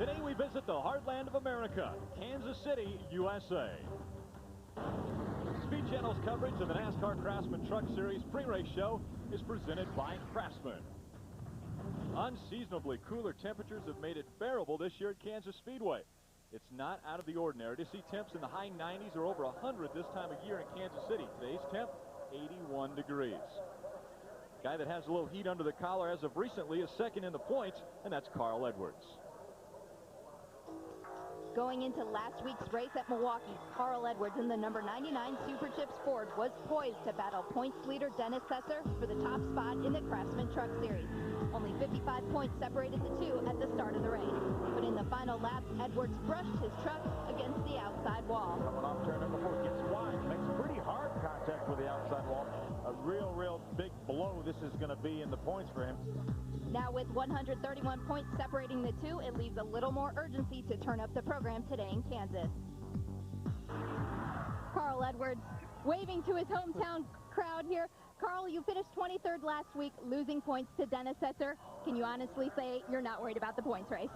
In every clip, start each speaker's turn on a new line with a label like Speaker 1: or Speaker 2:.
Speaker 1: Today we visit the heartland of America, Kansas City, USA. Speed Channel's coverage of the NASCAR Craftsman Truck Series pre-race show is presented by Craftsman. Unseasonably cooler temperatures have made it bearable this year at Kansas Speedway. It's not out of the ordinary to see temps in the high 90s or over 100 this time of year in Kansas City. Today's temp, 81 degrees. Guy that has a little heat under the collar as of recently is second in the points, and that's Carl Edwards.
Speaker 2: Going into last week's race at Milwaukee, Carl Edwards in the number 99 Super Chips Ford was poised to battle points leader Dennis Setzer for the top spot in the Craftsman Truck Series. Only 55 points separated the two at the start of the race. But in the final laps, Edwards brushed his truck against the outside wall.
Speaker 3: Coming off turn number 4, gets wide, makes pretty hard contact with the outside wall. A real big blow this is going to be in the points for him.
Speaker 2: Now with 131 points separating the two, it leaves a little more urgency to turn up the program today in Kansas. Carl Edwards waving to his hometown crowd here. Carl, you finished 23rd last week, losing points to Dennis Setzer. Can you honestly say you're not worried about the points race?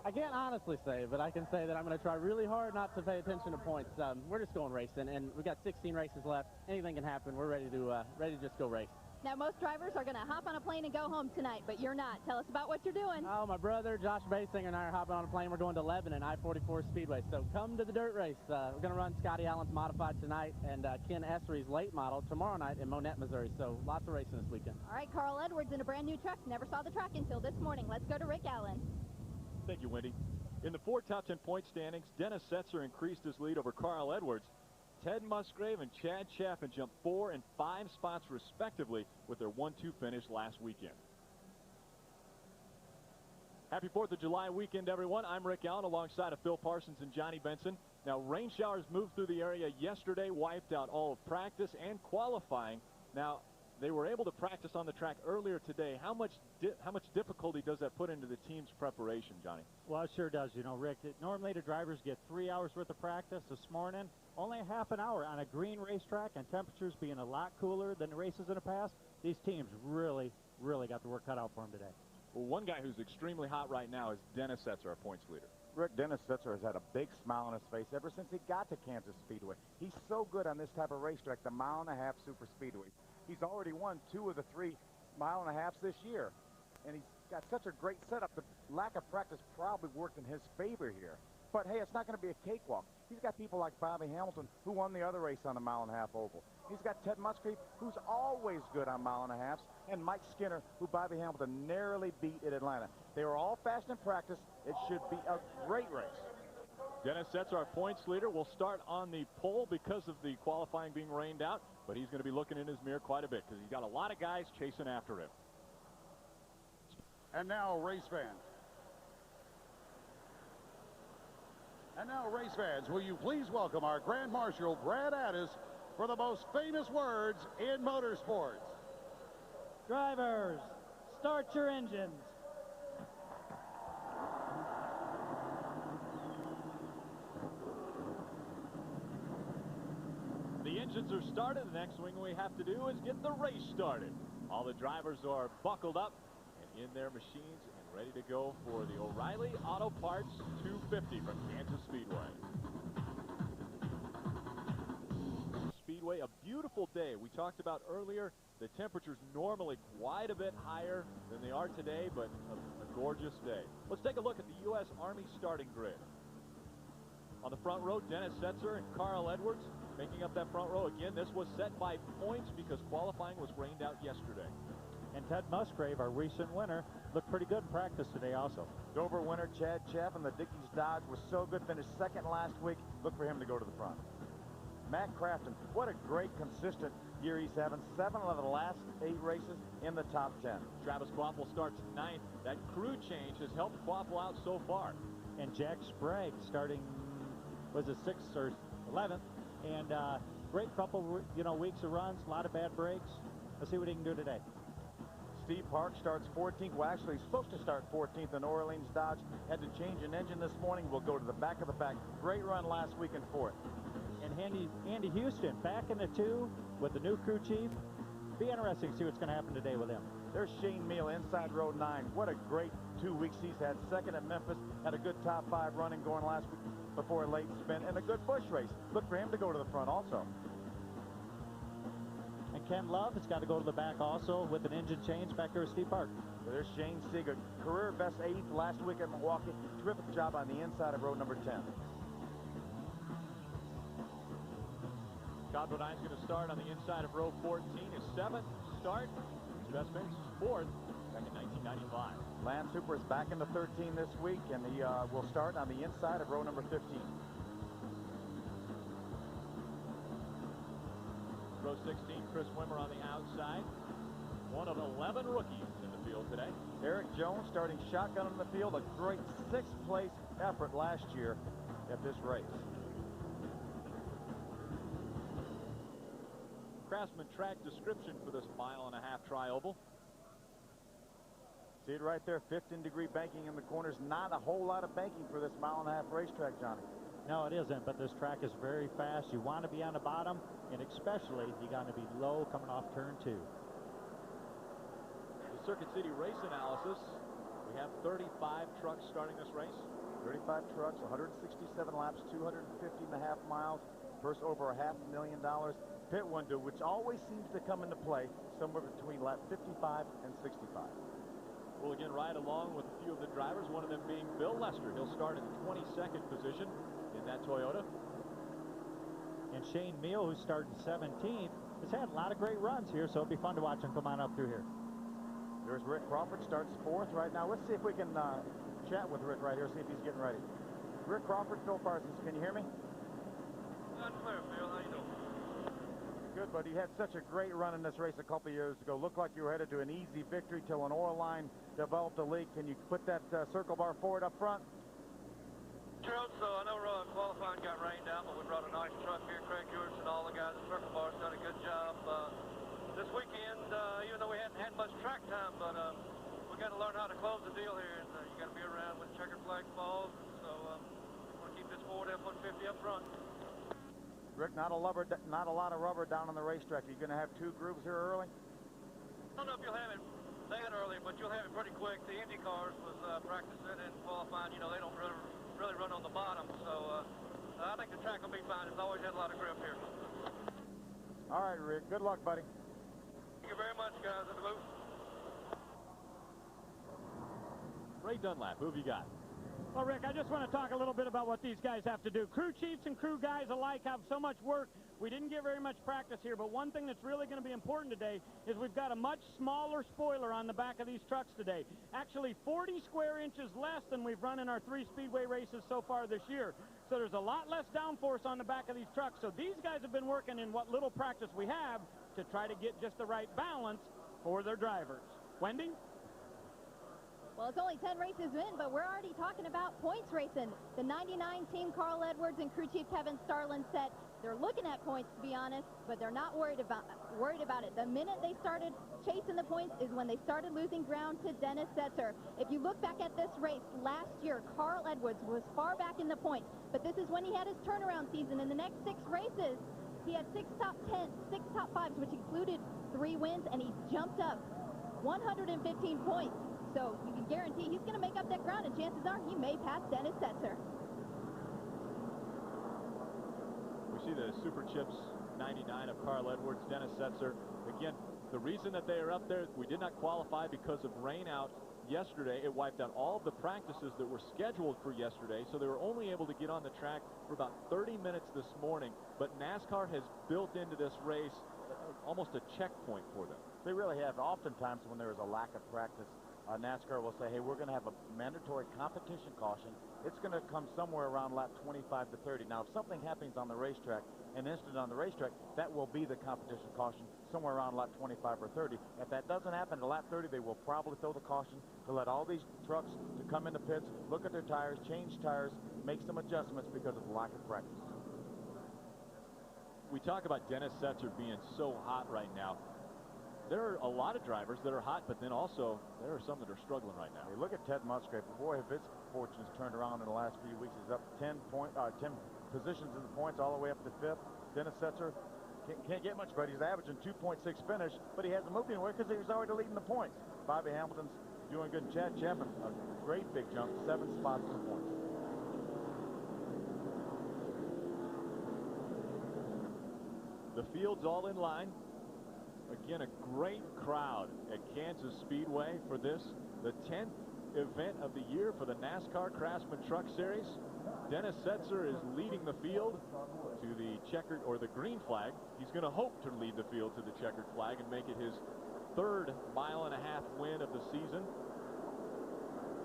Speaker 4: I can't honestly say, but I can say that I'm going to try really hard not to pay attention to points. We're just going racing, and we've got 16 races left. Anything can happen. We're ready to just go race.
Speaker 2: Now, most drivers are going to hop on a plane and go home tonight, but you're not. Tell us about what you're doing.
Speaker 4: Oh, my brother, Josh Basinger, and I are hopping on a plane. We're going to Lebanon, I-44 Speedway. So come to the dirt race. We're going to run Scotty Allen's modified tonight and Ken Essery's late model tomorrow night in Monette, Missouri. So lots of racing this weekend.
Speaker 2: All right, Carl Edwards in a brand new truck. Never saw the track until this morning. Let's go to Rick Allen.
Speaker 1: Thank you, Wendy. In the Ford top 10 point standings, Dennis Setzer increased his lead over Carl Edwards. Ted Musgrave and Chad Chaffin jumped 4 and 5 spots respectively with their 1-2 finish last weekend. Happy 4th of July weekend, everyone. I'm Rick Allen alongside of Phil Parsons and Johnny Benson. Now, rain showers moved through the area yesterday, wiped out all of practice and qualifying. Now, they were able to practice on the track earlier today. How much difficulty does that put into the team's preparation, Johnny?
Speaker 5: Well, it sure does. You know, Rick, normally the drivers get 3 hours worth of practice this morning. Only a half an hour on a green racetrack, and temperatures being a lot cooler than the races in the past. These teams really got the work cut out for them today.
Speaker 1: Well, one guy who's extremely hot right now is Dennis Setzer, our points leader.
Speaker 3: Rick, Dennis Setzer has had a big smile on his face ever since he got to Kansas Speedway. He's so good on this type of racetrack, the mile-and-a-half super speedway. He's already won 2 of the 3 mile-and-a-halves this year. And he's got such a great setup. The lack of practice probably worked in his favor here. But, hey, it's not going to be a cakewalk. He's got people like Bobby Hamilton, who won the other race on a mile-and-a-half oval. He's got Ted Musgrave, who's always good on mile-and-a-halves, and Mike Skinner, who Bobby Hamilton narrowly beat at Atlanta. They were all fast in practice. It should be a great race.
Speaker 1: Dennis Setzer, our points leader, will start on the pole because of the qualifying being rained out, but he's going to be looking in his mirror quite a bit because he's got a lot of guys chasing after him.
Speaker 6: And now, race fans. And now, race fans, will you please welcome our Grand Marshal, Brad Addis, for the most famous words in motorsports.
Speaker 7: Drivers, start your engines.
Speaker 1: The engines are started. The next thing we have to do is get the race started. All the drivers are buckled up and in their machines and ready to go for the O'Reilly Auto Parts 250 from Kansas Speedway. Speedway, a beautiful day. We talked about earlier, the temperatures normally quite a bit higher than they are today, but a gorgeous day. Let's take a look at the U.S. Army starting grid. On the front row, Dennis Setzer and Carl Edwards making up that front row. Again, this was set by points because qualifying was rained out yesterday.
Speaker 5: And Ted Musgrave, our recent winner, looked pretty good in practice today also.
Speaker 3: Dover winner Chad Chaffin, the Dickies Dodge, was so good, finished second last week. Look for him to go to the front. Matt Craftsman, what a great, consistent year he's having. 7 of the last 8 races in the top 10.
Speaker 1: Travis Quaffle starts 9th. That crew change has helped Quaffle out so far.
Speaker 5: And Jack Sprague starting, was it 6th or 11th? And great couple, weeks of runs, a lot of bad breaks. Let's see what he can do today.
Speaker 3: Steve Park starts 14th. Well, actually, he's supposed to start 14th in Orleans Dodge. Had to change an engine this morning. We'll go to the back of the pack. Great run last week in 4th.
Speaker 5: And Andy Houston back in the 2 with the new crew chief. Be interesting to see what's going to happen today with him.
Speaker 3: There's Shane Meal inside row 9. What a great 2 weeks he's had. Second at Memphis, had a good top 5 running going last week before a late spin, and a good Busch race. Look for him to go to the front also.
Speaker 5: And Ken Love has got to go to the back also with an engine change back there at Steve Park.
Speaker 3: So there's Shane Seeger, career best 8th last week at Milwaukee. Terrific job on the inside of row number 10.
Speaker 1: Godwin-I's going to start on the inside of row 14. His 7th start. His best finish is 4th back in 1995.
Speaker 3: Lance Hooper is back into 13 this week, and he will start on the inside of row number 15.
Speaker 1: Row 16, Chris Wimmer on the outside. One of 11 rookies in the field today.
Speaker 3: Eric Jones starting shotgun in the field. A great 6th place effort last year at this race.
Speaker 1: Craftsman track description for this mile-and-a-half tri-oval.
Speaker 3: See it right there, 15-degree banking in the corners. Not a whole lot of banking for this mile-and-a-half racetrack, Johnny.
Speaker 5: No, it isn't, but this track is very fast. You want to be on the bottom, and especially you got to be low coming off turn 2.
Speaker 1: The Circuit City race analysis. We have 35 trucks starting this race.
Speaker 3: 35 trucks, 167 laps, 250.5 miles, first over $500,000. Pit window, which always seems to come into play somewhere between lap 55 and 65.
Speaker 1: We'll again ride along with a few of the drivers, one of them being Bill Lester. He'll start in 22nd position in that Toyota.
Speaker 5: And Shane Meal, who's starting 17th, has had a lot of great runs here, so it'll be fun to watch him come on up through here.
Speaker 3: There's Rick Crawford, starts 4th right now. Let's see if we can chat with Rick right here, see if he's getting ready. Rick Crawford, Phil Parsons, can you hear me?
Speaker 8: That's clear, Phil. How you doing?
Speaker 3: Good, buddy. You had such a great run in this race a couple years ago. Looked like you were headed to an easy victory till an oil line developed a leak. Can you put that circle bar forward up front?
Speaker 8: Sure. So I know qualifying got rained out, but we brought a nice truck here. Craig Ewers and all the guys at Circle Bar's done a good job this weekend. Even though we hadn't had much track time, but we got to learn how to close the deal here, and you got to be around when checkered flag falls. So we want to keep this Ford F-150 up front.
Speaker 3: Rick, not a lot of rubber down on the racetrack. Are you going to have 2 grooves here early?
Speaker 8: I don't know if you'll have it that early, but you'll have it pretty quick. The Indy cars was practicing and qualifying. You know, they don't really run on the bottom, so I think the track will be fine. It's always had a lot of grip here.
Speaker 3: All right, Rick. Good luck, buddy.
Speaker 8: Thank you very much, guys. In the booth.
Speaker 1: Ray Dunlap, who have you got?
Speaker 7: Well, Rick, I just want to talk a little bit about what these guys have to do. Crew chiefs and crew guys alike have so much work. We didn't get very much practice here, but one thing that's really going to be important today is we've got a much smaller spoiler on the back of these trucks today. Actually, 40 square inches less than we've run in our 3 Speedway races so far this year. So there's a lot less downforce on the back of these trucks. So these guys have been working in what little practice we have to try to get just the right balance for their drivers. Wendy?
Speaker 2: Well, it's only 10 races in, but we're already talking about points racing. The 99 team, Carl Edwards and crew chief Kevin Starlin said they're looking at points, to be honest, but they're not worried about it. The minute they started chasing the points is when they started losing ground to Dennis Setzer. If you look back at this race last year, Carl Edwards was far back in the points, but this is when he had his turnaround season. In the next 6 races, he had 6 top 10s, 6 top 5s, which included 3 wins, and he jumped up 115 points. So you can guarantee he's going to make up that ground, and chances are he may pass Dennis Setzer.
Speaker 1: We see the Super Chips 99 of Carl Edwards, Dennis Setzer. Again, the reason that they are up there, we did not qualify because of rain out yesterday. It wiped out all of the practices that were scheduled for yesterday, so they were only able to get on the track for about 30 minutes this morning. But NASCAR has built into this race almost a checkpoint for them.
Speaker 3: They really have. Oftentimes when there is a lack of practice, NASCAR will say, hey, we're going to have a mandatory competition caution. It's going to come somewhere around lap 25 to 30. Now, if something happens on the racetrack, an incident on the racetrack, that will be the competition caution somewhere around lap 25 or 30. If that doesn't happen to lap 30, they will probably throw the caution to let all these trucks to come into pits, look at their tires, change tires, make some adjustments because of the lack of practice.
Speaker 1: We talk about Dennis Setzer being so hot right now. There are a lot of drivers that are hot, but then also there are some that are struggling right now.
Speaker 3: Hey, look at Ted Musgrave. Boy, have his fortunes turned around in the last few weeks. He's up 10 positions in the points all the way up to 5th. Dennis Setzer Can't get much better. He's averaging 2.6 finish, but he hasn't moved anywhere because he was already leading the points. Bobby Hamilton's doing good. Chad Chapman, a great big jump, 7 spots in the points.
Speaker 1: The field's all in line. Again, a great crowd at Kansas Speedway for this, the 10th event of the year for the NASCAR Craftsman Truck Series. Dennis Setzer is leading the field to the checkered or the green flag. He's going to hope to lead the field to the checkered flag and make it his 3rd mile-and-a-half win of the season.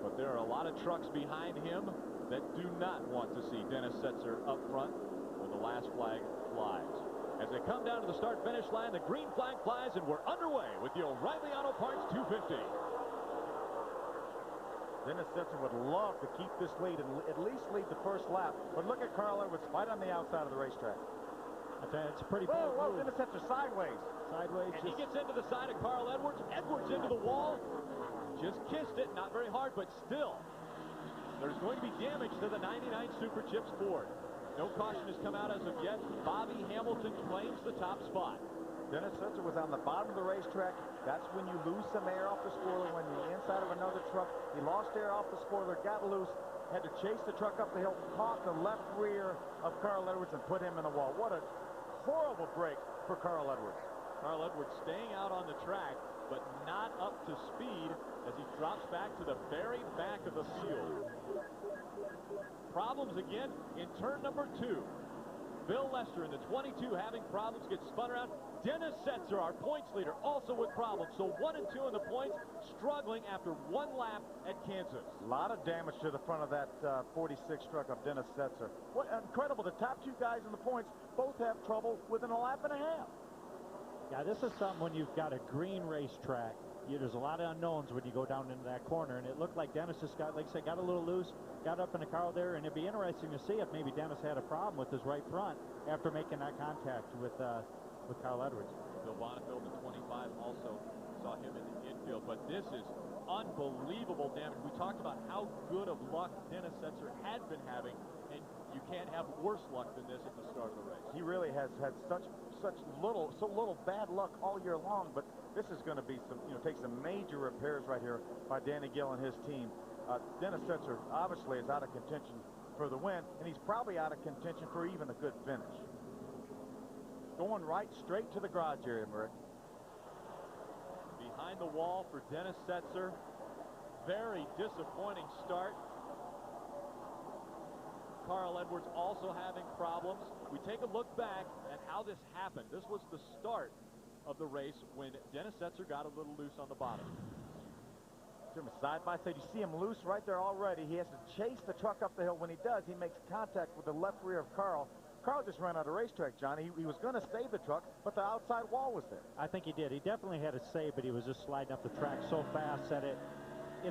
Speaker 1: But there are a lot of trucks behind him that do not want to see Dennis Setzer up front when the last flag flies. As they come down to the start-finish line, the green flag flies, and we're underway with the O'Reilly Auto Parts 250.
Speaker 3: Dennis Setzer would love to keep this lead and at least lead the first lap. But look at Carl Edwards fight on the outside of the racetrack.
Speaker 5: It's a pretty
Speaker 3: Whoa,
Speaker 5: bold move.
Speaker 3: Dennis Setzer sideways.
Speaker 5: Sideways.
Speaker 1: And he gets into the side of Carl Edwards. Edwards into the wall. Just kissed it. Not very hard, but still. There's going to be damage to the 99 Super Chips Ford. No caution has come out as of yet. Bobby Hamilton claims the top spot.
Speaker 3: Dennis Setzer was on the bottom of the racetrack. That's when you lose some air off the spoiler when you're inside of another truck. He lost air off the spoiler, got loose, had to chase the truck up the hill, caught the left rear of Carl Edwards and put him in the wall. What a horrible break for Carl Edwards.
Speaker 1: Carl Edwards staying out on the track, but not up to speed as he drops back to the very back of the field. Problems again in turn number 2. Bill Lester in the 22 having problems, gets spun around. Dennis Setzer, our points leader, also with problems. So 1 and 2 in the points, struggling after 1 lap at Kansas.
Speaker 3: A lot of damage to the front of that 46 truck of Dennis Setzer. What incredible. The top 2 guys in the points both have trouble within a lap and a half.
Speaker 5: Yeah, this is something when you've got a green racetrack. There's a lot of unknowns when you go down into that corner, and it looked like Dennis just got, like I said, got a little loose, got up in the car there, and it'd be interesting to see if maybe Dennis had a problem with his right front after making that contact with Carl Edwards.
Speaker 1: Bill Bonnefeld in 25 also saw him in the infield, but this is unbelievable damage. We talked about how good of luck Dennis Setzer had been having, and you can't have worse luck than this at the start of the race.
Speaker 3: He really has had so little bad luck all year long, but this is going to be take some major repairs right here by Danny Gill and his team. Dennis Setzer obviously is out of contention for the win, and he's probably out of contention for even a good finish. Going right straight to the garage area, Rick.
Speaker 1: Behind the wall for Dennis Setzer. Very disappointing start. Carl Edwards also having problems. We take a look back at how this happened. This was the start of the race when Dennis Setzer got a little loose on the bottom.
Speaker 3: Side by side, you see him loose right there already. He has to chase the truck up the hill. When he does, he makes contact with the left rear of Carl. Carl just ran out of racetrack, Johnny. He was going to save the truck, but the outside wall was there.
Speaker 5: I think he did. He definitely had a save, but he was just sliding up the track so fast that it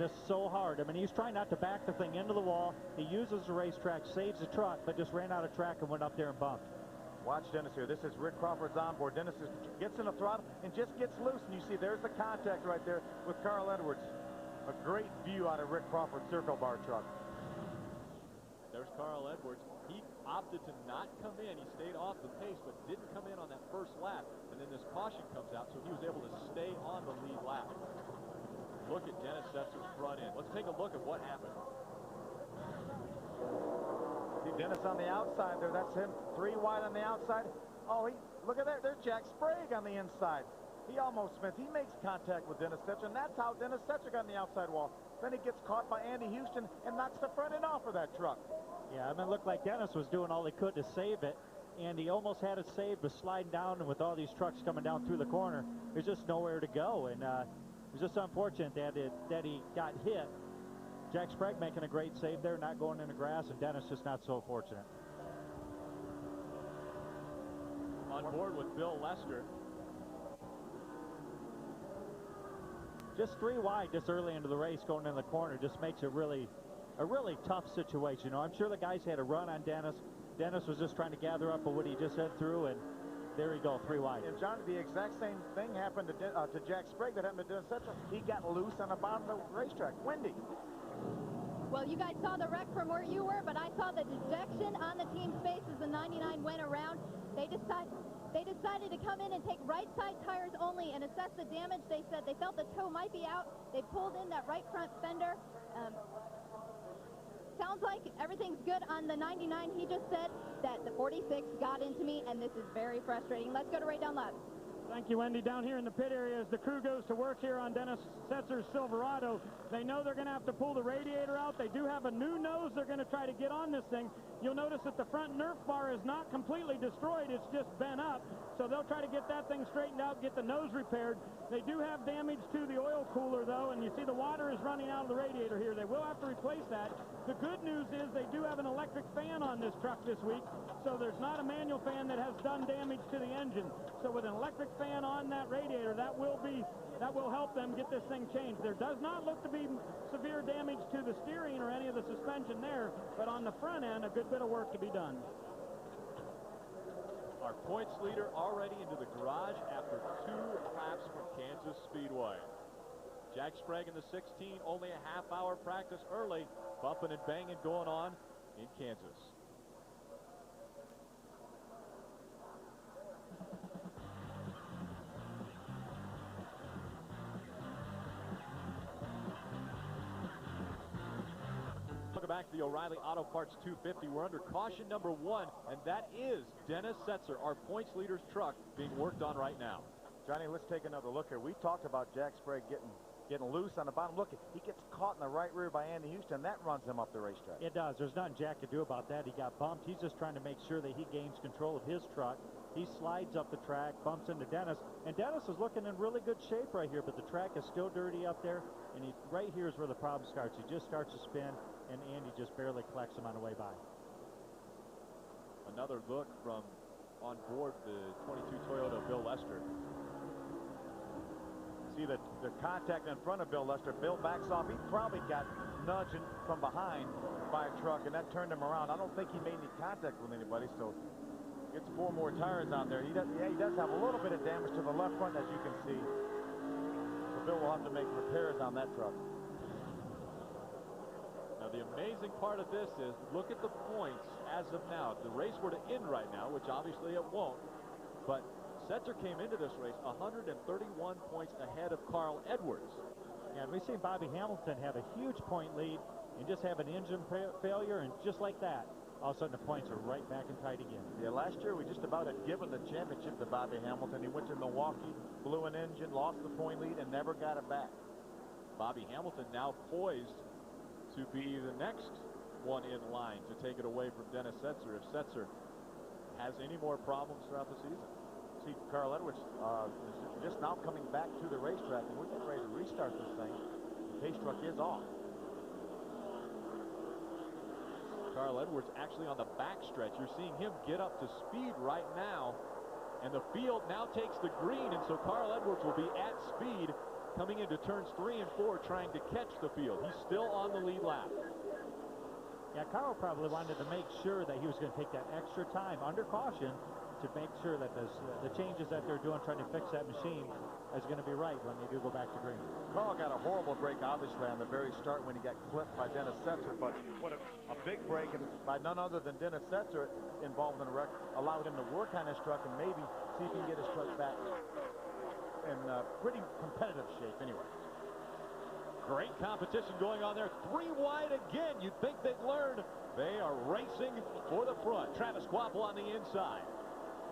Speaker 5: is so hard. I mean, he's trying not to back the thing into the wall. He uses the racetrack, saves the truck, but just ran out of track and went up there and bumped.
Speaker 3: Watch Dennis here. This is Rick Crawford's onboard. Dennis gets in the throttle and just gets loose, and you see there's the contact right there with Carl Edwards. A great view out of Rick Crawford's circle bar truck.
Speaker 1: There's Carl Edwards. He opted to not come in. He stayed off the pace, but didn't come in on that first lap. And then this caution comes out, so he was able to stay on the lead lap. Look at Dennis Setzer's front end. Let's take a look at what happened.
Speaker 3: See Dennis on the outside there. That's him. 3 wide on the outside. Oh, look at that. There's Jack Sprague on the inside. He almost missed. He makes contact with Dennis Setzer, and that's how Dennis Setzer got on the outside wall. Then he gets caught by Andy Houston and knocks the front end off of that truck.
Speaker 5: Yeah, I mean, it looked like Dennis was doing all he could to save it, and he almost had it saved, but sliding down, and with all these trucks coming down through the corner, there's just nowhere to go, and it was just unfortunate that he got hit. Jack Sprague making a great save there, not going in the grass, and Dennis just not so fortunate.
Speaker 1: On board with Bill Lester.
Speaker 5: Just 3 wide this early into the race going in the corner just makes it a really tough situation. You know, I'm sure the guys had a run on Dennis. Dennis was just trying to gather up what he just went through, and there you go, 3 wide.
Speaker 3: And John, the exact same thing happened to Jack Sprague that happened to Dennis Setzer. He got loose on the bottom of the racetrack. Windy.
Speaker 2: Well, you guys saw the wreck from where you were, but I saw the dejection on the team's face as the 99 went around. They decided to come in and take right side tires only and assess the damage. They said they felt the toe might be out. They pulled in that right front fender. Sounds like everything's good on the 99. He just said that the 46 got into me, and this is very frustrating. Let's go to Ray Dunlap.
Speaker 7: Thank you, Wendy. Down here in the pit area as the crew goes to work here on Dennis Setzer's Silverado, they know they're going to have to pull the radiator out. They do have a new nose they're going to try to get on this thing. You'll notice that the front Nerf bar is not completely destroyed. It's just bent up. So they'll try to get that thing straightened out, get the nose repaired. They do have damage to the oil cooler, though, and you see the water is running out of the radiator here. They will have to replace that. The good news is they do have an electric fan on this truck this week, so there's not a manual fan that has done damage to the engine. So with an electric fan on that radiator, that will help them get this thing changed. There does not look to be severe damage to the steering or any of the suspension there, but on the front end, a good bit of work to be done.
Speaker 1: Our points leader already into the garage after 2 laps from Kansas Speedway. Jack Sprague in the 16, only a half-hour practice early, bumping and banging going on in Kansas. Welcome back to the O'Reilly Auto Parts 250. We're under caution number 1, and that is Dennis Setzer, our points leader's truck, being worked on right now.
Speaker 3: Johnny, let's take another look here. We talked about Jack Sprague getting loose on the bottom. Look, he gets caught in the right rear by Andy Houston. That runs him up the racetrack.
Speaker 5: It does. There's nothing Jack could do about that. He got bumped. He's just trying to make sure that he gains control of his truck. He slides up the track, bumps into Dennis, and Dennis is looking in really good shape right here, but the track is still dirty up there, and right here is where the problem starts. He just starts to spin, and Andy just barely collects him on the way by.
Speaker 1: Another look from on board the 22 Toyota Bill Lester.
Speaker 3: See the contact in front of Bill Lester. Bill backs off. He probably got nudged from behind by a truck, and that turned him around. I don't think he made any contact with anybody, so gets 4 more tires on there. He does have a little bit of damage to the left front, as you can see. So Bill will have to make repairs on that truck.
Speaker 1: Now, the amazing part of this is, look at the points as of now. If the race were to end right now, which obviously it won't, but Setzer came into this race 131 points ahead of Carl Edwards.
Speaker 5: And we've seen Bobby Hamilton have a huge point lead and just have an engine failure, and just like that, all of a sudden the points are right back and tight again.
Speaker 3: Yeah, last year we just about had given the championship to Bobby Hamilton. He went to Milwaukee, blew an engine, lost the point lead, and never got it back.
Speaker 1: Bobby Hamilton now poised to be the next one in line to take it away from Dennis Setzer if Setzer has any more problems throughout the season.
Speaker 3: See, Carl Edwards is just now coming back to the racetrack, and we're getting ready to restart this thing. The pace truck is off.
Speaker 1: Carl Edwards actually on the backstretch. You're seeing him get up to speed right now, and the field now takes the green, and so Carl Edwards will be at speed coming into turns 3 and 4 trying to catch the field. He's still on the lead lap.
Speaker 5: Yeah, Carl probably wanted to make sure that he was going to take that extra time under caution to make sure that the changes that they're doing trying to fix that machine is going to be right when they do go back to green.
Speaker 3: Carl got a horrible break, obviously, on the very start when he got clipped by Dennis Setzer, but what a big break, and by none other than Dennis Setzer involved in the wreck, allowed him to work on his truck and maybe see if he can get his truck back in pretty competitive shape anyway.
Speaker 1: Great competition going on there. 3 wide again. You'd think they'd learn. They are racing for the front. Travis Quapple on the inside.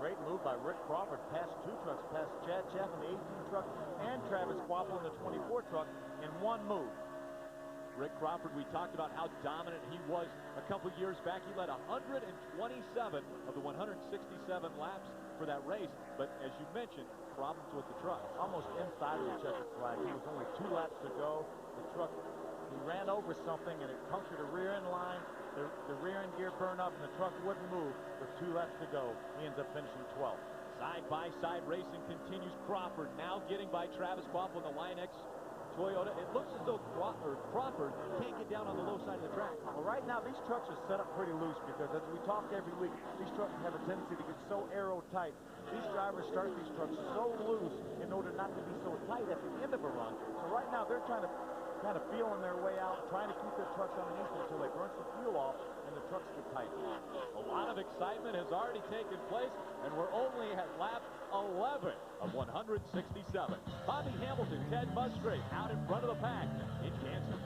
Speaker 3: Great move by Rick Crawford, past 2 trucks, past Chad Chaff in the 18 truck and Travis Quapple in the 24 truck in 1 move.
Speaker 1: Rick Crawford, we talked about how dominant he was a couple years back. He led 127 of the 167 laps for that race, but as you mentioned, problems with the truck.
Speaker 3: Almost inside of the checkered flag. He was only 2 laps to go. The truck, he ran over something and it punctured a rear end line. The rear end gear burned up and the truck wouldn't move with 2 laps to go. He ends up finishing 12th.
Speaker 1: Side-by-side racing continues. Crawford now getting by Travis Quapple in the Line X Toyota. It looks as though Crawford can't get down on the low side of the track.
Speaker 3: Well, right now these trucks are set up pretty loose because, as we talk every week, these trucks have a tendency to get so aero-tight. These drivers start these trucks so loose in order not to be so tight at the end of a run. So right now they're trying to kind of feeling their way out, trying to keep their trucks underneath them until they burn some fuel off and the trucks get tight.
Speaker 1: A lot of excitement has already taken place, and we're only at lap 11 of 167. Bobby Hamilton, Ted Musgrave out in front of the pack in Kansas.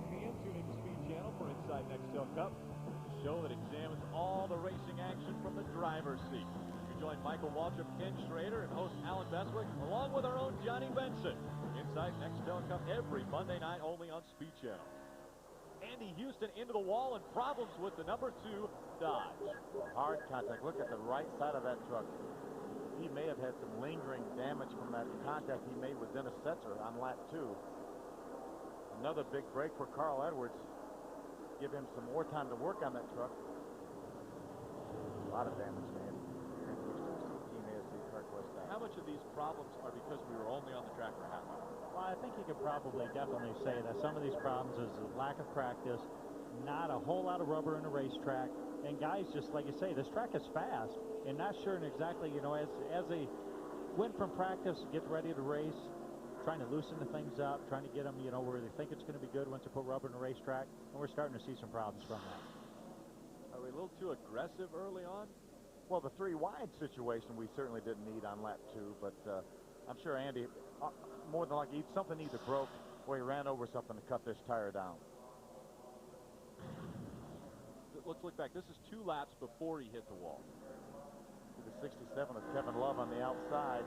Speaker 1: Tune into Speed Channel for Inside Nextel Cup, the show that examines all the racing action from the driver's seat. You join Michael Waltrip, Ken Schrader, and host Alan Beswick, along with our own Johnny Benson. Inside Nextel Cup every Monday night only on Speed Channel. Andy Houston into the wall and problems with the number 2 Dodge.
Speaker 3: Hard contact. Look at the right side of that truck. He may have had some lingering damage from that contact he made with Dennis Setzer on lap 2. Another big break for Carl Edwards. Give him some more time to work on that truck. A lot of damage to him. Team ASC Carquest.
Speaker 1: How much of these problems are because we were only on the track for half an hour?
Speaker 5: Well, I think you could probably definitely say that some of these problems is a lack of practice, not a whole lot of rubber in a racetrack, and guys, just like you say, this track is fast and not sure exactly, you know, as they went from practice, get ready to race, trying to loosen the things up, trying to get them, you know, where they think it's going to be good once you put rubber in a racetrack, and we're starting to see some problems from that.
Speaker 1: Are we a little too aggressive early on?
Speaker 3: Well, the 3 wide situation we certainly didn't need on lap 2, but I'm sure Andy, more than likely, something either broke or he ran over something to cut this tire down.
Speaker 1: Let's look back. This is 2 laps before he hit the wall.
Speaker 3: The 67 of Kevin Love on the outside.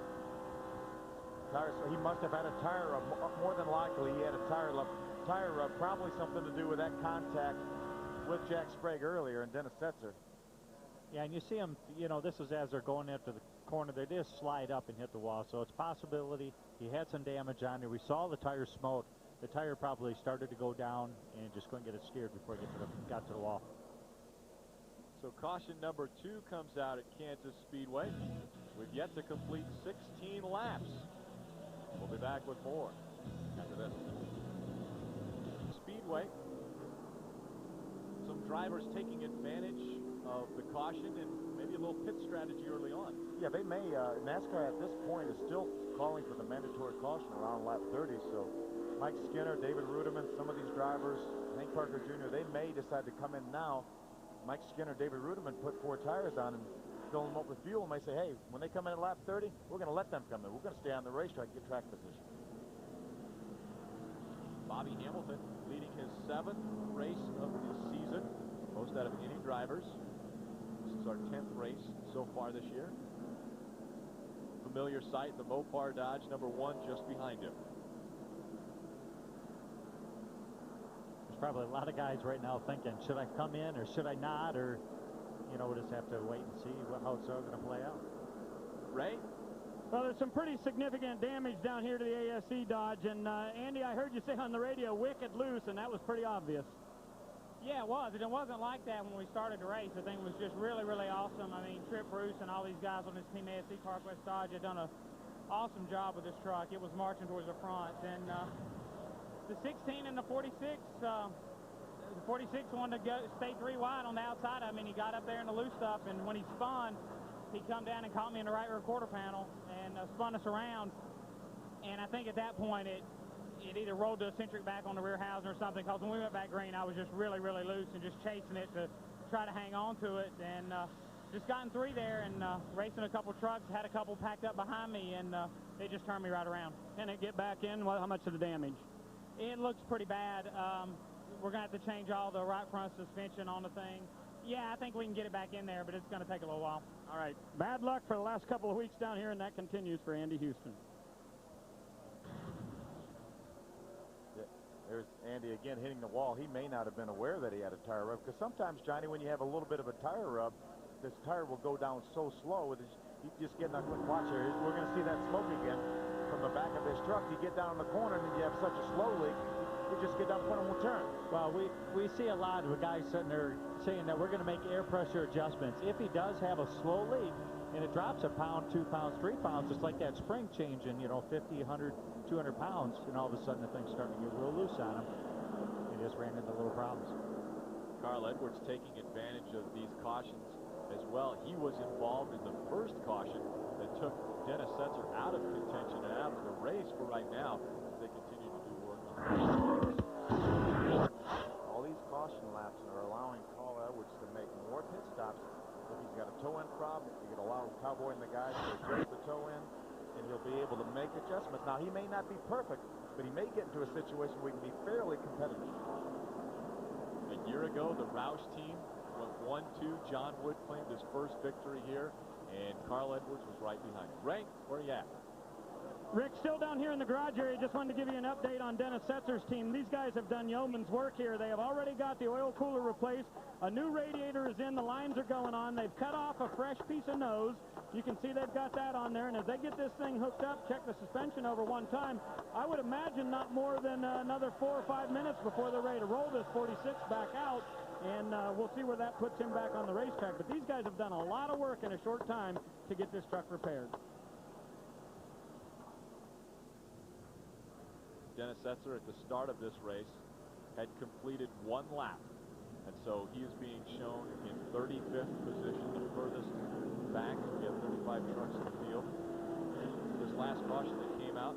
Speaker 3: Tire, so he must have had a tire rub. More than likely, he had a tire rub. Probably something to do with that contact with Jack Sprague earlier and Dennis Setzer.
Speaker 5: Yeah, and you see them, you know, this is as they're going into the corner. They just slide up and hit the wall, so it's a possibility he had some damage on there. We saw the tire smoke. The tire probably started to go down and just couldn't get it steered before it got to the wall.
Speaker 1: So caution number 2 comes out at Kansas Speedway. We've yet to complete 16 laps. We'll be back with more after this. Speedway. Some drivers taking advantage of the caution and maybe a little pit strategy early on.
Speaker 3: Yeah, they may. NASCAR at this point is still calling for the mandatory caution around lap 30. So Mike Skinner, David Ruderman, some of these drivers, Hank Parker Jr., they may decide to come in now. Mike Skinner, David Ruderman put 4 tires on and fill them up with fuel and may say, hey, when they come in at lap 30, we're going to let them come in. We're going to stay on the racetrack, get track position.
Speaker 1: Bobby Hamilton leading his 7th race of the season, most out of any drivers. This is our 10th race so far this year. Familiar sight, the Mopar Dodge, number 1 just behind him.
Speaker 5: There's probably a lot of guys right now thinking, should I come in or should I not? Or, you know, we'll just have to wait and see how it's all going to play out.
Speaker 1: Ray?
Speaker 7: Well, there's some pretty significant damage down here to the ASC Dodge, and Andy, I heard you say on the radio, wicked loose, and that was pretty obvious.
Speaker 9: Yeah, it was, and it wasn't like that when we started the race. The thing was just really, really awesome. I mean, Trip Bruce and all these guys on this Team ASC Carquest Dodge have done an awesome job with this truck. It was marching towards the front, and the 16 and the 46, the 46 wanted to stay 3 wide on the outside. I mean, he got up there in the loose stuff, and when he spun, he come down and caught me in the right rear quarter panel and spun us around. And I think at that point it either rolled the eccentric back on the rear housing or something, because when we went back green, I was just really, really loose and just chasing it to try to hang on to it. And just got in 3 there and racing a couple trucks, had a couple packed up behind me, and they just turned me right around.
Speaker 7: Can it get back in? How much of the damage?
Speaker 9: It looks pretty bad. We're going to have to change all the right front suspension on the thing. Yeah, I think we can get it back in there, but it's going to take a little while.
Speaker 7: All right. Bad luck for the last couple of weeks down here, and that continues for Andy Houston.
Speaker 3: There's Andy again hitting the wall. He may not have been aware that he had a tire rub, because sometimes, Johnny, when you have a little bit of a tire rub, this tire will go down so slow. You just get a quick watch here. We're going to see that smoke again from the back of this truck. You get down in the corner and you have such a slow leak, you just get down and will turn.
Speaker 5: Well, we see a lot of guys sitting there saying that we're going to make air pressure adjustments. If he does have a slow leak and it drops a pound, 2 pounds, 3 pounds, just like that spring changing, you know, 50, 100, 200 pounds, and all of a sudden the thing's starting to get real loose on him. He just ran into little problems.
Speaker 1: Carl Edwards taking advantage of these cautions as well. He was involved in the first caution that took Dennis Setzer out of contention and out of the race for right now as they continue
Speaker 3: All these caution laps are allowing Carl Edwards to make more pit stops. If he's got a toe-in problem, you can allow Cowboy and the guys to adjust the toe-in, and he'll be able to make adjustments. Now, he may not be perfect, but he may get into a situation where he can be fairly competitive.
Speaker 1: A year ago, the Roush team went 1-2. John Wood claimed his first victory here, and Carl Edwards was right behind him. Ray, where are you at?
Speaker 7: Rick, still down here in the garage area. Just wanted to give you an update on Dennis Setzer's team. These guys have done yeoman's work here. They have already got the oil cooler replaced. A new radiator is in. The lines are going on. They've cut off a fresh piece of nose. You can see they've got that on there. And as they get this thing hooked up, check the suspension over one time, I would imagine not more than another 4 or 5 minutes before they're ready to roll this 46 back out. And we'll see where that puts him back on the racetrack. But these guys have done a lot of work in a short time to get this truck repaired.
Speaker 1: Dennis Setzer at the start of this race had completed 1 lap, and so he is being shown in 35th position, the furthest back. We have 35 trucks in the field. This last caution that came out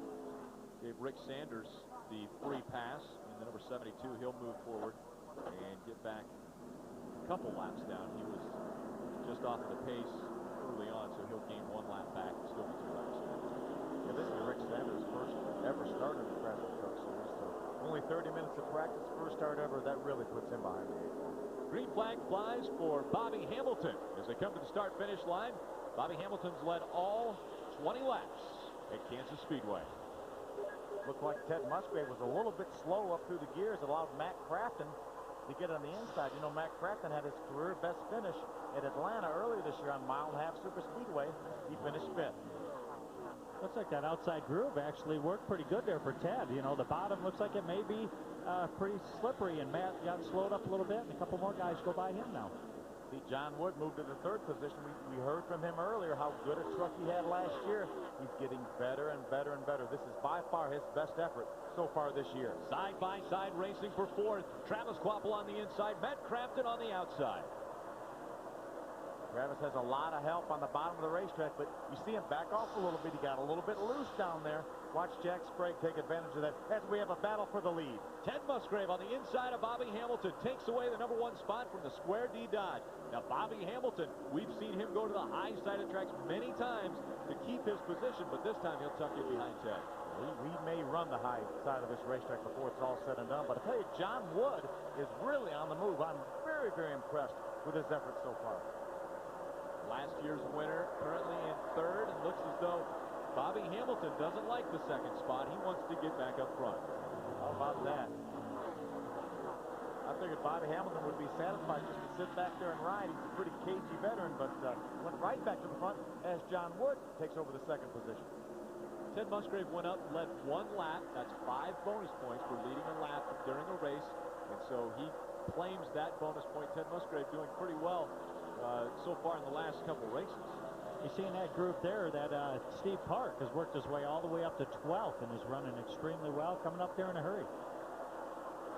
Speaker 1: gave Rick Sanders the free pass, and the number 72, he'll move forward and get back a couple laps down. He was just off the pace early on, so he'll gain 1 lap back and still be 2 laps ahead.
Speaker 3: Yeah, this is Rick Sanders' first ever start in the Craftsman Truck Series, so only 30 minutes of practice, first start ever. That really puts him behind the 8.
Speaker 1: Green flag flies for Bobby Hamilton as they come to the start-finish line. Bobby Hamilton's led all 20 laps at Kansas Speedway.
Speaker 3: Looked like Ted Musgrave was a little bit slow up through the gears. It allowed Matt Crafton to get on the inside. You know, Matt Crafton had his career best finish at Atlanta earlier this year on Mile and a Half Super Speedway. He finished 5th.
Speaker 5: Looks like that outside groove actually worked pretty good there for Ted. You know, the bottom looks like it may be pretty slippery, and Matt got slowed up a little bit, and a couple more guys go by him now.
Speaker 3: See, John Wood moved to the 3rd position. We heard from him earlier how good a truck he had last year. He's getting better and better and better. This is by far his best effort so far this year.
Speaker 1: Side-by-side racing for 4th. Travis Quapple on the inside, Matt Crafton on the outside.
Speaker 3: Travis has a lot of help on the bottom of the racetrack, but you see him back off a little bit. He got a little bit loose down there. Watch Jack Sprague take advantage of that as we have a battle for the lead.
Speaker 1: Ted Musgrave on the inside of Bobby Hamilton takes away the number 1 spot from the Square D Dodge. Now, Bobby Hamilton, we've seen him go to the high side of tracks many times to keep his position, but this time he'll tuck in behind Ted.
Speaker 3: We may run the high side of this racetrack before it's all said and done, but I tell you, John Wood is really on the move. I'm very, very impressed with his efforts so far.
Speaker 1: Last year's winner currently in 3rd, and looks as though Bobby Hamilton doesn't like the 2nd spot. He wants to get back up front.
Speaker 3: How about that? I figured Bobby Hamilton would be satisfied just to sit back there and ride. He's a pretty cagey veteran, but went right back to the front as John Wood takes over the 2nd position.
Speaker 1: Ted Musgrave went up, led 1 lap. That's 5 bonus points for leading a lap during a race, and so he claims that bonus point. Ted Musgrave doing pretty well so far in the last couple races.
Speaker 5: You see in that group there that Steve Park has worked his way all the way up to 12th and is running extremely well, coming up there in a hurry.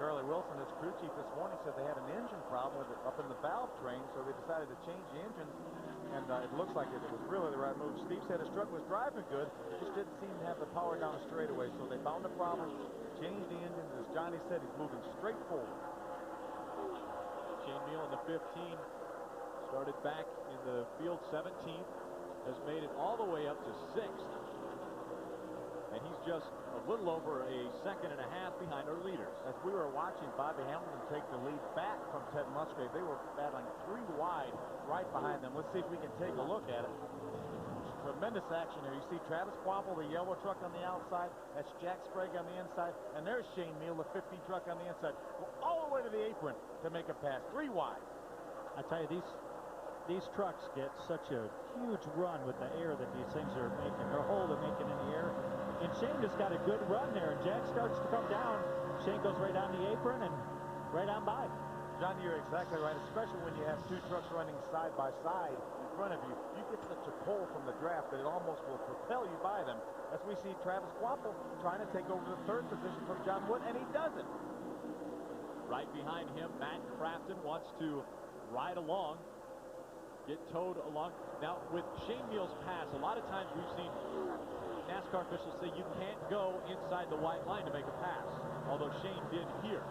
Speaker 3: Charlie Wilson, his crew chief this morning, said they had an engine problem with it up in the valve train, so they decided to change the engines, and it looks like it was really the right move. Steve said his truck was driving good, just didn't seem to have the power down a straightaway, so they found the problem, changed the engines. As Johnny said, he's moving straight forward.
Speaker 1: Shane Neal in the 15. Started back in the field 17th, has made it all the way up to 6th. And he's just a little over a 1.5 seconds behind our leaders.
Speaker 3: As we were watching Bobby Hamilton take the lead back from Ted Musgrave, they were battling 3 wide right behind them. Let's see if we can take a look at it. Tremendous action here. You see Travis Quapple, the yellow truck on the outside. That's Jack Sprague on the inside. And there's Shane Neal, the 50 truck on the inside. Well, all the way to the apron to make a pass. 3 wide.
Speaker 5: I tell you, these trucks get such a huge run with the air that these things are making, or hole they're making in the air. And Shane just got a good run there, and Jack starts to come down. Shane goes right on the apron and right on by.
Speaker 3: John, you're exactly right, especially when you have 2 trucks running side by side in front of you. You get such a pull from the draft that it almost will propel you by them. As we see Travis Quapple trying to take over the 3rd position from John Wood, and he doesn't.
Speaker 1: Right behind him, Matt Crafton wants to ride along, get towed along. Now, with Shane Neal's pass, a lot of times we've seen NASCAR officials say you can't go inside the white line to make a pass, although Shane did here.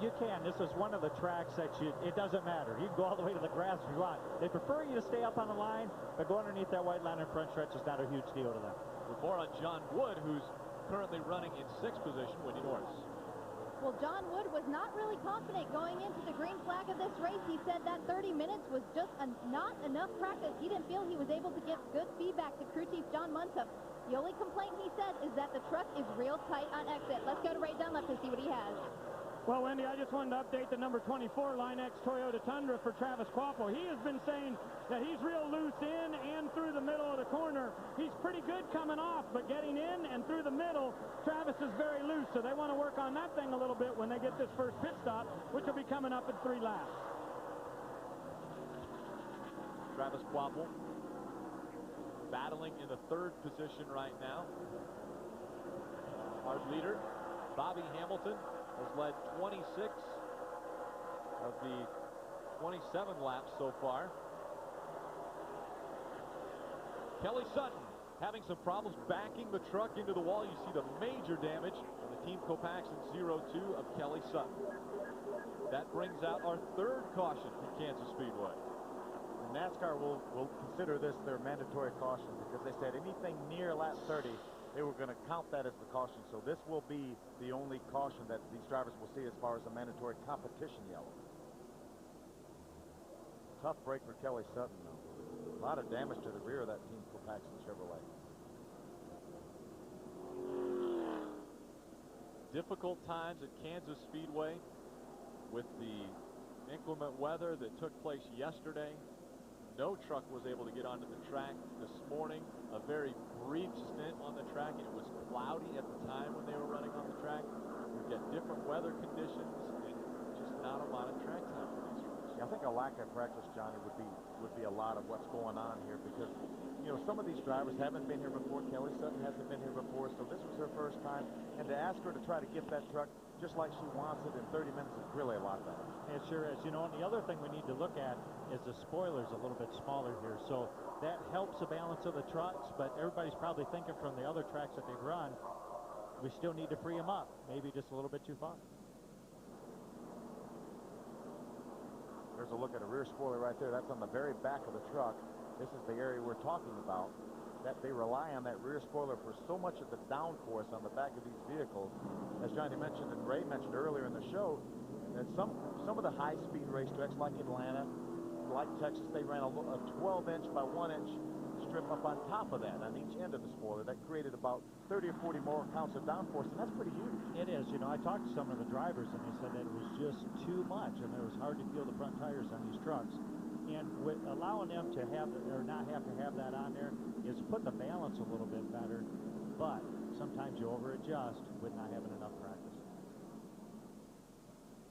Speaker 5: You can. This is one of the tracks that it doesn't matter. You can go all the way to the grass if you want. They prefer you to stay up on the line, but go underneath that white line in front stretch is not a huge deal to them.
Speaker 1: Report on John Wood, who's currently running in 6th position, winning Norris.
Speaker 2: Well, John Wood was not really confident going into the green flag of this race. He said that 30 minutes was just not enough practice. He didn't feel he was able to give good feedback to crew chief John Muntup. The only complaint he said is that the truck is real tight on exit. Let's go to Ray Dunlap to see what he has.
Speaker 7: Well, Wendy, I just wanted to update the number 24 Line X Toyota Tundra for Travis Quaffle. He has been saying that he's real loose in and through the middle of the corner. He's pretty good coming off, but getting in and through the middle, Travis is very loose. So they want to work on that thing a little bit when they get this first pit stop, which will be coming up in 3 laps.
Speaker 1: Travis Quaffle battling in the 3rd position right now. Our leader, Bobby Hamilton, has led 26 of the 27 laps so far. Kelly Sutton having some problems backing the truck into the wall. You see the major damage on the Team Copaxson 02 of Kelly Sutton. That brings out our 3rd caution from Kansas Speedway.
Speaker 3: NASCAR will consider this their mandatory caution because they said anything near lap 30, they were going to count that as the caution. So this will be the only caution that these drivers will see as far as a mandatory competition yellow. Tough break for Kelly Sutton, though. A lot of damage to the rear of that Team Copaxson Chevrolet.
Speaker 1: Difficult times at Kansas Speedway with the inclement weather that took place yesterday. No truck was able to get onto the track this morning. A very brief stint on the track, and it was cloudy at the time when they were running on the track. We've got different weather conditions and just not a lot of track time for these trucks.
Speaker 3: Yeah, I think a lack of practice, Johnny, would be a lot of what's going on here because, you know, some of these drivers haven't been here before. Kelly Sutton hasn't been here before, so this was her first time. And to ask her to try to get that truck just like she wants it in 30 minutes is really a lot better.
Speaker 5: It sure is. You know, and the other thing we need to look at is the spoiler's a little bit smaller here. So that helps the balance of the trucks, but everybody's probably thinking from the other tracks that they've run, we still need to free them up. Maybe just a little bit too far.
Speaker 3: There's a look at a rear spoiler right there. That's on the very back of the truck. This is the area we're talking about. That they rely on that rear spoiler for so much of the downforce on the back of these vehicles. As Johnny mentioned and Ray mentioned earlier in the show, that some of the high-speed racetracks like Atlanta, like Texas, they ran a 12-inch by 1-inch strip up on top of that on each end of the spoiler. That created about 30 or 40 more counts of downforce, and that's pretty huge.
Speaker 5: It is. You know, I talked to some of the drivers, and they said that it was just too much, and it was hard to feel the front tires on these trucks. And with allowing them to have or not have to have that on there is put the balance a little bit better, but sometimes you over-adjust with not having enough practice.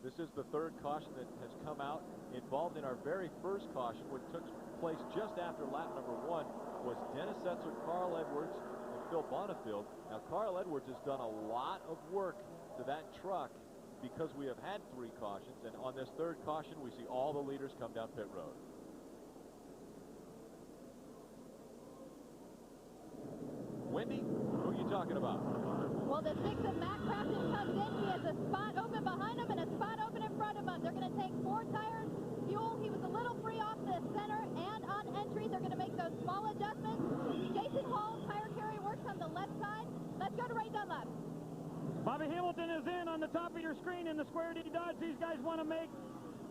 Speaker 1: This is the 3rd caution that has come out. Involved in our very first caution, which took place just after lap number 1, was Dennis Setzer, Carl Edwards, and Phil Bonifield. Now, Carl Edwards has done a lot of work to that truck because we have had 3 cautions, and on this 3rd caution, we see all the leaders come down pit road. Wendy, who are you talking about?
Speaker 2: Well, the 6 of Matt Craftsman comes in. He has a spot open behind him and a spot open in front of him. They're going to take 4 tires, fuel. He was a little free off the center and on entry. They're going to make those small adjustments. Jason Hall, tire carry works on the left side. Let's go to Ray Dunlap.
Speaker 7: Bobby Hamilton is in on the top of your screen in the Square D Dodge. These guys want to make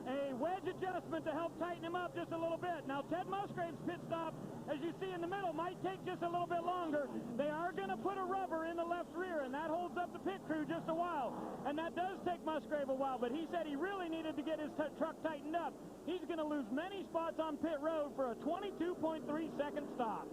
Speaker 7: a wedge adjustment to help tighten him up just a little bit. Now, Ted Musgrave's pit stop, as you see in the middle, might take just a little bit longer. They are going to put a rubber in the left rear, and that holds up the pit crew just a while. And that does take Musgrave a while, but he said he really needed to get his truck tightened up. He's going to lose many spots on pit road for a 22.3-second stop.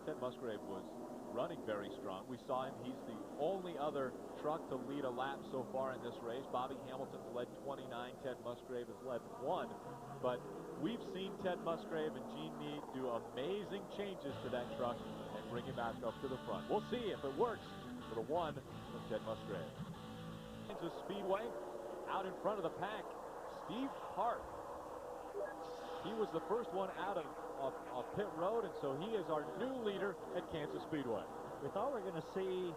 Speaker 1: Ted Musgrave was running very strong. We saw him. He's the only other truck to lead a lap so far in this race. Bobby Hamilton's led 29. Ted Musgrave has led 1. But we've seen Ted Musgrave and Gene Meade do amazing changes to that truck and bring him back up to the front. We'll see if it works for the 1 from Ted Musgrave. Into Speedway, out in front of the pack, Steve Hart. He was the first one out of pit road, and so he is our new leader at Kansas Speedway.
Speaker 5: We thought we were going to see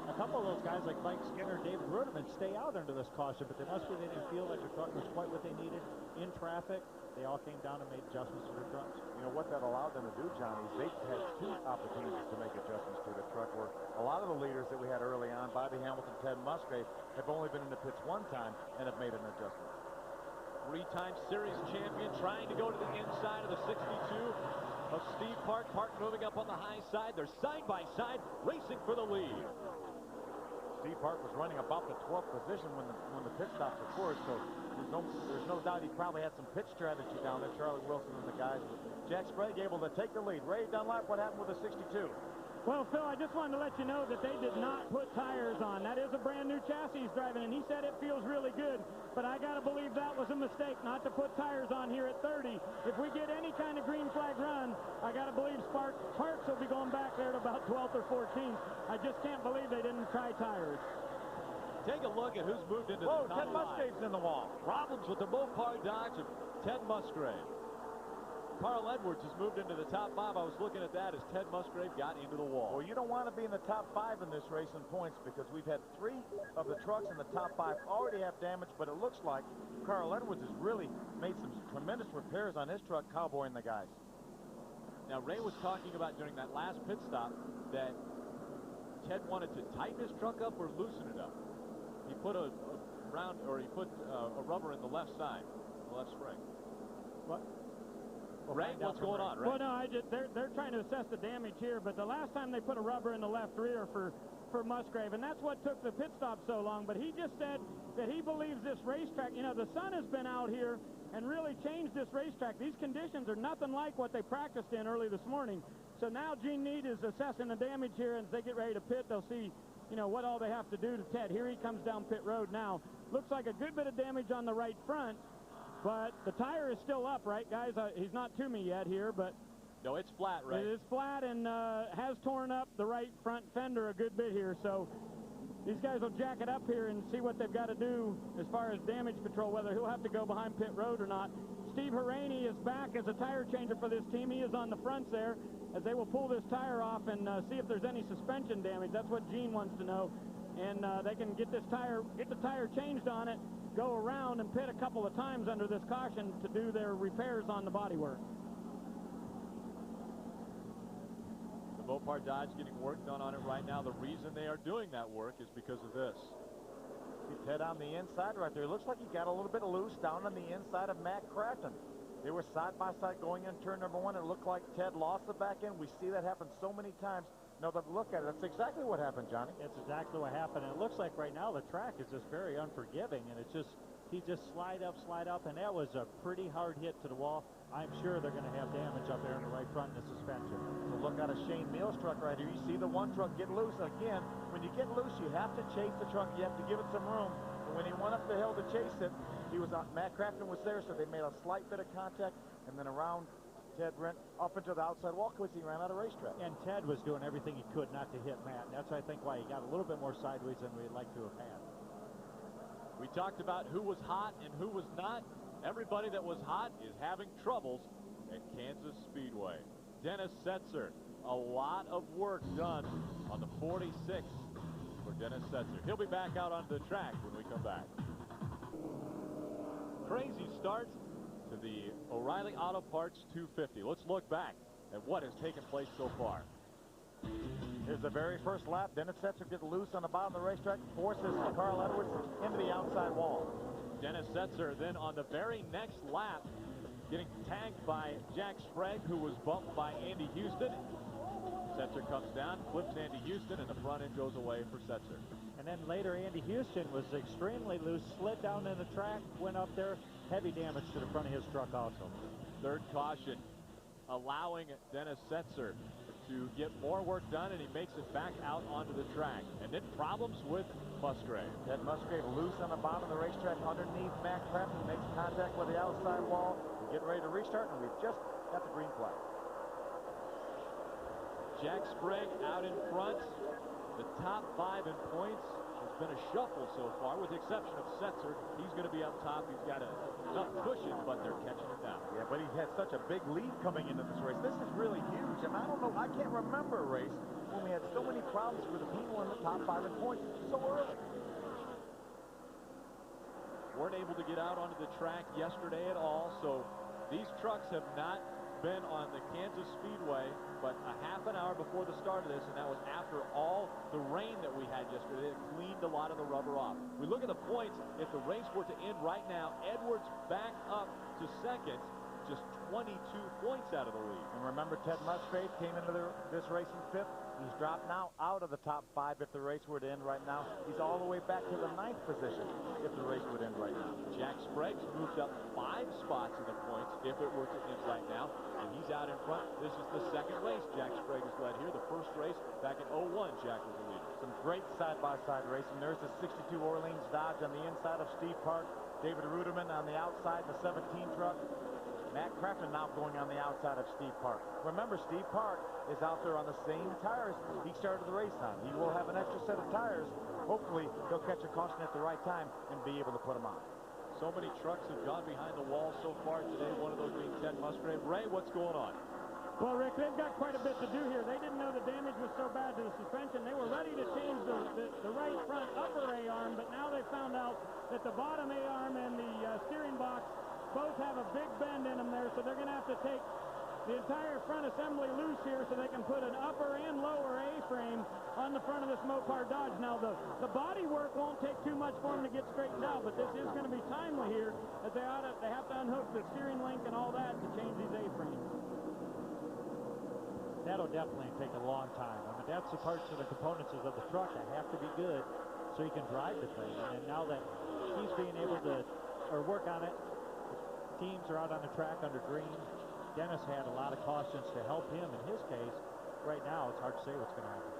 Speaker 5: a couple of those guys like Mike Skinner, David Ruderman stay out under this caution, but they didn't feel like the truck was quite what they needed in traffic. They all came down and made adjustments to their trucks.
Speaker 3: You know what that allowed them to do, Johnny, is they've had 2 opportunities to make adjustments to the truck, where a lot of the leaders that we had early on, Bobby Hamilton, Ted Musgrave, have only been in the pits 1 time and have made an adjustment.
Speaker 1: 3-time series champion trying to go to the inside of the 62 of Steve Park. Park moving up on the high side. They're side by side racing for the lead.
Speaker 3: Steve Park was running about the 12th position when the pit stops occurred, so there's no doubt he probably had some pit strategy down there, Charlie Wilson and the guys. Jack Sprague able to take the lead. Ray Dunlap, what happened with the 62?
Speaker 7: Well, Phil, I just wanted to let you know that they did not put tires on. That is a brand new chassis he's driving, and he said it feels really good. But I got to believe that was a mistake not to put tires on here at 30. If we get any kind of green flag run, I got to believe Parks will be going back there to about 12th or 14th. I just can't believe they didn't try tires.
Speaker 1: Take a look at who's moved into
Speaker 3: the top
Speaker 1: Ted
Speaker 3: Musgrave's in the wall.
Speaker 1: Problems with the Mopar Dodge of Ted Musgrave. Carl Edwards has moved into the top 5. I was looking at that as Ted Musgrave got into the wall.
Speaker 3: Well, you don't want to be in the top 5 in this race in points, because we've had 3 of the trucks in the top 5 already have damage, but it looks like Carl Edwards has really made some tremendous repairs on his truck, cowboying the guys.
Speaker 1: Now, Ray was talking about during that last pit stop that Ted wanted to tighten his truck up or loosen it up. He put a rubber in the left side, the left spring.
Speaker 7: What?
Speaker 1: Ray, what's going on, Ray?
Speaker 7: Well, no, they're trying to assess the damage here, but the last time they put a rubber in the left rear for Musgrave, and that's what took the pit stop so long. But he just said that he believes this racetrack, you know, the sun has been out here and really changed this racetrack. These conditions are nothing like what they practiced in early this morning. So now Gene Need is assessing the damage here, and as they get ready to pit, they'll see, you know, what all they have to do to Ted. Here he comes down pit road now. Looks like a good bit of damage on the right front. But the tire is still up, right, guys? He's not to me yet here, but...
Speaker 1: No, it's flat, right?
Speaker 7: It is flat and has torn up the right front fender a good bit here. So these guys will jack it up here and see what they've got to do as far as damage control, whether he'll have to go behind pit road or not. Steve Haraney is back as a tire changer for this team. He is on the fronts there as they will pull this tire off and see if there's any suspension damage. That's what Gene wants to know. And they can get the tire changed on it, go around and pit a couple of times under this caution to do their repairs on the bodywork.
Speaker 1: The Mopar Dodge getting work done on it right now. The reason they are doing that work is because of this.
Speaker 3: See Ted on the inside right there. It looks like he got a little bit loose down on the inside of Matt Craftsman. They were side by side going in turn number 1. It looked like Ted lost the back end. We see that happen so many times. Now that look at it, that's exactly what happened, Johnny.
Speaker 5: It's exactly what happened, and it looks like right now the track is just very unforgiving, and it's just, he just slide up, and that was a pretty hard hit to the wall. I'm sure they're going to have damage up there in the right front in the suspension.
Speaker 3: So look out of Shane Neal's truck right here. You see the one truck get loose. Again, when you get loose, you have to chase the truck. You have to give it some room. And when he went up the hill to chase it, Matt Craftsman was there, so they made a slight bit of contact, and then around Ted went up into the outside wall because he ran out of racetrack.
Speaker 5: And Ted was doing everything he could not to hit Matt. And that's, I think, why he got a little bit more sideways than we'd like to have had.
Speaker 1: We talked about who was hot and who was not. Everybody that was hot is having troubles at Kansas Speedway. Dennis Setzer, a lot of work done on the 46 for Dennis Setzer. He'll be back out onto the track when we come back. Crazy start to the O'Reilly Auto Parts 250. Let's look back at what has taken place so far.
Speaker 3: Here's the very first lap. Dennis Setzer gets loose on the bottom of the racetrack, forces Carl Edwards into the outside wall.
Speaker 1: Dennis Setzer then on the very next lap getting tagged by Jack Sprague, who was bumped by Andy Houston. Setzer comes down, flips Andy Houston, and the front end goes away for Setzer.
Speaker 5: And then later, Andy Houston was extremely loose, slid down in the track, went up there, heavy damage to the front of his truck also.
Speaker 1: Third caution, allowing Dennis Setzer to get more work done, and he makes it back out onto the track. And then problems with Musgrave.
Speaker 3: Ted Musgrave loose on the bottom of the racetrack underneath Matt Craftsman, makes contact with the outside wall. We're getting ready to restart, and we've just got the green flag.
Speaker 1: Jack Sprague out in front. The top 5 in points has been a shuffle so far, with the exception of Setzer. He's going to be up top. He's got enough cushion, but they're catching him down.
Speaker 3: Yeah, but he's had such a big lead coming into this race. This is really huge, and I don't know, I can't remember a race when we had so many problems with the people in the top 5 in points so early.
Speaker 1: Weren't able to get out onto the track yesterday at all, so these trucks have not been on the Kansas Speedway but a half an hour before the start of this, and that was after all the rain that we had yesterday. It cleaned a lot of the rubber off. We look at the points. If the race were to end right now, Edwards back up to second, just 22 points out of the lead.
Speaker 3: And remember, Ted Musgrave came into this race in 5th. He's dropped now out of the top 5 if the race were to end right now. He's all the way back to the 9th position if the race would end right now.
Speaker 1: Jack Sprague's moved up 5 spots in the points if it were to end right now, and he's out in front. This is the second race Jack Sprague has led here. The first race back in 01, Jack was the leader.
Speaker 3: Some great side-by-side racing. There's the 62 Orleans Dodge on the inside of Steve Park. David Ruderman on the outside, the 17 truck. Matt Craftsman now going on the outside of Steve Park. Remember, Steve Park is out there on the same tires he started the race on. He will have an extra set of tires. Hopefully, he'll catch a caution at the right time and be able to put them on.
Speaker 1: So many trucks have gone behind the wall so far today, one of those being Ted Musgrave. Ray, what's going on?
Speaker 7: Well, Rick, they've got quite a bit to do here. They didn't know the damage was so bad to the suspension. They were ready to change the right front upper A-arm, but now they found out that the bottom A-arm and the steering box both have a big bend in them there, so they're going to have to take the entire front assembly loose here so they can put an upper and lower A-frame on the front of this Mopar Dodge. Now, the body work won't take too much for them to get straightened out, but this is going to be timely here, as they have to unhook the steering link and all that to change these A-frames.
Speaker 5: That'll definitely take a long time. I mean, that's the parts of the components of the truck that have to be good so he can drive the thing. And now that he's being able to work on it, the teams are out on the track under green. Dennis had a lot of cautions to help him. In his case, right now, it's hard to say what's going to happen.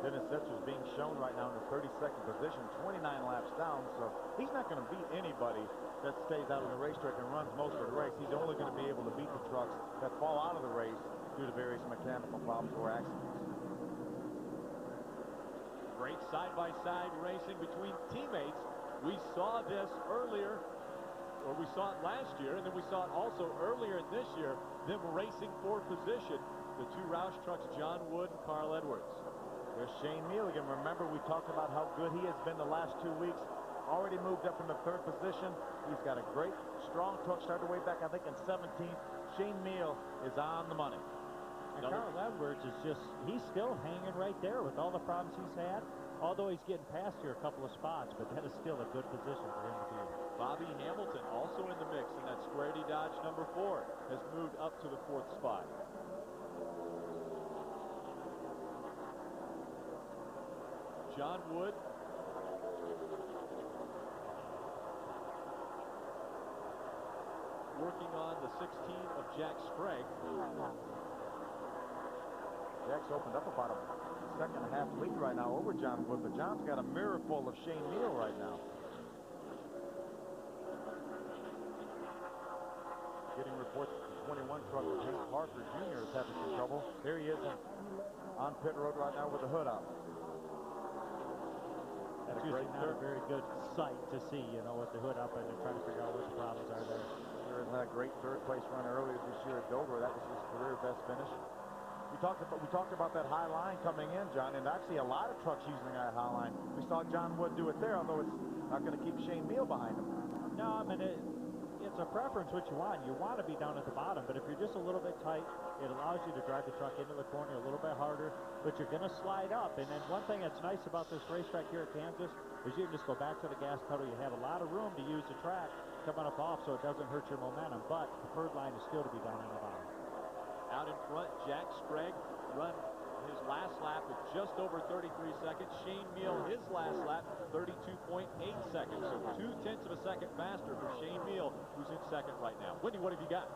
Speaker 3: Dennis Setzer is being shown right now in the 32nd position, 29 laps down, so he's not going to beat anybody that stays out of the racetrack and runs most of the race. He's only going to be able to beat the trucks that fall out of the race due to various mechanical problems or accidents.
Speaker 1: Great side-by-side racing between teammates. We saw this earlier, or we saw it last year, and then we saw it also earlier in this year, them racing for position. The two Roush trucks, John Wood and Carl Edwards.
Speaker 3: There's Shane Milligan. Remember, we talked about how good he has been the last 2 weeks. Already moved up into 3rd position. He's got a great, strong truck. Started way back, I think, in 17th. Shane Meal is on the money.
Speaker 5: And Carl Edwards is just, he's still hanging right there with all the problems he's had, although he's getting past here a couple of spots, but that is still a good position for him to be in.
Speaker 1: Bobby Hamilton also in the mix in that Squaredy Dodge number 4 has moved up to the 4th spot. John Wood working on the 16 of Jack Sprague.
Speaker 3: Jack's opened up about a second and a half lead right now over John Wood, but John's got a mirror full of Shane Neal right now. Getting reports that the 21 truck with Hank Parker Jr. is having some trouble. There he is on pit road right now with the hood up.
Speaker 5: That's usually not a very good sight to see, you know, with the hood up and they're trying to figure out what the problems are there.
Speaker 3: Sure had a great 3rd place run earlier this year at Dover. That was his career best finish. We talked about that high line coming in, John, and actually a lot of trucks using that high line. We saw John Wood do it there, although it's not going to keep Shane Meal behind him.
Speaker 5: No, I mean, it's a preference what you want. You want to be down at the bottom, but if you're just a little bit tight, it allows you to drive the truck into the corner a little bit harder, but you're going to slide up. And then one thing that's nice about this racetrack here at Kansas is you can just go back to the gas pedal. You have a lot of room to use the track coming up off so it doesn't hurt your momentum, but the preferred line is still to be down in the bottom.
Speaker 1: Out in front, Jack Sprague run his last lap with just over 33 seconds. Shane Meal, his last lap, 32.8 seconds. So 0.2 of a second faster for Shane Meal, who's in second right now. Wendy, what have you got?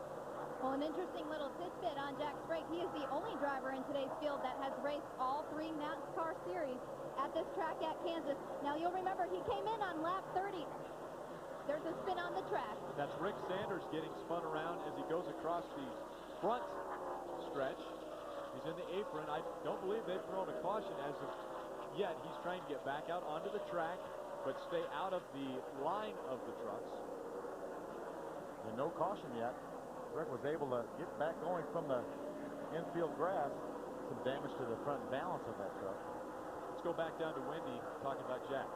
Speaker 2: Well, an interesting little tidbit on Jack Sprague. He is the only driver in today's field that has raced all 3 NASCAR series at this track at Kansas. Now, you'll remember he came in on lap 30. There's a spin on the track.
Speaker 1: That's Rick Sanders getting spun around as he goes across the front stretch. He's in the apron. I don't believe they've thrown a caution as of yet. He's trying to get back out onto the track, but stay out of the line of the trucks.
Speaker 3: And no caution yet.
Speaker 10: Sprague was able to get back going from the infield grass. Some damage to the front balance of that truck.
Speaker 1: Let's go back down to Wendy talking about Jack.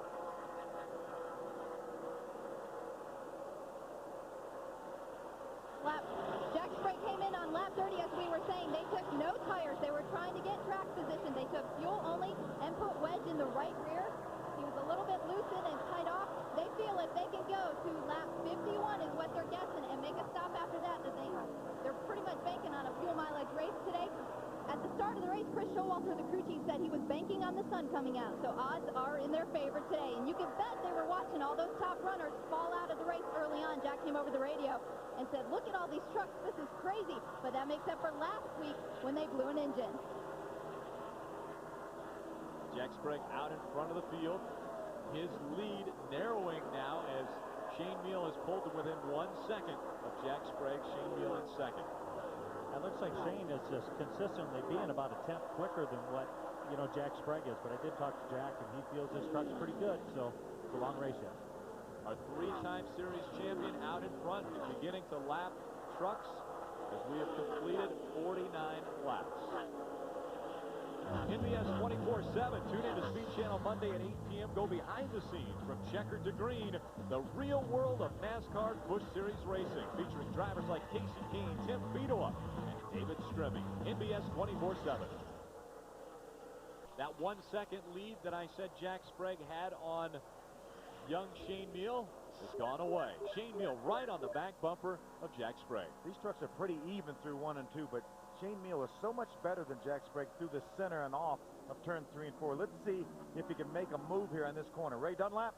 Speaker 2: Jack Sprague came in on lap 30, as we were saying. They took no tires. They were trying to get track position. They took fuel only and put Wedge in the right rear. He was a little bit loosened and tied off. They feel if they can go to lap 51 is what they're guessing and make a stop after that, they're pretty much banking on a fuel mileage race today. At the start of the race, Chris Showalter, the crew chief, said he was banking on the sun coming out. So odds are in their favor today. And you can bet they were watching all those top runners fall out of the race early on. Jack came over the radio and said, look at all these trucks. This is crazy. But that makes up for last week when they blew an engine.
Speaker 1: Jack Sprague out in front of the field. His lead narrowing now as Shane Meal has pulled to within 1 second of Jack Sprague. Shane Meal in second.
Speaker 5: It looks like Shane is just consistently being about a tenth quicker than what, Jack Sprague is. But I did talk to Jack, and he feels his truck's pretty good, so it's a long race yet.
Speaker 1: Our three-time series champion out in front is beginning to lap trucks as we have completed 49 laps. NBS 24/7. Tune in to Speed Channel Monday at 8 p.m. Go behind the scenes from checkered to green. The real world of NASCAR Busch Series racing, featuring drivers like Casey Keene, Tim Fedowa, and David Stremme. NBS 24/7. That 1 second lead that I said Jack Sprague had on young Shane Meal has gone away. Shane Meal right on the back bumper of Jack Sprague.
Speaker 10: These trucks are pretty even through 1 and 2, but Shane Meal is so much better than Jack Sprague through the center and off of turn 3 and 4. Let's see if he can make a move here on this corner. Ray Dunlap.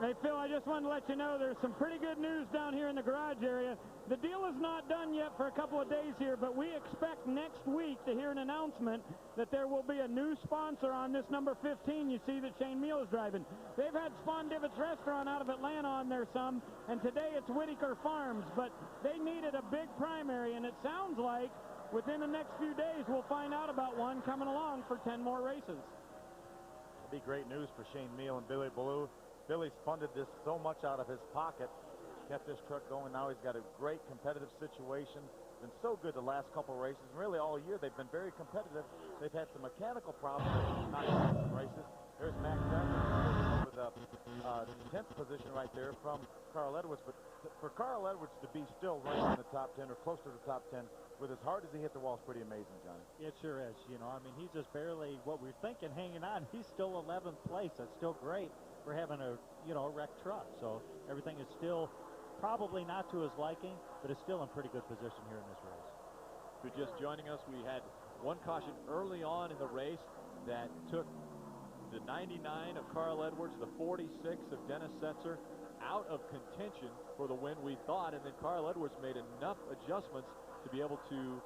Speaker 7: Hey, Phil, I just wanted to let you know there's some pretty good news down here in the garage area. The deal is not done yet for a couple of days here, but we expect next week to hear an announcement that there will be a new sponsor on this number 15 you see that Shane Meal is driving. They've had Spondivits Restaurant out of Atlanta on there some, and today it's Whitaker Farms, but they needed a big primary, and it sounds like within the next few days we'll find out about one coming along for 10 more races.
Speaker 10: It'll be great news for Shane Meal and Billy Ballou. Billy's funded this so much out of his pocket, kept this truck going. Now he's got a great competitive situation. Been so good the last couple races, and really all year they've been very competitive. They've had some mechanical problems, not in some races. There's Mac Devlin with a 10th position right there from Carl Edwards. But for Carl Edwards to be still right in the top 10 or close to the top 10 with as hard as he hit the wall is pretty amazing, Johnny.
Speaker 5: It sure is. He's just barely what we're thinking hanging on. He's still 11th place. That's still great for having a wrecked truck. So everything is still probably not to his liking, but is still in pretty good position here in this race.
Speaker 1: If you're just joining us, we had one caution early on in the race that took the 99 of Carl Edwards, the 46 of Dennis Setzer out of contention for the win, we thought, and then Carl Edwards made enough adjustments to be able to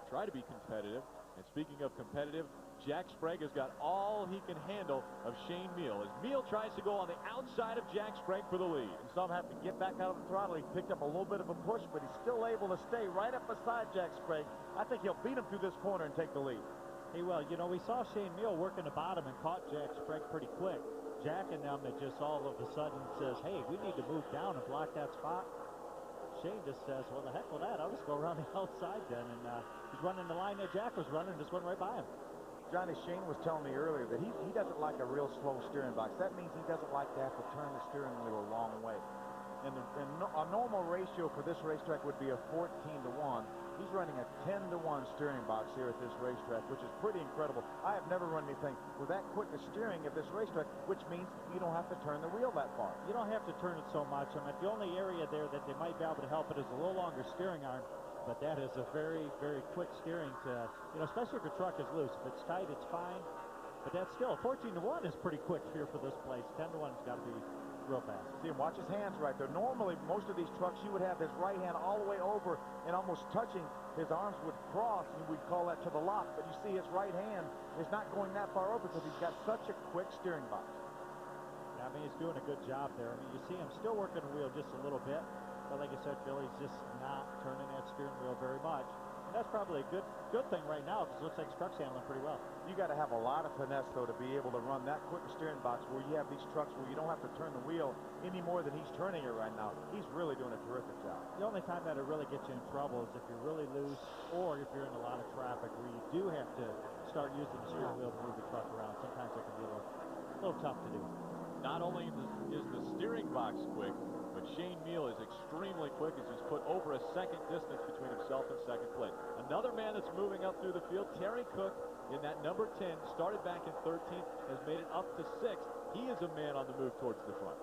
Speaker 1: try to be competitive. And speaking of competitive, Jack Sprague has got all he can handle of Shane Meal as Meal tries to go on the outside of Jack Sprague for the lead.
Speaker 10: And some have to get back out of the throttle. He picked up a little bit of a push, but he's still able to stay right up beside Jack Sprague. I think he'll beat him through this corner and take the lead.
Speaker 5: Hey, well, we saw Shane Meal working the bottom and caught Jack Sprague pretty quick. Jack and them that just all of a sudden says, hey, we need to move down and block that spot. Shane just says, well, the heck with that. I'll just go around the outside then. And he's running the line that Jack was running, just went right by him.
Speaker 10: Johnny, Shane was telling me earlier that he doesn't like a real slow steering box. That means he doesn't like to have to turn the steering wheel a long way. And a normal ratio for this racetrack would be a 14-to-1. He's running a 10-to-1 steering box here at this racetrack, which is pretty incredible. I have never run anything with that quick a steering at this racetrack, which means you don't have to turn the wheel that far.
Speaker 5: You don't have to turn it so much. I mean, the only area there that they might be able to help it is a little longer steering arm. But that is a very, very quick steering to, especially if your truck is loose. If it's tight, it's fine. But that's still, 14-to-1 is pretty quick here for this place. 10-to-1 has got to be real fast.
Speaker 10: See him, watch his hands right there. Normally, most of these trucks, you would have his right hand all the way over and almost touching. His arms would cross, and we'd call that to the lock. But you see his right hand is not going that far over because he's got such a quick steering box.
Speaker 5: Yeah, I mean, he's doing a good job there. I mean, you see him still working the wheel just a little bit. But like I said, Billy's just not turning that steering wheel very much. And that's probably a good thing right now because it looks like his truck's handling pretty well.
Speaker 10: You got to have a lot of finesse, though, to be able to run that quick steering box where you have these trucks where you don't have to turn the wheel any more than he's turning it right now. He's really doing a terrific job.
Speaker 5: Oh, only time that it really gets you in trouble is if you're really loose or if you're in a lot of traffic where you do have to start using the steering wheel to move the truck around. Sometimes it can be a little tough to do.
Speaker 1: Not only is the steering box quick, but Shane Meal is extremely quick as he's put over a second distance between himself and second place. Another man that's moving up through the field, Terry Cook, in that number 10, started back in 13th, has made it up to 6th. He is a man on the move towards the front.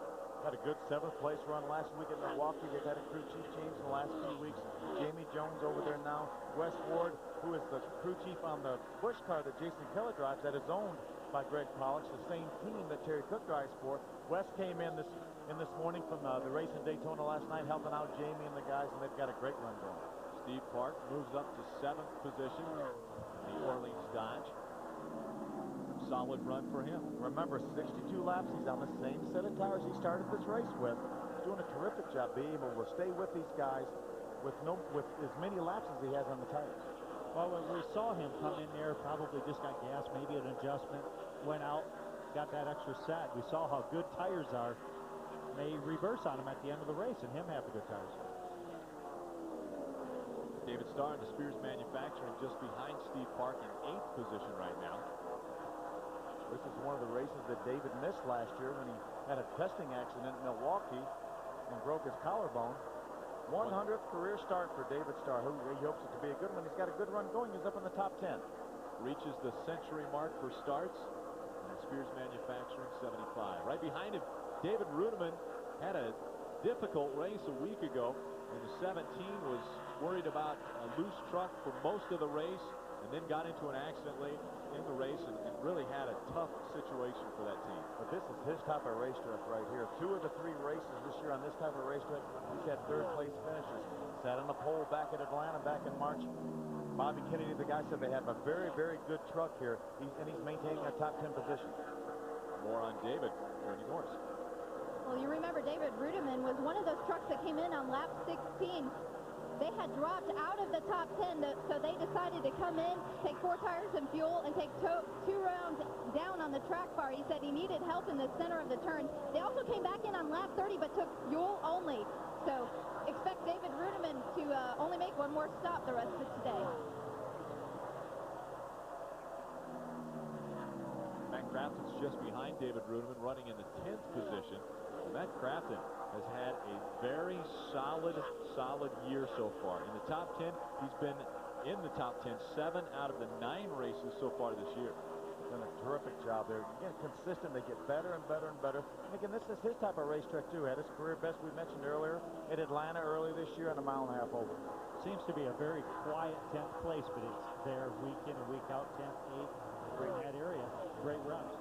Speaker 10: Had a good 7th place run last week at Milwaukee. They've had a crew chief change in the last few weeks. Jamie Jones over there now. Wes Ward, who is the crew chief on the Busch car that Jason Keller drives, that is owned by Greg Pollock, the same team that Terry Cook drives for. Wes came in this morning from the race in Daytona last night, helping out Jamie and the guys, and they've got a great run going.
Speaker 1: Steve Park moves up to 7th position in the Orleans Dodge. Solid run for him.
Speaker 10: Remember, 62 laps. He's on the same set of tires he started this race with. He's doing a terrific job being able to stay with these guys with as many laps as he has on the tires.
Speaker 5: Well, when we saw him come in there, probably just got gas, maybe an adjustment, went out, got that extra set. We saw how good tires are. May reverse on him at the end of the race and him have the good tires.
Speaker 1: David Starr in the Spears Manufacturing just behind Steve Park in 8th position right now.
Speaker 10: This is one of the races that David missed last year when he had a testing accident in Milwaukee and broke his collarbone. 100th career start for David Starr, who he hopes it to be a good one. He's got a good run going. He's up in the top 10.
Speaker 1: Reaches the century mark for starts. And Spears Manufacturing 75. Right behind him, David Rudeman had a difficult race a week ago. In the 17 was worried about a loose truck for most of the race and then got into an accident late in the race and really had a tough situation for that team.
Speaker 10: But this is his type of racetrack right here. 2 of the 3 races this year on this type of racetrack, he's had 3rd place finishes. Sat on the pole back at Atlanta back in March. Bobby Kennedy, the guy, said they have a very, very good truck here, and he's maintaining a top 10 position.
Speaker 1: More on David, Ernie Morris.
Speaker 2: Well, you remember David Rudeman was one of those trucks that came in on lap 16. They had dropped out of the top 10, so they decided to come in, take 4 tires and fuel, and take 2 rounds down on the track bar. He said he needed help in the center of the turn. They also came back in on lap 30, but took fuel only. So expect David Rudeman to only make one more stop the rest of today.
Speaker 1: Matt Crafton's just behind David Rudeman, running in the 10th position. And Matt Crafton has had a very solid year so far. In the top 10, he's been in the top 10 7 out of the 9 races so far this year.
Speaker 10: Done a terrific job there. Again, consistent. They get better and better and better. And again, this is his type of racetrack too. Had his career best we mentioned earlier at Atlanta early this year on a 1.5 mile over.
Speaker 5: Seems to be a very quiet 10th place, but it's there week in and week out, 10th, 8th, in that area. Great runs.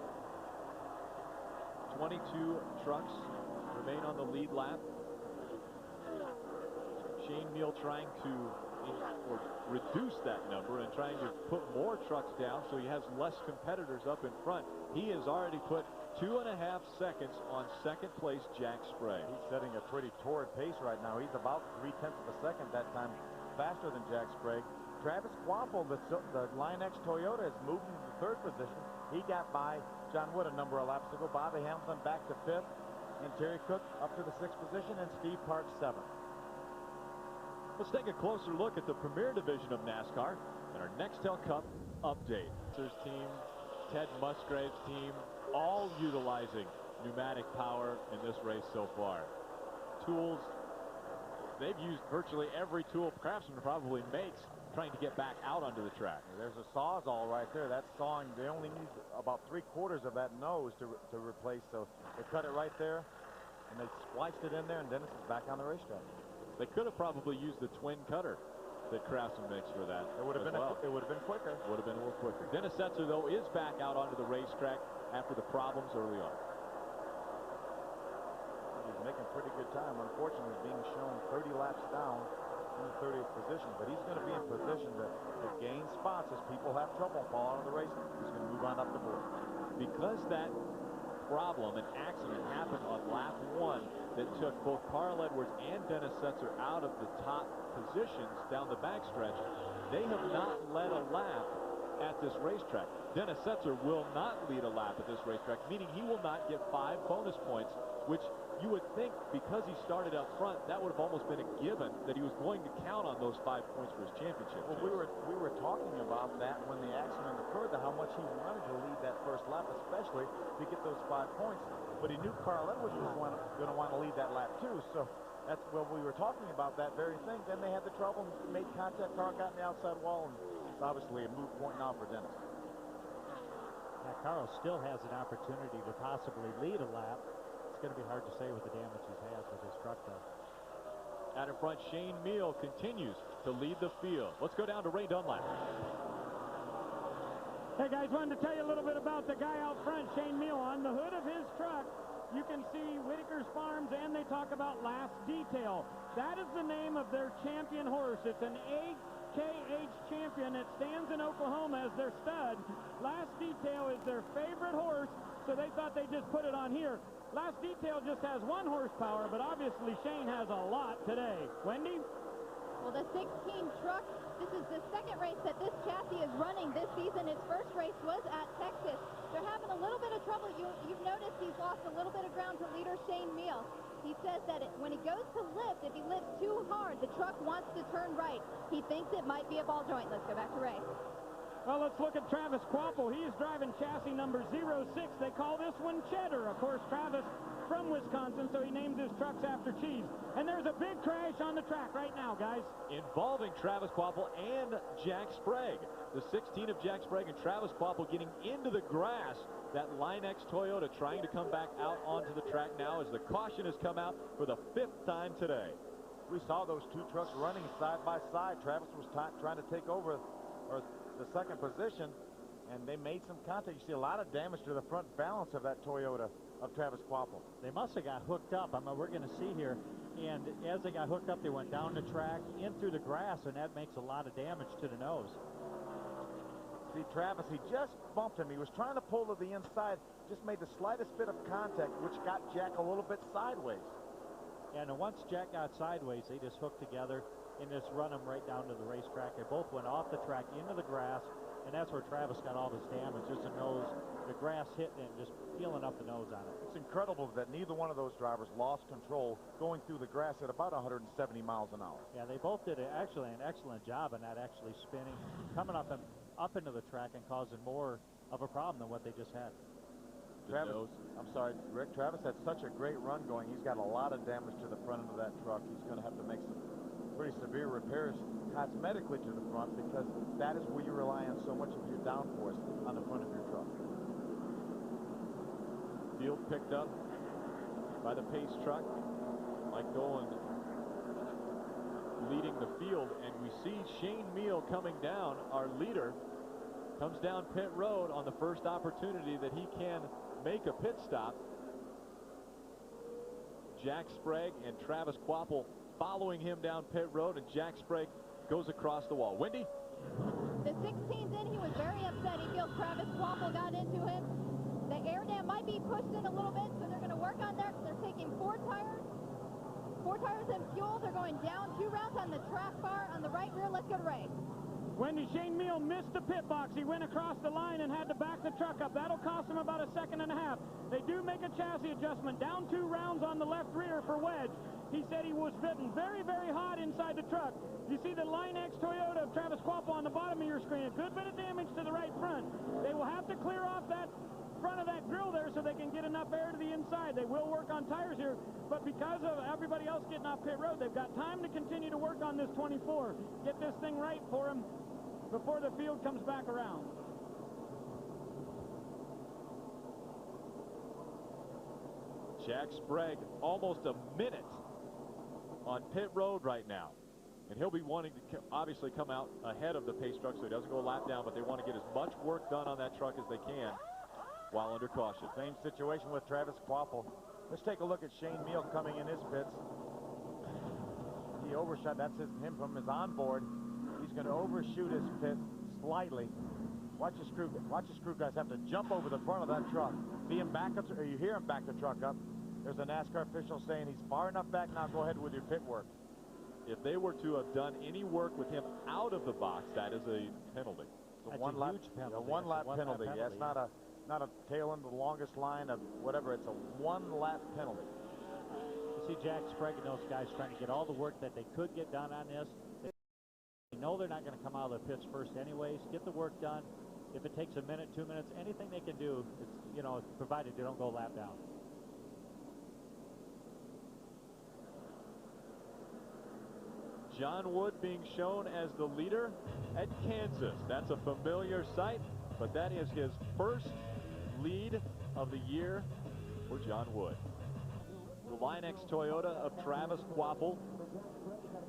Speaker 1: 22 trucks remain on the lead lap. Shane Meal trying to reduce that number and trying to put more trucks down so he has less competitors up in front. He has already put 2.5 seconds on second place Jack Sprague.
Speaker 10: He's setting a pretty torrid pace right now. He's about 0.3 of a second that time faster than Jack Sprague. Travis Quaffle, the Line X Toyota, has moved into the 3rd position. He got by John Wood a number of laps ago. Bobby Hamilton back to 5th. And Terry Cook up to the 6th position, and Steve Park 7th.
Speaker 1: Let's take a closer look at the Premier Division of NASCAR and our Nextel Cup update. His team, Ted Musgrave's team, all utilizing pneumatic power in this race so far. Tools, they've used virtually every tool Craftsman probably makes trying to get back out onto the track.
Speaker 10: There's a Sawzall right there. That's sawing. They only need about 3/4 of that nose to replace. So they cut it right there, and they spliced it in there, and Dennis is back on the racetrack.
Speaker 1: They could have probably used the twin cutter that Craftsman makes for that.
Speaker 10: It would have been
Speaker 1: well.
Speaker 10: It would have been quicker.
Speaker 1: Would have been a little quicker. Dennis Setzer, though, is back out onto the racetrack after the problems early on.
Speaker 10: He's making pretty good time. Unfortunately, being shown 30 laps down in the 30th position, but he's going to be in position to gain spots as people have trouble and fall out of the race. He's going to move on up the board.
Speaker 1: Because that problem, an accident, happened on lap 1 that took both Carl Edwards and Dennis Setzer out of the top positions down the backstretch, they have not led a lap at this racetrack. Dennis Setzer will not lead a lap at this racetrack, meaning he will not get 5 bonus points, which you would think because he started up front, that would have almost been a given that he was going to count on those 5 points for his championship.
Speaker 10: Well, we were talking about that when the accident occurred, how much he wanted to lead that first lap, especially to get those 5 points. But he knew Carl Edwards was going to want to lead that lap too. So that's when we were talking about that very thing. Then they had the trouble and made contact. Carl got in the outside wall, and it's obviously a moot point now for Dennis.
Speaker 5: Yeah, Carl still has an opportunity to possibly lead a lap. It's going to be hard to say with the damage he has with his truck, though.
Speaker 1: Out in front, Shane Meal continues to lead the field. Let's go down to Ray Dunlap.
Speaker 7: Hey guys, wanted to tell you a little bit about the guy out front, Shane Meal. On the hood of his truck, you can see Whitaker's Farms, and they talk about Last Detail. That is the name of their champion horse. It's an AKH champion. It stands in Oklahoma as their stud. Last Detail is their favorite horse, so they thought they'd just put it on here. Last Detail just has 1 horsepower, but obviously Shane has a lot today. Wendy?
Speaker 2: Well, the 16 truck, this is the second race that this chassis is running this season. Its first race was at Texas. They're having a little bit of trouble. You've noticed he's lost a little bit of ground to leader Shane Meal. He says that when he goes to lift, if he lifts too hard, the truck wants to turn right. He thinks it might be a ball joint. Let's go back to Ray.
Speaker 7: Well, let's look at Travis Quapple. He is driving chassis number 06. They call this one Cheddar. Of course, Travis from Wisconsin, so he names his trucks after cheese. And there's a big crash on the track right now, guys.
Speaker 1: Involving Travis Quapple and Jack Sprague. The 16 of Jack Sprague and Travis Quapple getting into the grass. That Line X Toyota trying to come back out onto the track now as the caution has come out for the 5th time today.
Speaker 10: We saw those 2 trucks running side by side. Travis was trying to take over the second position, and they made some contact. You see a lot of damage to the front balance of that Toyota of Travis Quapple.
Speaker 5: They must have got hooked up. I mean, we're going to see here. And as they got hooked up, they went down the track, in through the grass, and that makes a lot of damage to the nose.
Speaker 10: See, Travis, he just bumped him. He was trying to pull to the inside, just made the slightest bit of contact, which got Jack a little bit sideways.
Speaker 5: And once Jack got sideways, they just hooked together and just run him right down to the racetrack. They both went off the track into the grass, and that's where Travis got all this damage, just the nose, the grass hitting it and just peeling up the nose on it.
Speaker 10: It's incredible that neither one of those drivers lost control going through the grass at about 170 miles an hour.
Speaker 5: Yeah, they both did actually an excellent job on that, actually spinning, coming up into the track and causing more of a problem than what they just had.
Speaker 10: Travis, I'm sorry, Rick, Travis had such a great run going. He's got a lot of damage to the front end of that truck. He's going to have to make some pretty severe repairs cosmetically to the front, because that is where you rely on so much of your downforce on the front of your truck.
Speaker 1: Field picked up by the pace truck. Mike Dolan leading the field, and we see Shane Meal coming down. Our leader comes down pit road on the first opportunity that he can make a pit stop. Jack Sprague and Travis Quapple following him down pit road, and Jack Sprague goes across the wall. Wendy?
Speaker 2: The 16's in. He was very upset. He feels Travis Quapple got into him. The air dam might be pushed in a little bit, so they're going to work on that. They're taking 4 tires and fuel. They're going down 2 rounds on the track bar on the right rear. Let's go to Ray.
Speaker 7: Wendy, Shane Meal missed the pit box. He went across the line and had to back the truck up. That'll cost him about 1.5 seconds. They do make a chassis adjustment. Down 2 rounds on the left rear for Wedge. He said he was bitten very, very hot inside the truck. You see the Line X Toyota of Travis Quapple on the bottom of your screen. A good bit of damage to the right front. They will have to clear off that front of that grill there so they can get enough air to the inside. They will work on tires here, but because of everybody else getting off pit road, they've got time to continue to work on this 24. Get this thing right for them before the field comes back around.
Speaker 1: Jack Sprague almost a minute on pit road right now, and he'll be wanting to obviously come out ahead of the pace truck so he doesn't go a lap down, but they want to get as much work done on that truck as they can while under caution.
Speaker 10: Same situation with Travis Quapple. Let's take a look at Shane Meal coming in his pits. He overshot. That's him from his onboard. He's going to overshoot his pit slightly. Watch his crew guys have to jump over the front of that truck. See him back up, or you hear him back the truck up. There's a NASCAR official saying he's far enough back now. Go ahead with your pit work.
Speaker 1: If they were to have done any work with him out of the box, that is a penalty.
Speaker 10: It's a one-lap penalty. A one-lap penalty. Yeah, it's not a tail end of the longest line of whatever. It's a one-lap penalty.
Speaker 5: see Jack Sprague and those guys trying to get all the work that they could get done on this. They know they're not going to come out of the pits first anyways. Get the work done. If it takes a minute, 2 minutes, anything they can do, it's, you know, provided they don't go lap down.
Speaker 1: John Wood being shown as the leader at Kansas. That's a familiar sight, but that is his first lead of the year for John Wood. The Line-X Toyota of Travis Quapple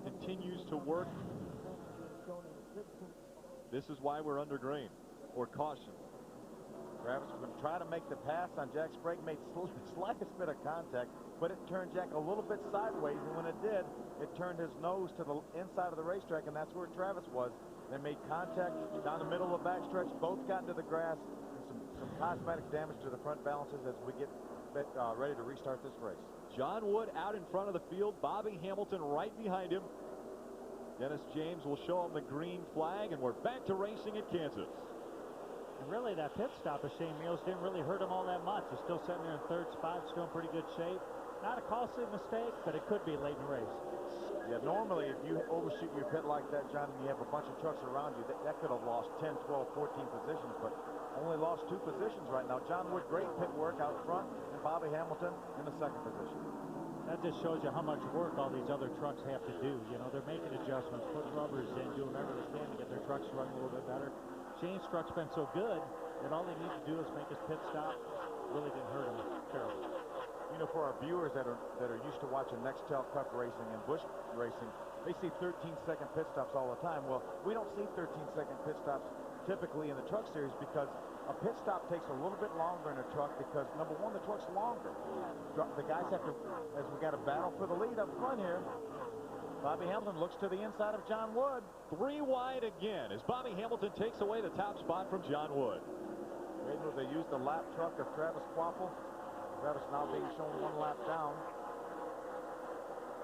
Speaker 1: continues to work. This is why we're under green, or caution.
Speaker 10: Travis was going to try to make the pass on Jack Sprague, made slightest bit of contact, but it turned Jack a little bit sideways, and when it did, it turned his nose to the inside of the racetrack, and that's where Travis was. They made contact down the middle of the backstretch, both got into the grass, and some cosmetic damage to the front balances as we get ready to restart this race.
Speaker 1: John Wood out in front of the field, Bobby Hamilton right behind him. Dennis James will show him the green flag, and we're back to racing at Kansas.
Speaker 5: And really, that pit stop of Shane Meals didn't really hurt him all that much. He's still sitting there in third spot, still in pretty good shape. Not a costly mistake, but it could be late in the race.
Speaker 10: Yeah, normally if you overshoot your pit like that, John, and you have a bunch of trucks around you, that could have lost 10, 12, 14 positions, but only lost 2 positions right now. John Wood, great pit work out front, and Bobby Hamilton in the second position.
Speaker 5: That just shows you how much work all these other trucks have to do. You know, they're making adjustments, putting rubbers in, doing whatever they can to get their trucks running a little bit better. Shane's truck's been so good that all they need to do is make his pit stop. Really didn't hurt him terribly.
Speaker 10: You know, for our viewers that are used to watching Nextel Cup racing and Busch racing, they see 13-second pit stops all the time. Well, we don't see 13-second pit stops typically in the truck series because a pit stop takes a little bit longer in a truck because, number one, the truck's longer. The guys have to, as we got a battle for the lead up front here, Bobby Hamilton looks to the inside of John Wood.
Speaker 1: 3 wide again as Bobby Hamilton takes away the top spot from John Wood.
Speaker 10: They used the lap truck of Travis Quapple. Travis now being shown 1 lap down.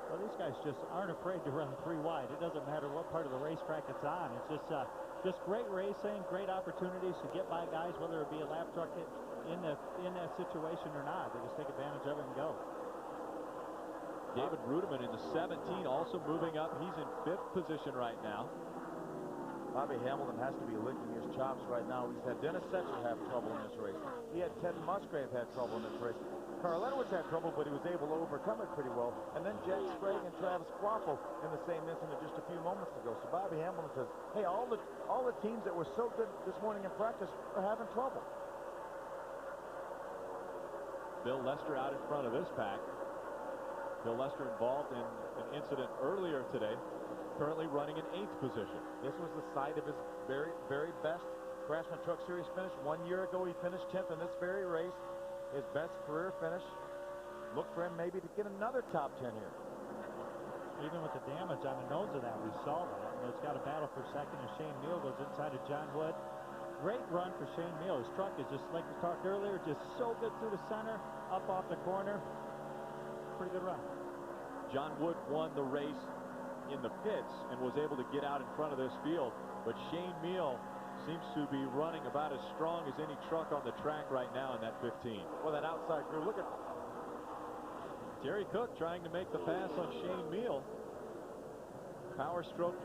Speaker 5: Well, these guys just aren't afraid to run 3 wide. It doesn't matter what part of the racetrack it's on. It's just great racing, great opportunities to get by guys, whether it be a lap truck in that situation or not. They just take advantage of it and go.
Speaker 1: David Rudeman in the 17, also moving up. He's in 5th position right now.
Speaker 10: Bobby Hamilton has to be licking his chops right now. He's had Dennis Setzer have trouble in this race. He had Ted Musgrave had trouble in this race. Carl Edwards had trouble, but he was able to overcome it pretty well. And then Jack Sprague and Travis Quapple in the same incident just a few moments ago. So Bobby Hamilton says, hey, all the teams that were so good this morning in practice are having trouble.
Speaker 1: Bill Lester out in front of this pack. Bill Lester involved in an incident earlier today, currently running in 8th position.
Speaker 10: This was the site of his very, very best Craftsman Truck Series finish. 1 year ago, he finished 10th in this very race. His best career finish. Look for him maybe to get another top 10 here.
Speaker 5: Even with the damage on the nose of that, we saw that. And it's got a battle for second, and Shane Meal goes inside of John Wood. Great run for Shane Meal. His truck is just, like we talked earlier, just so good through the center, up off the corner. Pretty good run.
Speaker 1: John Wood won the race in the pits and was able to get out in front of this field, but Shane Meal seems to be running about as strong as any truck on the track right now in that 15.
Speaker 10: Well, that outside crew, look at
Speaker 1: Terry Cook trying to make the pass on Shane Meal. Power stroke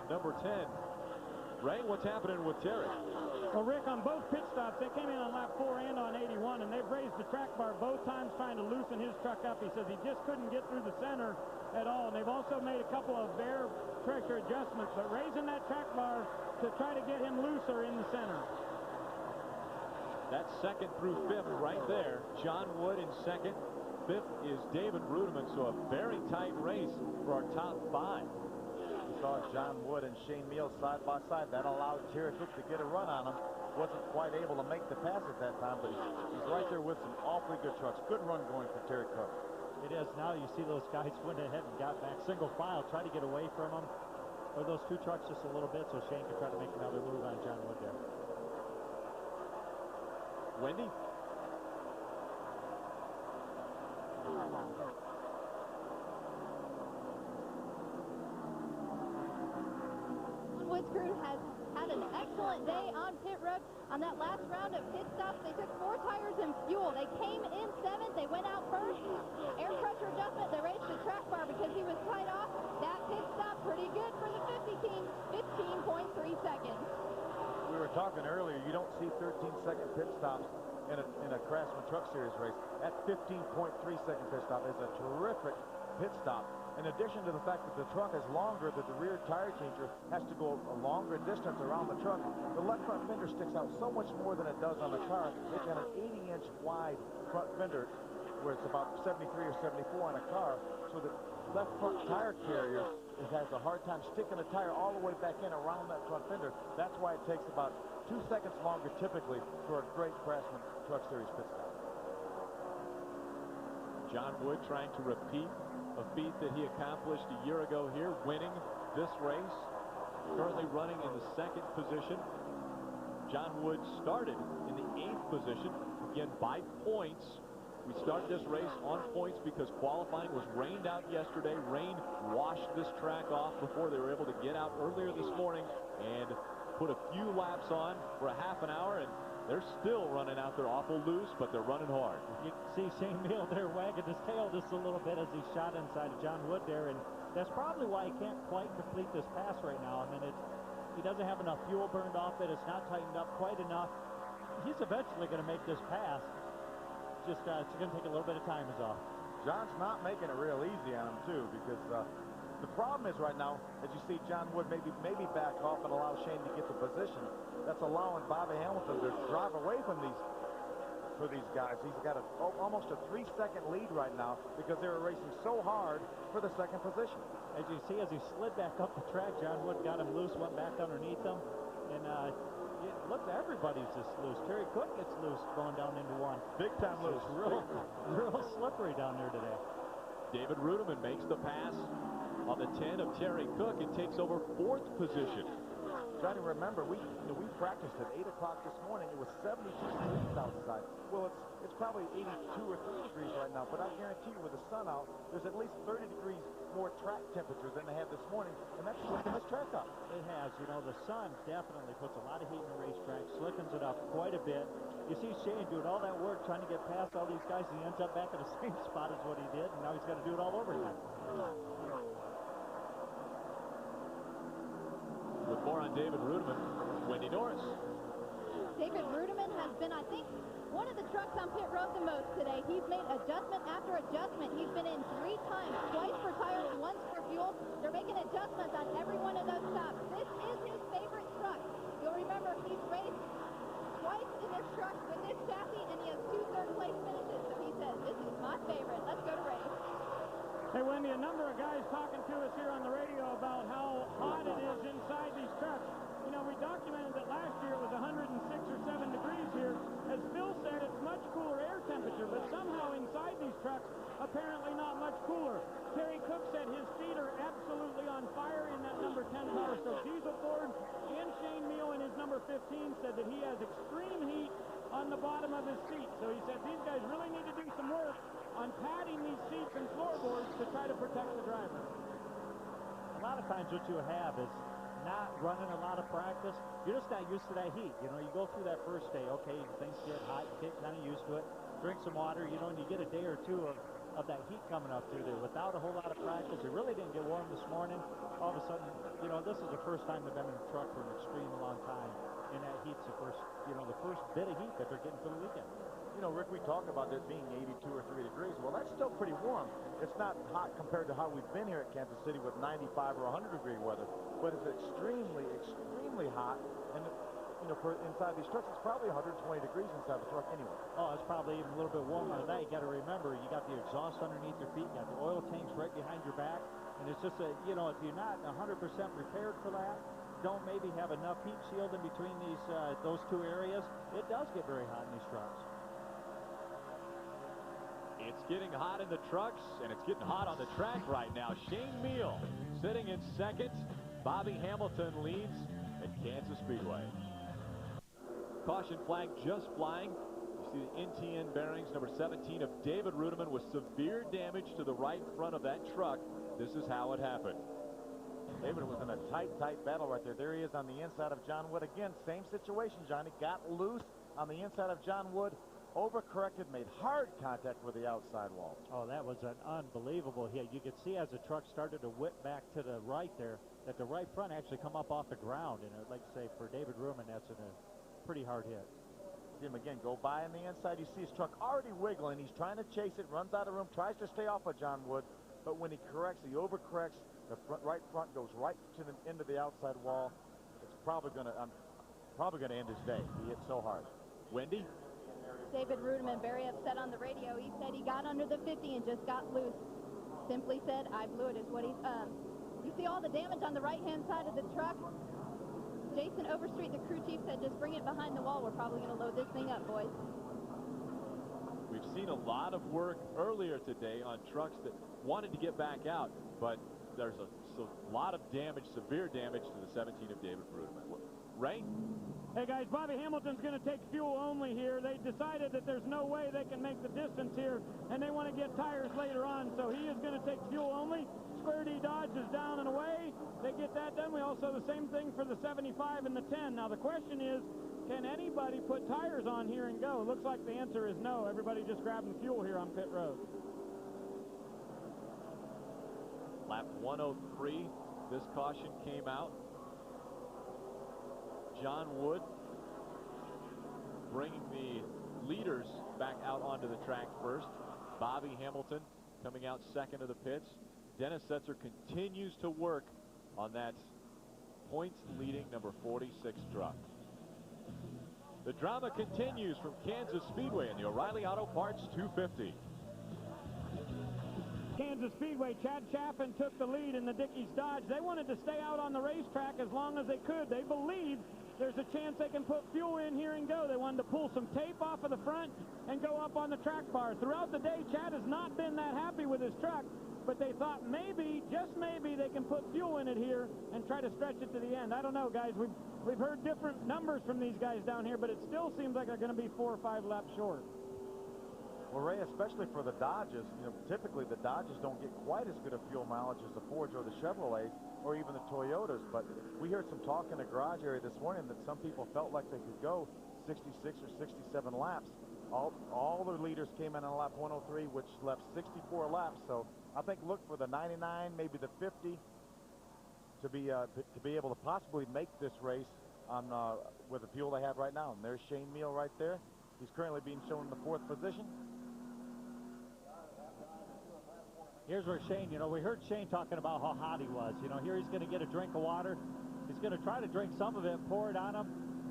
Speaker 1: number 10. Ray, what's happening with Terry?
Speaker 7: Well, Rick, on both pit stops, they came in on lap 4 and on 81, and they've raised the track bar both times trying to loosen his truck up. He says he just couldn't get through the center at all, and they've also made a couple of bare pressure adjustments, but raising that track bar to try to get him looser in the center.
Speaker 1: That's 2nd through 5th right there. John Wood in 2nd. 5th is David Rudeman, so a very tight race for our top 5.
Speaker 10: We saw John Wood and Shane Meal side by side. That allowed Terry Cook to get a run on him. Wasn't quite able to make the pass at that time, but he's right there with some awfully good trucks. Good run going for Terry Cook.
Speaker 5: It is. Now you see those guys went ahead and got back single file, try to get away from him, or those 2 trucks just a little bit, so Shane could try to make another move on John Wood there.
Speaker 1: Wendy?
Speaker 2: Wood's crew has had an excellent day on pit road. On that last round of pit stops, they took 4 tires and fuel. They came in 7th. They went out first. Air pressure adjustment. They raced the track bar because he was tied off. That pit stop, pretty good for the 50 team. 15.3 seconds.
Speaker 10: We were talking earlier, you don't see 13-second pit stops in a Craftsman Truck Series race. That 15.3-second pit stop is a terrific pit stop. In addition to the fact that the truck is longer, that the rear tire changer has to go a longer distance around the truck, the left front fender sticks out so much more than it does on the car. It's got an 80-inch wide front fender, where it's about 73 or 74 on a car, so the left front tire carrier has a hard time sticking the tire all the way back in around that front fender. That's why it takes about 2 seconds longer typically for a great Craftsman Truck Series pit stop.
Speaker 1: John Wood trying to repeat a feat that he accomplished a year ago here, winning this race. Currently running in the 2nd position. John Wood started in the 8th position, again by points. We started this race on points because qualifying was rained out yesterday. Rain washed this track off before they were able to get out earlier this morning and put a few laps on for a half an hour, and they're still running out there awful loose, but they're running hard.
Speaker 5: You can see Shane Meal there wagging his tail just a little bit as he shot inside of John Wood there, and that's probably why he can't quite complete this pass right now. I mean, he doesn't have enough fuel burned off it. It's not tightened up quite enough. He's eventually going to make this pass. Just it's going to take a little bit of time is all.
Speaker 10: John's not making it real easy on him too, because the problem is right now, as you see John Wood maybe back off and allow Shane to get the position, that's allowing Bobby Hamilton to drive away from these guys. He's got almost a 3-second lead right now because they were racing so hard for the 2nd position.
Speaker 5: As you see, as he slid back up the track, John Wood got him loose, went back underneath him, and look, everybody's just loose. Terry Cook gets loose going down into 1.
Speaker 10: Big time loose.
Speaker 5: Real slippery down there today.
Speaker 1: David Ruderman makes the pass on the 10 of Terry Cook and takes over 4th position.
Speaker 10: Trying to remember, we practiced at 8 o'clock this morning. It was 72 degrees outside. Well, it's probably 82 or 3 degrees right now, but I guarantee you with the sun out, there's at least 30 degrees more track temperature than they had this morning, and that's slicking this track up.
Speaker 5: It has. You know, the sun definitely puts a lot of heat in the racetrack, slickens it up quite a bit. You see Shane doing all that work trying to get past all these guys, and he ends up back in the same spot as what he did, and now he's got to do it all over again.
Speaker 1: With more on David Ruderman, Wendy Norris.
Speaker 2: David Ruderman has been, I think, one of the trucks on pit road the most today. He's made adjustment after adjustment. He's been in 3 times, twice for tires, once for fuel. They're making adjustments on every one of those stops. This is his favorite truck. You'll remember he's raced twice in this truck with this chassis, and he has 2 third-place finishes. So he says, this is my favorite. Let's go to race.
Speaker 7: Hey, Wendy, a number of guys talking to us here on the radio about how hot it is inside these trucks. You know, we documented that last year it was 106 or 7 degrees here. As Phil said, it's much cooler air temperature, but somehow inside these trucks, apparently not much cooler. Terry Cook said his feet are absolutely on fire in that number 10 car. So Diesel Ford and Shane Meal in his number 15 said that he has extreme heat on the bottom of his seat. So he said these guys really need to do some work on padding these seats and floorboards to try to protect the driver.
Speaker 5: A lot of times what you have is not running a lot of practice. You're just not used to that heat. You know, you go through that first day, okay, things get hot, you get kind of used to it. Drink some water, you know, and you get a day or two of that heat coming up through there. Without a whole lot of practice, it really didn't get warm this morning. All of a sudden, you know, this is the first time they've been in a truck for an extreme long time. And that heat's the first bit of heat that they're getting for the weekend.
Speaker 10: You know, Rick, we talk about this being 82 or 3 degrees. Well, that's still pretty warm. It's not hot compared to how we've been here at Kansas City with 95 or 100 degree weather, but it's extremely, extremely hot. And, you know, for inside these trucks, it's probably 120 degrees inside the truck anyway.
Speaker 5: Oh, it's probably even a little bit warmer than that. You got to remember, you got the exhaust underneath your feet, you got the oil tanks right behind your back, and it's just you know, if you're not 100% prepared for that, don't maybe have enough heat shield in between these those 2 areas, it does get very hot in these trucks.
Speaker 1: It's getting hot in the trucks, and it's getting hot on the track right now. Shane Meal sitting in 2nd. Bobby Hamilton leads at Kansas Speedway. Caution flag just flying. You see the NTN bearings, number 17 of David Ruderman, with severe damage to the right front of that truck. This is how it happened.
Speaker 10: David was in a tight battle right there. There he is on the inside of John Wood. Again, same situation, Johnny. Got loose on the inside of John Wood, overcorrected, made hard contact with the outside wall.
Speaker 5: Oh, that was an unbelievable hit. You could see as the truck started to whip back to the right there, that the right front actually come up off the ground. And I'd like to say for David Ruman, that's a pretty hard hit.
Speaker 10: See him again go by on the inside. You see his truck already wiggling. He's trying to chase it, runs out of room, tries to stay off of John Wood. But when he corrects, he overcorrects. The right front goes right to the end of the outside wall. It's probably going to end his day. He hit so hard.
Speaker 1: Wendy?
Speaker 2: David Ruderman very upset on the radio. He said he got under the 50 and just got loose. Simply said, I blew it, is what he's, you see all the damage on the right-hand side of the truck? Jason Overstreet, the crew chief, said just bring it behind the wall. We're probably going to load this thing up, boys.
Speaker 1: We've seen a lot of work earlier today on trucks that wanted to get back out, but there's a lot of damage, severe damage to the 17 of David Bruderman. Ray?
Speaker 7: Hey guys, Bobby Hamilton's going to take fuel only here. They decided that there's no way they can make the distance here, and they want to get tires later on, so he is going to take fuel only. Square D Dodge is down and away. They get that done. We also the same thing for the 75 and the 10. Now the question is, can anybody put tires on here and go? Looks like the answer is no. Everybody just grabbing fuel here on pit road.
Speaker 1: Lap 103, this caution came out. John Wood bringing the leaders back out onto the track first. Bobby Hamilton coming out second of the pits. Dennis Setzer continues to work on that points-leading number 46 truck. The drama continues from Kansas Speedway in the O'Reilly Auto Parts 250.
Speaker 7: Kansas Speedway, Chad Chaffin took the lead in the Dickies Dodge. They wanted to stay out on the racetrack as long as they could. They believe there's a chance they can put fuel in here and go. They wanted to pull some tape off of the front and go up on the track bar. Throughout the day, Chad has not been that happy with his truck, but they thought maybe, just maybe, they can put fuel in it here and try to stretch it to the end. I don't know, guys. We've heard different numbers from these guys down here, but it still seems like they're going to be 4 or 5 laps short.
Speaker 10: Well, Ray, especially for the Dodges, you know, typically the Dodges don't get quite as good a fuel mileage as the Fords or the Chevrolets or even the Toyotas, but we heard some talk in the garage area this morning that some people felt like they could go 66 or 67 laps. All the leaders came in on lap 103, which left 64 laps, so I think look for the 99, maybe the 50 to be able to possibly make this race on with the fuel they have right now. And there's Shane Meal right there. He's currently being shown in the 4th position.
Speaker 5: Here's where Shane, you know, we heard Shane talking about how hot he was. You know, here he's going to get a drink of water. He's going to try to drink some of it and pour it on him.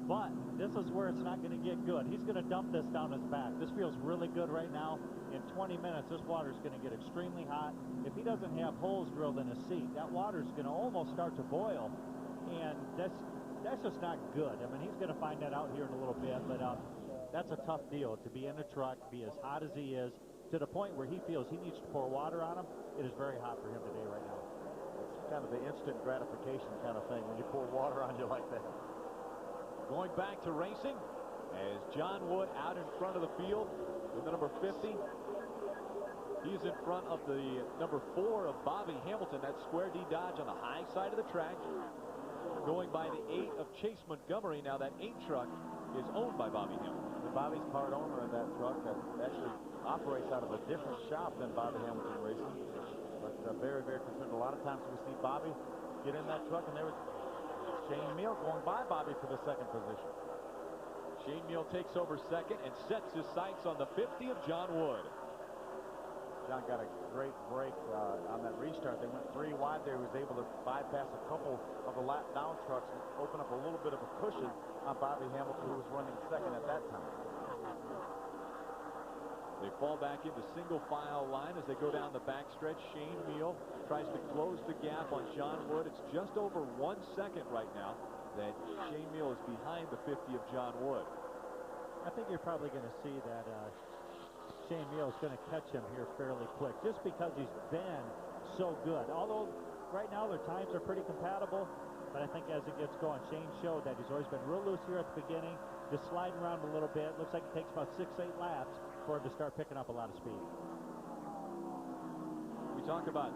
Speaker 5: But this is where it's not going to get good. He's going to dump this down his back. This feels really good right now. In 20 minutes, this water is going to get extremely hot. If he doesn't have holes drilled in his seat, that water is going to almost start to boil. And that's just not good. I mean, he's going to find that out here in a little bit. But that's a tough deal to be in a truck, be as hot as he is, to the point where he feels he needs to pour water on him. It is very hot for him today right now.
Speaker 10: It's kind of the instant gratification kind of thing when you pour water on you like that.
Speaker 1: Going back to racing as John Wood out in front of the field with the number 50. He's in front of the number 4 of Bobby Hamilton, that Square D Dodge on the high side of the track. Going by the 8 of Chase Montgomery. Now that 8 truck is owned by Bobby Hamilton.
Speaker 10: Bobby's part owner of that truck that actually operates out of a different shop than Bobby Hamilton Racing. But very, very concerned. A lot of times we see Bobby get in that truck, and there was Shane Meal going by Bobby for the 2nd position.
Speaker 1: Shane Meal takes over 2nd and sets his sights on the 50 of John Wood.
Speaker 10: John got a great break on that restart. They went 3 wide there. He was able to bypass a couple of the lap down trucks and open up a little bit of a cushion on Bobby Hamilton, who was running 2nd at that time.
Speaker 1: They fall back into single file line as they go down the backstretch. Shane Meal tries to close the gap on John Wood. It's just over 1 second right now that Shane Meal is behind the 50 of John Wood.
Speaker 5: I think you're probably going to see that Shane Meal is going to catch him here fairly quick, just because he's been so good. Although right now their times are pretty compatible, but I think as it gets going, Shane showed that he's always been real loose here at the beginning, just sliding around a little bit. Looks like it takes about 6-8 laps for him to start picking up a lot of speed.
Speaker 1: We talk about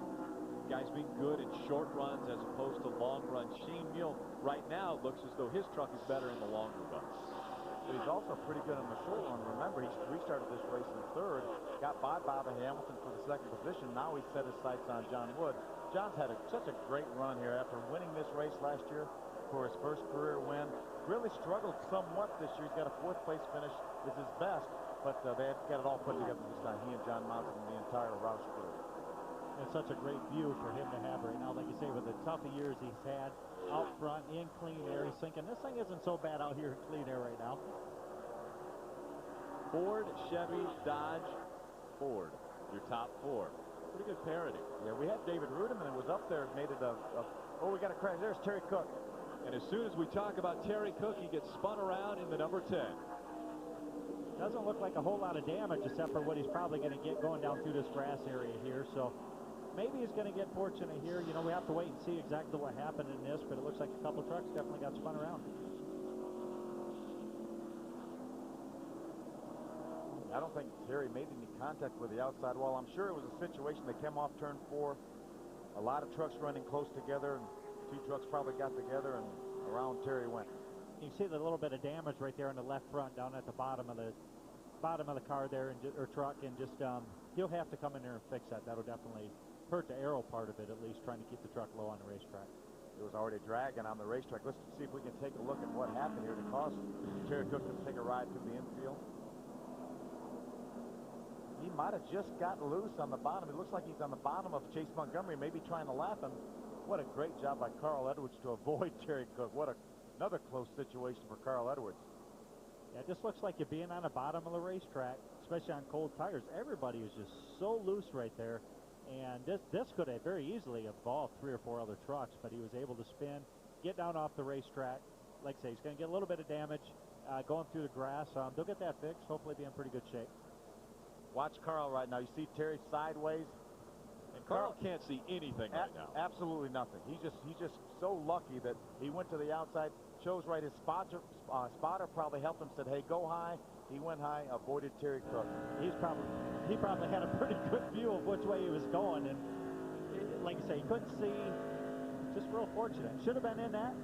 Speaker 1: guys being good in short runs as opposed to long runs. Shane Meal right now looks as though his truck is better in the longer runs.
Speaker 10: But he's also pretty good in the short run. Remember, he restarted this race in third, got by Bobby Hamilton for the second position. Now he's set his sights on John Wood. John's had such a great run here after winning this race last year for his first career win. Really struggled somewhat this year. He's got a fourth place finish, is his best, but they've got it all put together this time. He and John Monson and the entire Roush crew.
Speaker 5: It's such a great view for him to have right now. Like you say, with the tough years he's had out front in clean air, he's thinking this thing isn't so bad out here in clean air right now.
Speaker 1: Ford, Chevy, Dodge, Ford, your top four. Pretty good parity.
Speaker 10: Yeah, we had David Rudiman that was up there, made it oh, we got a crash. There's Terry Cook.
Speaker 1: And as soon as we talk about Terry Cook, he gets spun around in the number 10.
Speaker 5: Doesn't look like a whole lot of damage except for what he's probably going to get going down through this grass area here. So maybe he's going to get fortunate here. You know, we have to wait and see exactly what happened in this, but it looks like a couple of trucks definitely got spun around.
Speaker 10: I don't think Terry made any contact with the outside wall. I'm sure it was a situation they came off turn 4. A lot of trucks running close together, and two trucks probably got together, and around Terry went.
Speaker 5: You can see the little bit of damage right there on the left front down at the bottom of the car there, or truck, and just he'll have to come in there and fix that. That'll definitely hurt the aero part of it, at least trying to keep the truck low on the racetrack.
Speaker 10: It was already dragging on the racetrack. Let's see if we can take a look at what happened here to cause Terry Cook to take a ride through the infield. He might have just gotten loose on the bottom. It looks like he's on the bottom of Chase Montgomery, maybe trying to lap him. What a great job by Carl Edwards to avoid Terry Cook. What another close situation for Carl Edwards.
Speaker 5: Yeah, it just looks like you're being on the bottom of the racetrack, especially on cold tires. Everybody is just so loose right there. And this could have very easily involved 3 or 4 other trucks, but he was able to spin, get down off the racetrack. Like I say, he's going to get a little bit of damage going through the grass. They'll get that fixed, hopefully be in pretty good shape.
Speaker 10: Watch Carl right now. You see Terry sideways.
Speaker 1: And Carl can't see anything right now.
Speaker 10: Absolutely nothing. He's just so lucky that he went to the outside, chose right. His spotter probably helped him, said, hey, go high. He went high, avoided Terry Cook.
Speaker 5: He probably had a pretty good view of which way he was going, and like I say, he couldn't see. Just real fortunate. Should have been in that.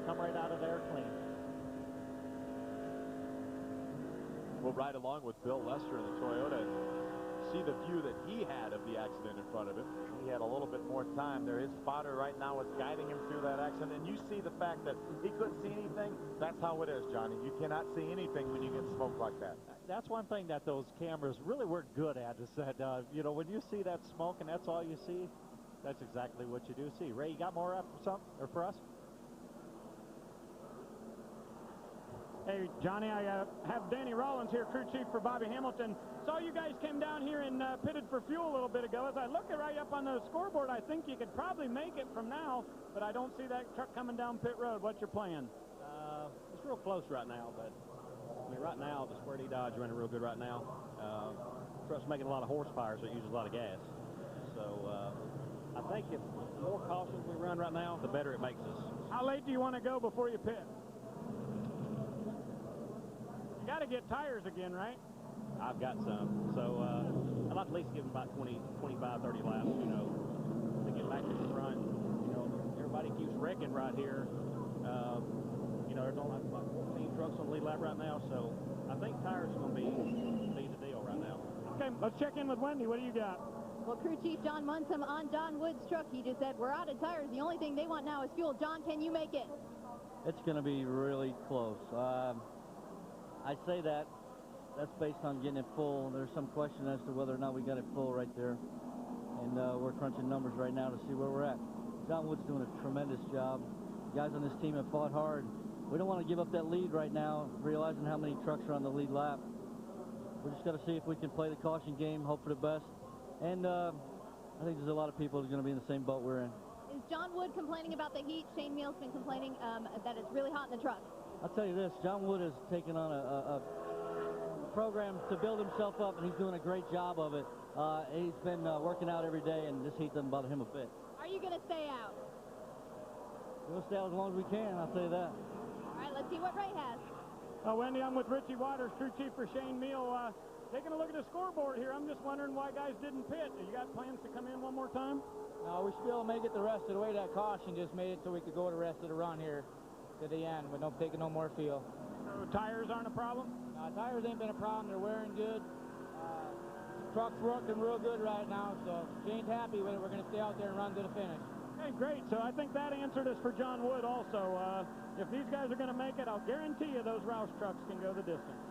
Speaker 5: Come right out of there clean.
Speaker 1: We'll ride along with Bill Lester in the Toyota and see the view that he had of the accident in front of him.
Speaker 10: He had a little bit more time there. His spotter right now is guiding him through that accident, and you see the fact that he couldn't see anything. That's how it is, Johnny. You cannot see anything when you get smoke like that.
Speaker 5: That's one thing that those cameras really were good at, is that, you know, when you see that smoke and that's all you see, that's exactly what you do see. Ray, you got more for us?
Speaker 7: Hey, Johnny, I have Danny Rollins here, crew chief for Bobby Hamilton. Saw you guys came down here and pitted for fuel a little bit ago. As I look right up on the scoreboard, I think you could probably make it from now, but I don't see that truck coming down pit road. What's your plan?
Speaker 11: It's real close right now, but I mean, right now, the Square D Dodge running real good right now. Truck's making a lot of horsepower, so it uses a lot of gas. So I think if the more cautious we run right now, the better it makes us.
Speaker 7: How late do you want to go before you pit? You got to get tires again, right?
Speaker 11: I've got some. So I'd like to at least give them about 20, 25, 30 laps, you know, to get back to the front. You know, everybody keeps wrecking right here. You know, there's only like 14 trucks on the lead lap right now, so I think tires are going to be the deal right now.
Speaker 7: Okay, let's check in with Wendy. What do you got?
Speaker 2: Well, crew chief John Munson on Don Wood's truck. He just said, we're out of tires. The only thing they want now is fuel. John, can you make it?
Speaker 12: It's going to be really close. I say that's based on getting it full. There's some question as to whether or not we got it full right there. And we're crunching numbers right now to see where we're at. John Wood's doing a tremendous job. The guys on this team have fought hard. We don't want to give up that lead right now, realizing how many trucks are on the lead lap. We just got to see if we can play the caution game, hope for the best. And I think there's a lot of people who's going to be in the same boat we're in.
Speaker 2: Is John Wood complaining about the heat? Shane Meal's been complaining that it's really hot in the truck.
Speaker 12: I'll tell you this, John Wood has taken on a program to build himself up, and he's doing a great job of it. He's been working out every day, and this heat doesn't bother him a bit.
Speaker 2: Are you going to stay out?
Speaker 12: We'll stay out as long as we can, I'll tell you that.
Speaker 2: All right, let's see what Ray has.
Speaker 7: Wendy, I'm with Richie Waters, crew chief for Shane Meal. Taking a look at the scoreboard here, I'm just wondering why guys didn't pit. You got plans to come in one more time?
Speaker 9: No, we should be able to make it the rest of the way. That caution just made it so we could go the rest of the run here to the end with no taking no more fuel.
Speaker 7: So tires aren't a problem?
Speaker 9: No, tires ain't been a problem. They're wearing good. Truck's working real good right now, so Shane's happy with it. We're going to stay out there and run to the finish.
Speaker 7: Okay, great. So I think that answered us for John Wood also. If these guys are going to make it, I'll guarantee you those Roush trucks can go the distance.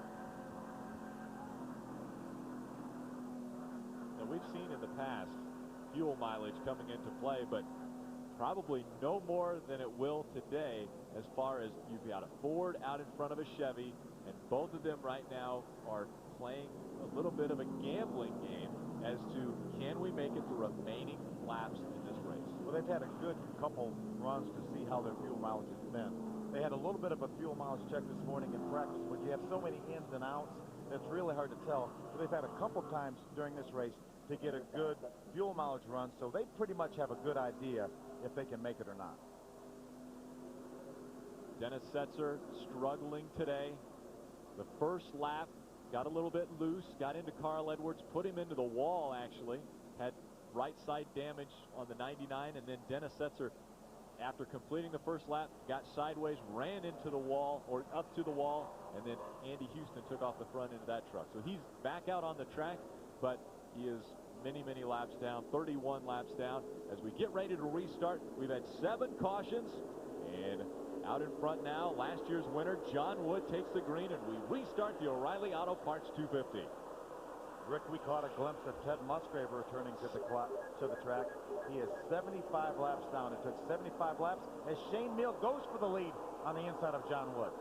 Speaker 1: Now, we've seen in the past fuel mileage coming into play, but probably no more than it will today, as far as you've got a Ford out in front of a Chevy, and both of them right now are playing a little bit of a gambling game as to can we make it the remaining laps in this race.
Speaker 10: Well, they've had a good couple runs to see how their fuel mileage has been. They had a little bit of a fuel mileage check this morning in practice, but you have so many ins and outs, it's really hard to tell. But they've had a couple times during this race to get a good fuel mileage run, so they pretty much have a good idea if they can make it or not.
Speaker 1: Dennis Setzer struggling today. The first lap got a little bit loose, got into Carl Edwards, put him into the wall actually, had right side damage on the 99, and then Dennis Setzer, after completing the first lap, got sideways, ran into the wall, or up to the wall, and then Andy Houston took off the front end of that truck. So he's back out on the track, but he is many, many laps down, 31 laps down. As we get ready to restart, we've had 7 cautions, and out in front now, last year's winner, John Wood, takes the green, and we restart the O'Reilly Auto Parts 250.
Speaker 10: Rick, we caught a glimpse of Ted Musgrave returning to the track. He is 75 laps down. It took 75 laps as Shane Meal goes for the lead on the inside of John Wood.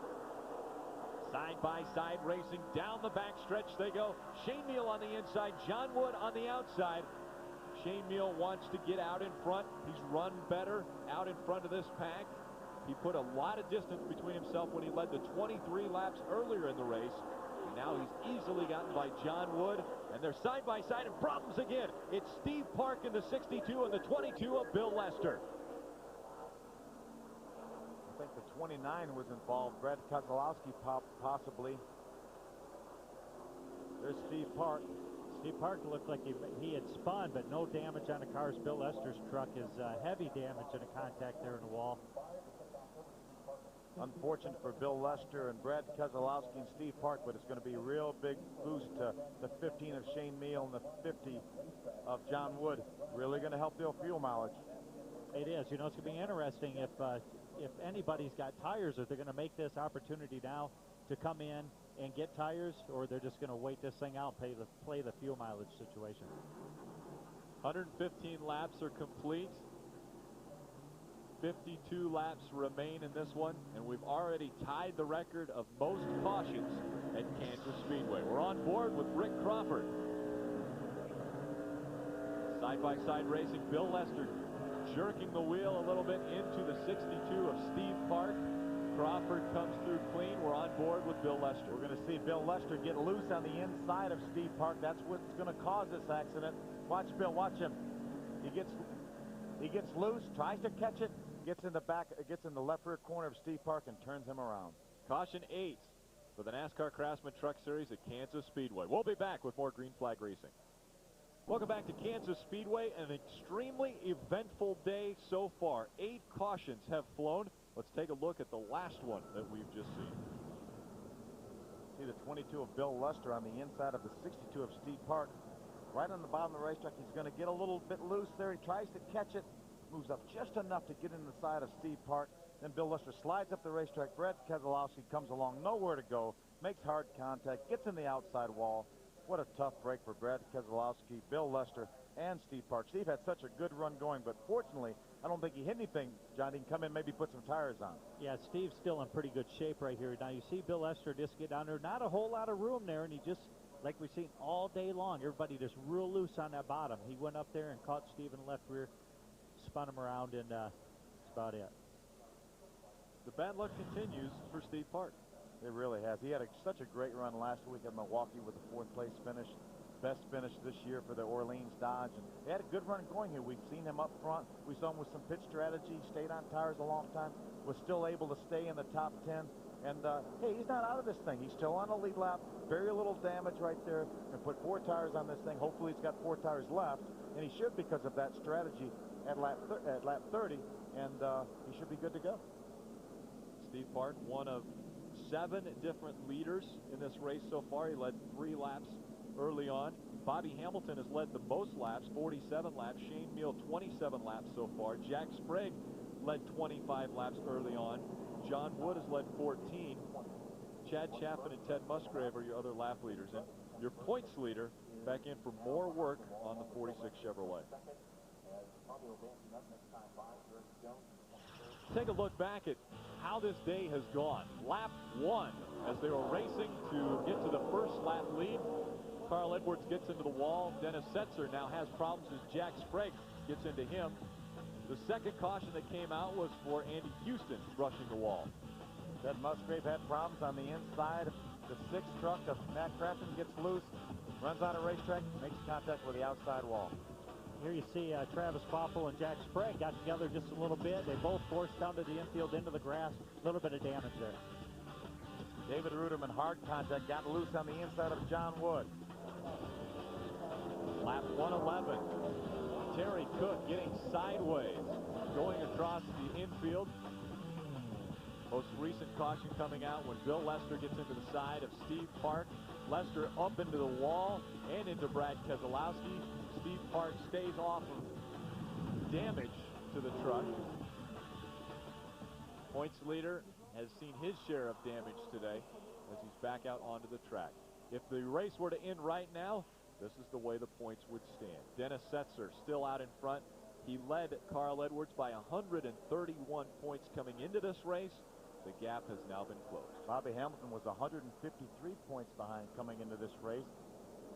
Speaker 1: Side-by-side racing down the backstretch they go. Shane Meal on the inside, John Wood on the outside. Shane Meal wants to get out in front. He's run better out in front of this pack. He put a lot of distance between himself when he led the 23 laps earlier in the race. And now he's easily gotten by John Wood. And they're side-by-side and problems again. It's Steve Park in the 62 and the 22 of Bill Lester.
Speaker 10: I think the 29 was involved. Brad Keselowski possibly. There's Steve Park.
Speaker 5: Steve Park looked like he had spun, but no damage on the cars. Bill Lester's truck is heavy damage in a contact there in the wall.
Speaker 10: Unfortunate for Bill Lester and Brad Keselowski and Steve Park, but it's going to be a real big boost to the 15 of Shane Meal and the 50 of John Wood. Really going to help their fuel mileage.
Speaker 5: It is. You know, it's going to be interesting if anybody's got tires, if they're going to make this opportunity now to come in and get tires, or they're just going to wait this thing out and play the fuel mileage situation.
Speaker 1: 115 laps are complete. 52 laps remain in this one, and we've already tied the record of most cautions at Kansas Speedway. We're on board with Rick Crawford. Side-by-side racing, Bill Lester jerking the wheel a little bit into the 62 of Steve Park. Crawford comes through clean. We're on board with Bill Lester.
Speaker 10: We're going to see Bill Lester get loose on the inside of Steve Park. That's what's going to cause this accident. Watch Bill, watch him. He gets loose, tries to catch it, gets in the left rear corner of Steve Park and turns him around.
Speaker 1: Caution 8 for the NASCAR Craftsman Truck Series at Kansas Speedway. We'll be back with more Green Flag Racing. Welcome back to Kansas Speedway. An extremely eventful day so far. 8 cautions have flown. Let's take a look at the last one that we've just seen.
Speaker 10: See the 22 of Bill Lester on the inside of the 62 of Steve Park. Right on the bottom of the racetrack, he's going to get a little bit loose there. He tries to catch it, moves up just enough to get in the side of Steve Park. Then Bill Lester slides up the racetrack. Brad Keselowski comes along, nowhere to go, makes hard contact, gets in the outside wall. What a tough break for Brad Keselowski, Bill Lester, and Steve Park. Steve had such a good run going, but fortunately, I don't think he hit anything. John, he can come in, maybe put some tires on.
Speaker 5: Yeah, Steve's still in pretty good shape right here. Now, you see Bill Lester just get down there. Not a whole lot of room there, and he just, like we've seen all day long, everybody just real loose on that bottom. He went up there and caught Steve in the left rear, spun him around, and that's about it.
Speaker 1: The bad luck continues for Steve Park.
Speaker 10: It really has. He had such a great run last week at Milwaukee with a 4th place finish. Best finish this year for the Orleans Dodge. And he had a good run going here. We've seen him up front. We saw him with some pit strategy, stayed on tires a long time, was still able to stay in the top 10. And, hey, he's not out of this thing. He's still on a lead lap. Very little damage right there. And put 4 tires on this thing. Hopefully he's got 4 tires left. And he should because of that strategy at lap 30. And he should be good to go.
Speaker 1: Steve Park, one of 7 different leaders in this race so far. He led 3 laps early on. Bobby Hamilton has led the most laps, 47 laps. Shane Meal, 27 laps so far. Jack Sprague led 25 laps early on. John Wood has led 14. Chad Chaffin and Ted Musgrave are your other lap leaders. And your points leader back in for more work on the 46 Chevrolet. Take a look back at how this day has gone. Lap 1, as they were racing to get to the first lap lead. Carl Edwards gets into the wall. Dennis Setzer now has problems as Jack Sprague gets into him. The second caution that came out was for Andy Houston brushing the wall.
Speaker 10: Ted Musgrave had problems on the inside. The 6th truck of Matt Craftsman gets loose, runs out of racetrack, makes contact with the outside wall.
Speaker 5: Here you see Travis Poppel and Jack Sprague got together just a little bit. They both forced down to the infield into the grass. A little bit of damage there.
Speaker 10: David Ruderman, hard contact, got loose on the inside of John Wood.
Speaker 1: Lap 111. Terry Cook getting sideways, going across the infield. Most recent caution coming out when Bill Lester gets into the side of Steve Park. Lester up into the wall and into Brad Keselowski. Steve Park stays off of damage to the truck. Points leader has seen his share of damage today as he's back out onto the track. If the race were to end right now, this is the way the points would stand. Dennis Setzer still out in front. He led Carl Edwards by 131 points coming into this race. The gap has now been closed.
Speaker 10: Bobby Hamilton was 153 points behind coming into this race.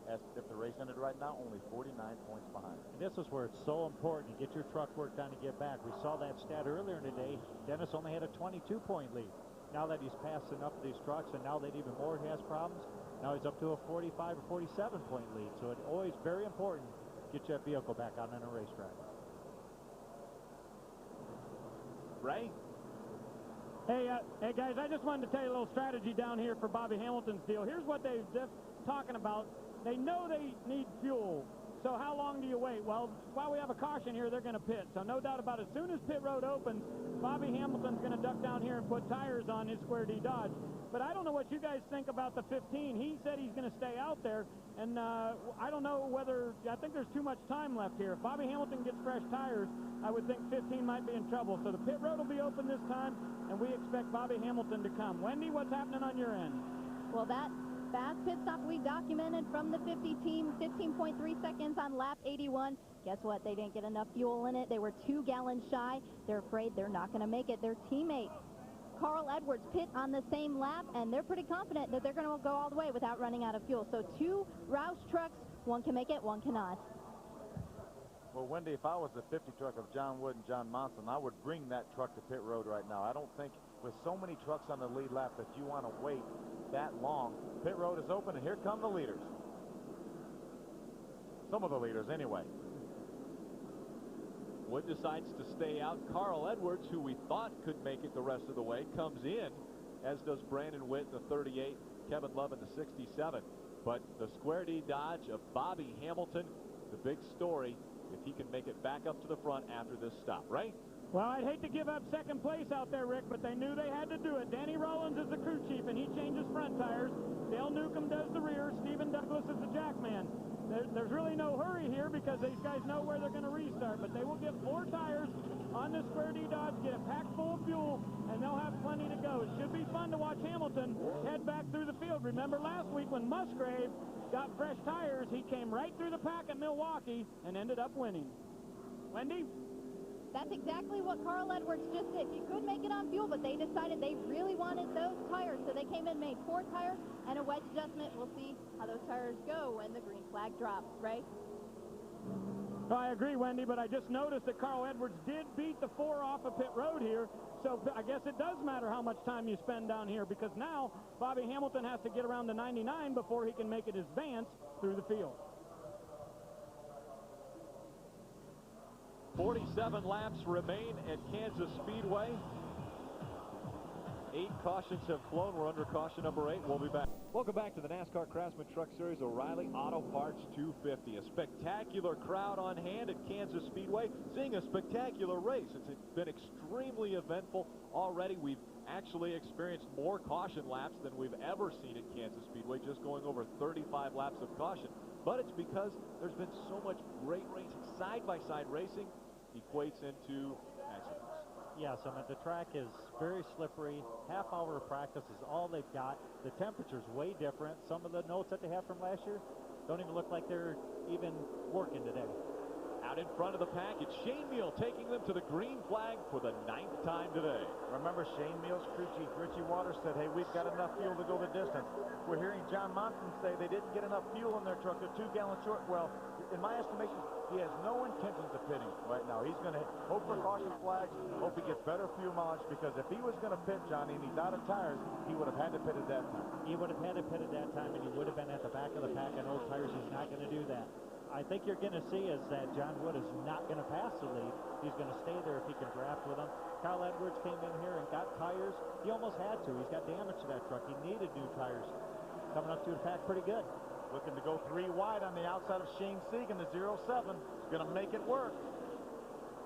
Speaker 10: As if the race ended right now, only 49 points behind.
Speaker 5: And this is where it's so important to get your truck work done to get back. We saw that stat earlier in the day. Dennis only had a 22-point lead. Now that he's passed enough of these trucks, and now that even more has problems, now he's up to a 45 or 47-point lead. So it's always very important to get your vehicle back out on a racetrack.
Speaker 1: Ray?
Speaker 7: Hey, guys, I just wanted to tell you a little strategy down here for Bobby Hamilton's deal. Here's what they're just talking about. They know they need fuel. So how long do you wait? Well, while we have a caution here, they're going to pit. So no doubt about it, as soon as pit road opens, Bobby Hamilton's going to duck down here and put tires on his Square D Dodge. But I don't know what you guys think about the 15. He said he's going to stay out there, and I don't know whether, I think there's too much time left here. If Bobby Hamilton gets fresh tires, I would think 15 might be in trouble. So the pit road will be open this time, and we expect Bobby Hamilton to come. Wendy, what's happening on your end?
Speaker 2: Well, that fast pit stop we documented from the 50 team, 15.3 seconds on lap 81. Guess what? They didn't get enough fuel in it. They were 2 gallons shy. They're afraid they're not going to make it. Their teammate, Carl Edwards, pit on the same lap, and they're pretty confident that they're going to go all the way without running out of fuel. So 2 Roush trucks, one can make it, one cannot.
Speaker 10: Well, Wendy, if I was the 50 truck of John Wood and John Monson, I would bring that truck to pit road right now. I don't think with so many trucks on the lead lap that you want to wait that long. Pit road is open, and here come the leaders. Some of the leaders, anyway.
Speaker 1: Wood decides to stay out. Carl Edwards, who we thought could make it the rest of the way, comes in, as does Brandon Witt in the 38, Kevin Love in the 67. But the Square D Dodge of Bobby Hamilton, the big story, if he can make it back up to the front after this stop, right?
Speaker 7: Well, I'd hate to give up second place out there, Rick, but they knew they had to do it. Danny Rollins is the crew chief, and he changes front tires. Dale Newcomb does the rear. Stephen Douglas is the jack man. There's really no hurry here because these guys know where they're going to restart, but they will get 4 tires on the Square D Dodge, get it packed full of fuel, and they'll have plenty to go. It should be fun to watch Hamilton head back through the field. Remember last week when Musgrave got fresh tires, he came right through the pack at Milwaukee and ended up winning. Wendy?
Speaker 2: That's exactly what Carl Edwards just did. He could make it on fuel, but they decided they really wanted those tires, so they came in, made 4 tires and a wedge adjustment. We'll see how those tires go when the green flag drops, right?
Speaker 7: No, I agree, Wendy, but I just noticed that Carl Edwards did beat the 4 off of pit road here, so I guess it does matter how much time you spend down here because now Bobby Hamilton has to get around to 99 before he can make it advance through the field.
Speaker 1: 47 laps remain at Kansas Speedway. 8 cautions have flown. We're under caution number 8. We'll be back. Welcome back to the NASCAR Craftsman Truck Series O'Reilly Auto Parts 250. A spectacular crowd on hand at Kansas Speedway, seeing a spectacular race. It's been extremely eventful already. We've actually experienced more caution laps than we've ever seen at Kansas Speedway, just going over 35 laps of caution. But it's because there's been so much great racing. Side-by-side racing equates into accidents.
Speaker 5: Yes, I mean, the track is very slippery. Half hour of practice is all they've got. The temperature's way different. Some of the notes that they have from last year don't even look like they're even working today.
Speaker 1: Out in front of the pack, it's Shane Meal taking them to the green flag for the 9th time today.
Speaker 10: Remember, Shane Meal's crew chief, Richie Waters, said, hey, we've got enough fuel to go the distance. We're hearing John Monson say they didn't get enough fuel in their truck. They're 2 gallons short. Well, in my estimation, he has no intentions of pitting right now. He's going to hope for caution flags, hope he gets better fuel mileage, because if he was going to pit, Johnny, and he's out of tires, he would have had to pit at that time.
Speaker 5: He would have had to pit at that time, and he would have been at the back of the pack on old tires. He's not going to do that. I think you're going to see is that John Wood is not going to pass the lead. He's going to stay there if he can draft with him. Carl Edwards came in here and got tires. He almost had to. He's got damage to that truck. He needed new tires. Coming up through the pack pretty good.
Speaker 10: Looking to go 3 wide on the outside of Shane Segan, the 07. He's going to make it work.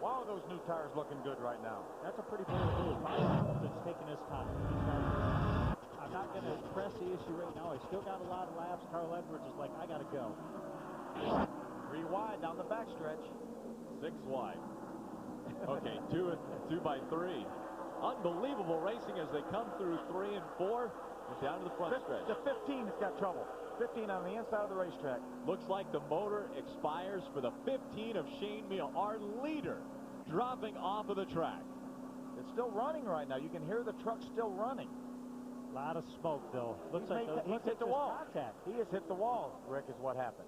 Speaker 10: Wow, those new tires looking good right now.
Speaker 5: That's a pretty bold move. Hamilton's taking his time. I'm not going to press the issue right now. He's still got a lot of laps. Carl Edwards is like, I got to go.
Speaker 10: 3 wide down the backstretch.
Speaker 1: 6 wide. Okay, 2 by 3. Unbelievable racing as they come through 3 and 4 and down to the front stretch.
Speaker 10: The 15 has got trouble. 15 on the inside of the racetrack.
Speaker 1: Looks like the motor expires for the 15 of Shane Meal, our leader, dropping off of the track.
Speaker 10: It's still running right now. You can hear the truck still running.
Speaker 5: A lot of smoke, though. Looks like
Speaker 10: he's hit the wall.
Speaker 5: Contact.
Speaker 10: He has hit the wall, Rick, is what happened.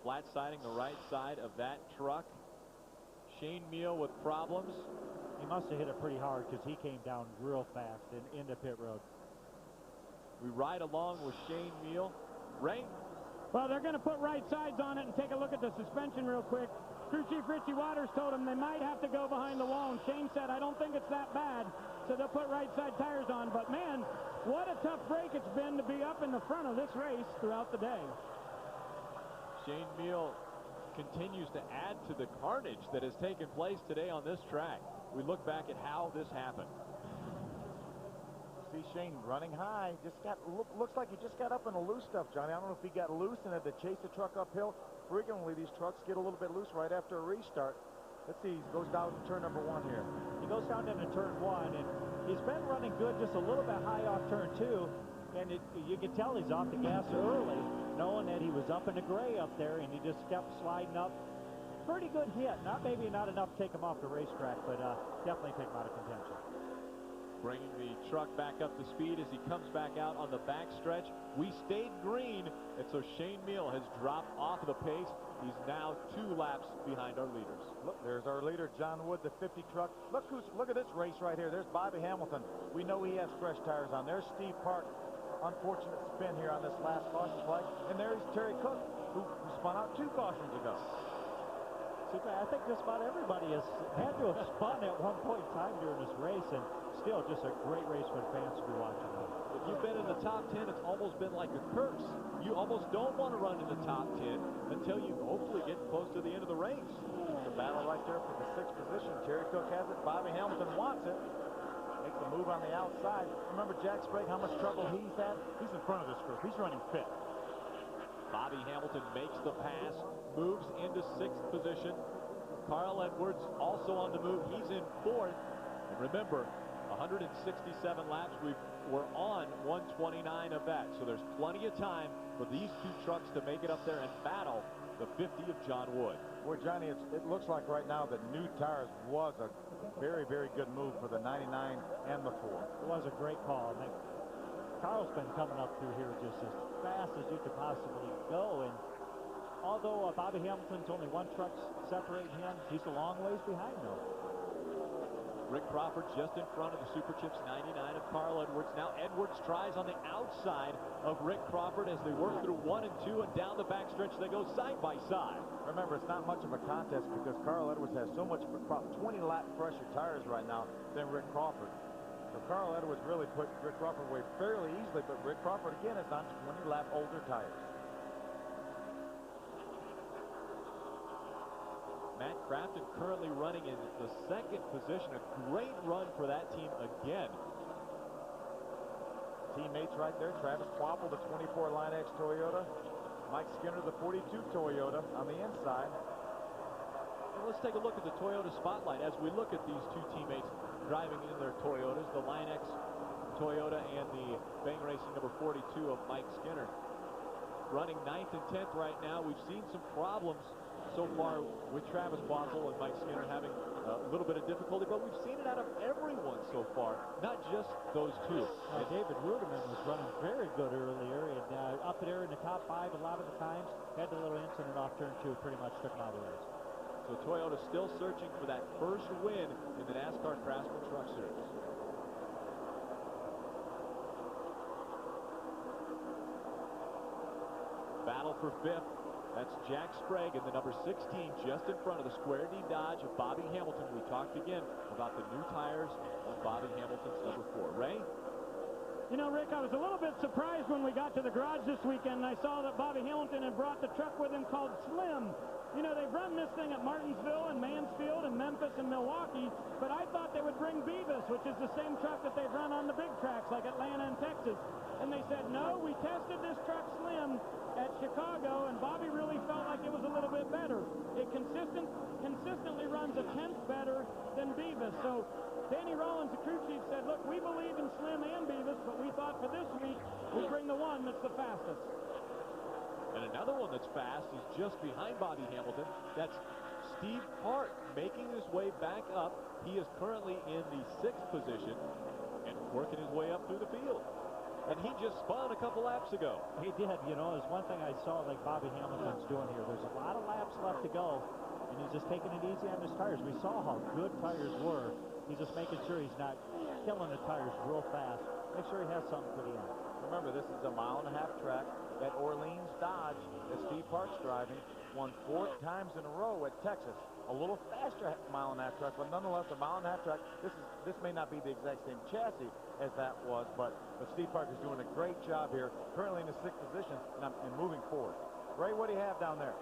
Speaker 1: Flat siding the right side of that truck. Shane Meal with problems.
Speaker 5: He must have hit it pretty hard because he came down real fast and into pit road.
Speaker 1: We ride along with Shane Meal. Ray?
Speaker 7: Well, they're going to put right sides on it and take a look at the suspension real quick. Crew Chief Richie Waters told him they might have to go behind the wall, and Shane said, I don't think it's that bad, so they'll put right side tires on. But, man, what a tough break it's been to be up in the front of this race throughout the day.
Speaker 1: Shane Meal continues to add to the carnage that has taken place today on this track. We look back at how this happened.
Speaker 10: See Shane running high. Looks like he just got up in the loose stuff, Johnny. I don't know if he got loose and had to chase the truck uphill. Frequently, these trucks get a little bit loose right after a restart. Let's see. He goes down to turn number 1 here.
Speaker 5: He goes down into turn 1, and he's been running good, just a little bit high off turn 2. And you can tell he's off the gas early, knowing that he was up in the gray up there, and he just kept sliding up. Pretty good hit. Maybe not enough to take him off the racetrack, but definitely take him out of contention.
Speaker 1: Bringing the truck back up to speed as he comes back out on the back stretch. We stayed green, and so Shane Meal has dropped off of the pace. He's now 2 laps behind our leaders.
Speaker 10: Look, there's our leader, John Wood, the 50 truck. Look at this race right here. There's Bobby Hamilton. We know he has fresh tires on. There's Steve Park. Unfortunate spin here on this last caution flag. And there's Terry Cook, who spun out 2 cautions ago.
Speaker 5: I think just about everybody has had to have spun at one point in time during this race, and still just a great race for the fans to be watching.
Speaker 1: If you've been in the top 10, it's almost been like a curse. You almost don't want to run in the top 10 until you hopefully get close to the end of the race.
Speaker 10: The battle right there for the 6th position. Terry Cook has it. Bobby Hamilton wants it. Makes a move on the outside. Remember Jack Sprague, how much trouble he's had? He's in front of this group. He's running fit.
Speaker 1: Bobby Hamilton makes the pass, moves into 6th position. Carl Edwards also on the move. He's in 4th. And remember, 167 laps. We're on 129 of that. So there's plenty of time for these 2 trucks to make it up there and battle the 50 of John Wood.
Speaker 10: Boy, Johnny, it looks like right now that new tires was a very, very good move for the 99 and the 4.
Speaker 5: It was a great call. I think Carl's been coming up through here just as fast as you could possibly go. And although Bobby Hamilton's only 1 truck separating him, he's a long ways behind though.
Speaker 1: Rick Crawford just in front of the Super Chips 99 of Carl Edwards. Now Edwards tries on the outside of Rick Crawford as they work through 1 and 2, and down the backstretch they go side by side.
Speaker 10: Remember, it's not much of a contest because Carl Edwards has so much, about 20 lap fresher tires right now than Rick Crawford. So Carl Edwards really put Rick Crawford away fairly easily, but Rick Crawford again is on 20-lap older tires.
Speaker 1: Matt Crafton currently running in the second position. A great run for that team again.
Speaker 10: Teammates right there, Travis Quapple, the 24 Line X Toyota. Mike Skinner, the 42 Toyota on the inside.
Speaker 1: And let's take a look at the Toyota spotlight as we look at these two teammates driving in their Toyotas, the Line X Toyota and the Bang Racing number 42 of Mike Skinner. Running 9th and 10th right now. We've seen some problems so far with Travis Quapple and Mike Skinner having a little bit of difficulty, but we've seen it out of everyone so far, not just those two.
Speaker 5: And David Ruderman was running very good earlier, and up there in the top 5 a lot of the times. Had a little incident off turn 2, pretty much took him out of the race.
Speaker 1: So Toyota still searching for that first win in the NASCAR Craftsman Truck Series. Battle for 5th. That's Jack Sprague in the number 16, just in front of the Square D Dodge of Bobby Hamilton. We talked again about the new tires on Bobby Hamilton's number 4. Ray?
Speaker 7: You know, Rick, I was a little bit surprised when we got to the garage this weekend and I saw that Bobby Hamilton had brought the truck with him called Slim. You know, they've run this thing at Martinsville and Mansfield and Memphis and Milwaukee, but I thought they would bring Beavis, which is the same truck that they've run on the big tracks like Atlanta and Texas. And they said, no, we tested this truck Slim at Chicago, and Bobby really felt like it was a little bit better. It consistently runs a tenth better than Beavis. So Danny Rollins, the crew chief, said, look, we believe in Slim and Beavis, but we thought for this week we'd bring the one that's the fastest.
Speaker 1: And another one that's fast is just behind Bobby Hamilton. That's Steve Park making his way back up. He is currently in the 6th position and working his way up through the field. And he just spun a couple laps ago.
Speaker 5: He did. You know, there's one thing I saw like Bobby Hamilton's doing here. There's a lot of laps left to go, and he's just taking it easy on his tires. We saw how good tires were. He's just making sure he's not killing the tires real fast. Make sure he has something for the end.
Speaker 10: Remember, this is a 1.5 mile track. That Orleans Dodge that Steve Park's driving won 4 times in a row at Texas. A little faster 1.5 mile track, but nonetheless a 1.5 mile track. This may not be the exact same chassis as that was, but Steve Park is doing a great job here, currently in the 6th position and moving forward. Ray, what do you have down there?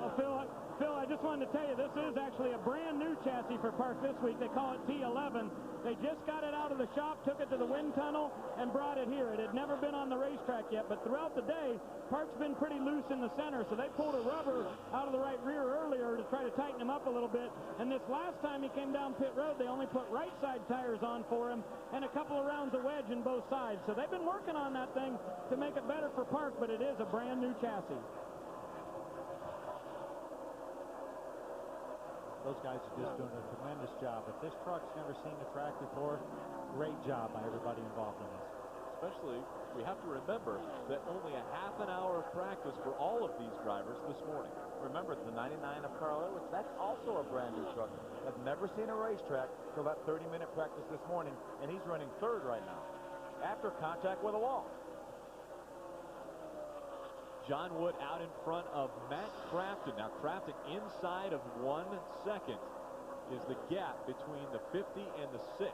Speaker 7: Well, Phil, I just wanted to tell you, this is actually a brand new chassis for Park this week. They call it T11. They just got it out of the shop, took it to the wind tunnel, and brought it here. It had never been on the racetrack yet, but throughout the day, Park's been pretty loose in the center, so they pulled a rubber out of the right rear earlier to try to tighten him up a little bit. And this last time he came down pit road, they only put right side tires on for him and a couple of rounds of wedge in both sides. So they've been working on that thing to make it better for Park, but it is a brand new chassis.
Speaker 5: Those guys are just doing a tremendous job. If this truck's never seen the track before, great job by everybody involved in this.
Speaker 1: Especially, we have to remember that only a half an hour of practice for all of these drivers this morning.
Speaker 10: Remember, the 99 of Carl Edwards, that's also a brand new truck. I've never seen a racetrack till that 30-minute practice this morning, and he's running 3rd right now after contact with a wall.
Speaker 1: John Wood out in front of Matt Crafton. Now Crafton inside of 1 second is the gap between the 50 and the 6.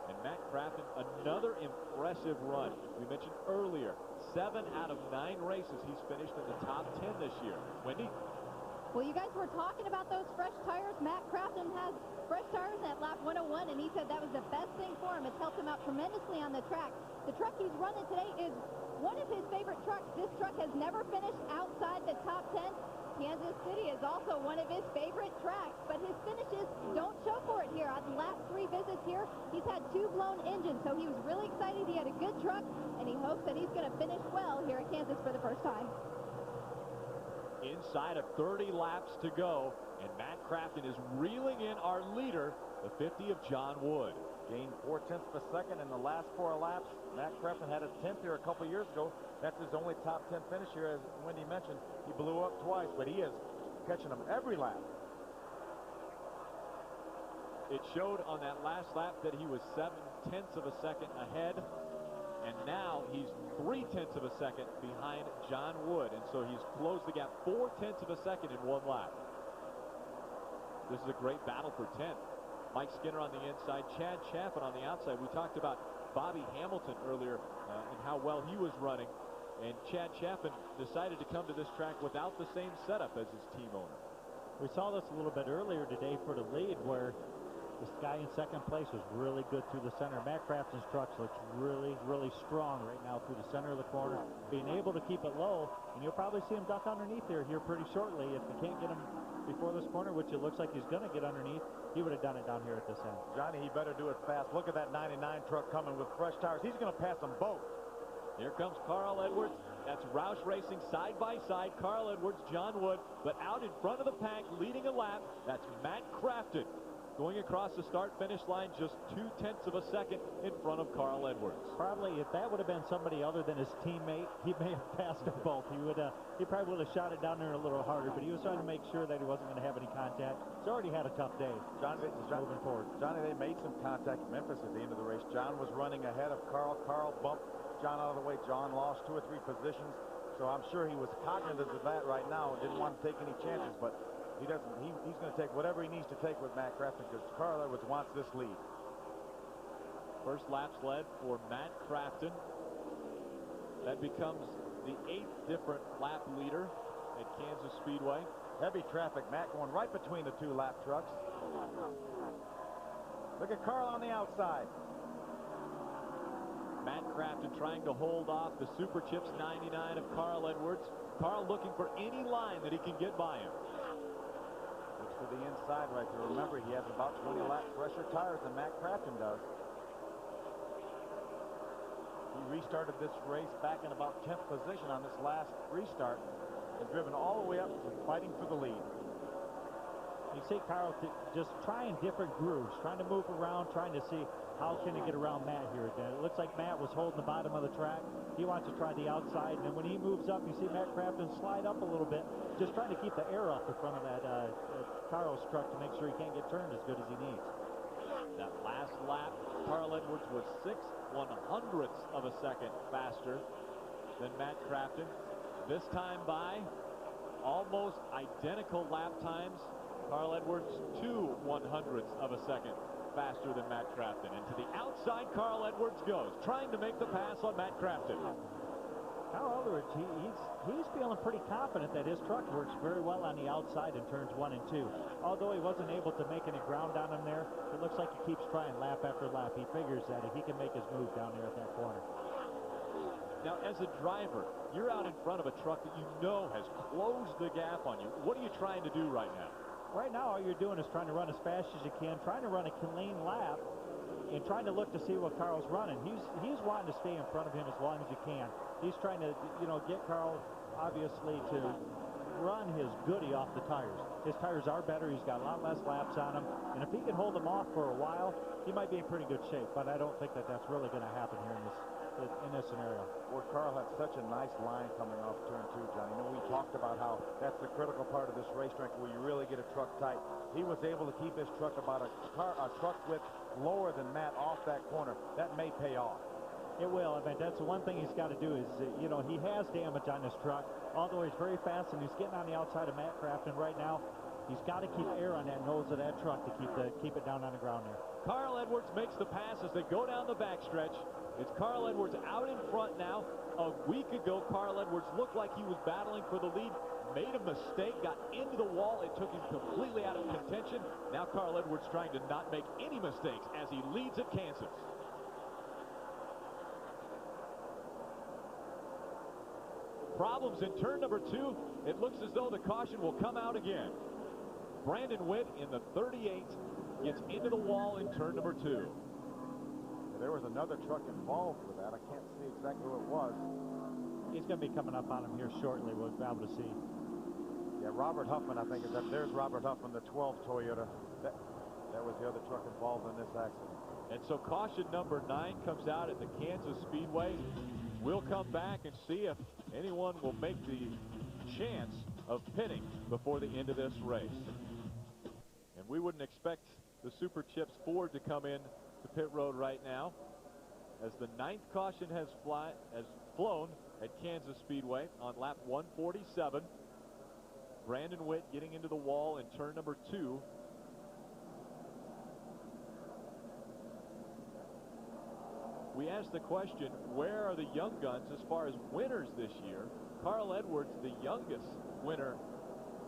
Speaker 1: And Matt Crafton, another impressive run. We mentioned earlier, 7 out of 9 races he's finished in the top 10 this year. Wendy?
Speaker 2: Well, you guys were talking about those fresh tires. Matt Crafton has fresh tires at lap 101, and he said that was the best thing for him. It's helped him out tremendously on the track. The truck he's running today is one of his favorite trucks. This truck has never finished outside the top 10. Kansas City is also one of his favorite tracks, but his finishes don't show for it here. On the last 3 visits here, he's had 2 blown engines, so he was really excited. He had a good truck, and he hopes that he's going to finish well here at Kansas for the first time.
Speaker 1: Inside of 30 laps to go, and Matt Crafton is reeling in our leader, the 50 of John Wood.
Speaker 10: Gained 0.4 of a second in the last 4 laps. Matt Crafton had a 10th here a couple years ago. That's his only top 10 finish here, as Wendy mentioned. He blew up twice, but he is catching them every lap.
Speaker 1: It showed on that last lap that he was 0.7 of a second ahead, and now he's 0.3 of a second behind John Wood, and so he's closed the gap 0.4 of a second in 1 lap. This is a great battle for 10th. Mike Skinner on the inside, Chad Chaffin on the outside. We talked about Bobby Hamilton earlier and how well he was running. And Chad Chaffin decided to come to this track without the same setup as his team owner.
Speaker 5: We saw this a little bit earlier today for the lead, where this guy in second place was really good through the center. Matt Craftsman's truck looks really, really strong right now through the center of the corner, being able to keep it low, and you'll probably see him duck underneath there here pretty shortly. If you can't get him before this corner, which it looks like he's going to get underneath, he would have done it down here at this end.
Speaker 10: Johnny, he better do it fast. Look at that 99 truck coming with fresh tires. He's going to pass them both.
Speaker 1: Here comes Carl Edwards. That's Roush Racing side by side. Carl Edwards, John Wood, but out in front of the pack, leading a lap. That's Matt Crafton, going across the start-finish line just 0.2 of a second in front of Carl Edwards.
Speaker 5: Probably, if that would have been somebody other than his teammate, he may have passed them both. He probably would have shot it down there a little harder, but he was trying to make sure that he wasn't going to have any contact. He's already had a tough day. Moving forward.
Speaker 10: Johnny, they made some contact at Memphis at the end of the race. John was running ahead of Carl. Carl bumped John out of the way. John lost 2 or 3 positions, so I'm sure he was cognizant of that right now and didn't want to take any chances, but he's going to take whatever he needs to take with Matt Crafton, because Carl Edwards wants this lead.
Speaker 1: First laps led for Matt Crafton. That becomes the 8th different lap leader at Kansas Speedway.
Speaker 10: Heavy traffic. Matt going right between the 2 lap trucks. Look at Carl on the outside.
Speaker 1: Matt Crafton trying to hold off the Super Chips 99 of Carl Edwards. Carl looking for any line that he can get by him.
Speaker 10: Looks to the inside right there. Remember, he has about 20 laps fresher tires than Matt Crafton does. He restarted this race back in about 10th position on this last restart and driven all the way up to fighting for the lead.
Speaker 5: You see Carl just trying different grooves, trying to move around, trying to see how can he get around Matt here. It looks like Matt was holding the bottom of the track. He wants to try the outside, and then when he moves up, you see Matt Crafton slide up a little bit, just trying to keep the air off the front of that Carl's truck to make sure he can't get turned as good as he needs.
Speaker 1: That last lap, Carl Edwards was 6/100ths of a second faster than Matt Crafton. This time by almost identical lap times. Carl Edwards 2/100ths of a second faster than Matt Crafton. And to the outside, Carl Edwards goes, trying to make the pass on Matt Crafton.
Speaker 5: Carl Edwards, he's feeling pretty confident that his truck works very well on the outside in turns 1 and 2. Although he wasn't able to make any ground on him there, it looks like he keeps trying lap after lap. He figures that if he can make his move down there at that corner.
Speaker 1: Now, as a driver, you're out in front of a truck that you know has closed the gap on you. What are you trying to do right now?
Speaker 5: Right now, all you're doing is trying to run as fast as you can, trying to run a clean lap, and trying to look to see what Carl's running. He's wanting to stay in front of him as long as you can. He's trying to, get Carl, obviously, to run his goodie off the tires. His tires are better. He's got a lot less laps on them, and if he can hold them off for a while, he might be in pretty good shape, but I don't think that that's really going to happen here in this scenario.
Speaker 10: Well, Carl had such a nice line coming off turn 2, Johnny. We talked about how that's the critical part of this racetrack where you really get a truck tight. He was able to keep his truck about a truck width lower than Matt off that corner. That may pay off.
Speaker 5: It will. I mean, that's the one thing he's got to do is, he has damage on his truck, although he's very fast and he's getting on the outside of Matt Crafton right now. He's got to keep air on that nose of that truck to keep it down on the ground there.
Speaker 1: Carl Edwards makes the pass as they go down the backstretch. It's Carl Edwards out in front now. A week ago, Carl Edwards looked like he was battling for the lead, made a mistake, got into the wall. It took him completely out of contention. Now Carl Edwards trying to not make any mistakes as he leads at Kansas. Problems in turn number 2. It looks as though the caution will come out again. Brandon Witt in the 38 gets into the wall in turn number 2.
Speaker 10: There was another truck involved with that. I can't see exactly who it was.
Speaker 5: He's going to be coming up on him here shortly. We'll be able to see.
Speaker 10: Yeah, Robert Huffman, I think, is up. There's Robert Huffman, the 12 Toyota. That was the other truck involved in this accident.
Speaker 1: And so caution number 9 comes out at the Kansas Speedway. We'll come back and see if anyone will make the chance of pitting before the end of this race. And we wouldn't expect the Super Chips Ford to come in to pit road right now, as the 9th caution has flown at Kansas Speedway on lap 147. Brandon Witt getting into the wall in turn number 2. we asked the question, where are the young guns as far as winners this year? Carl Edwards, the youngest winner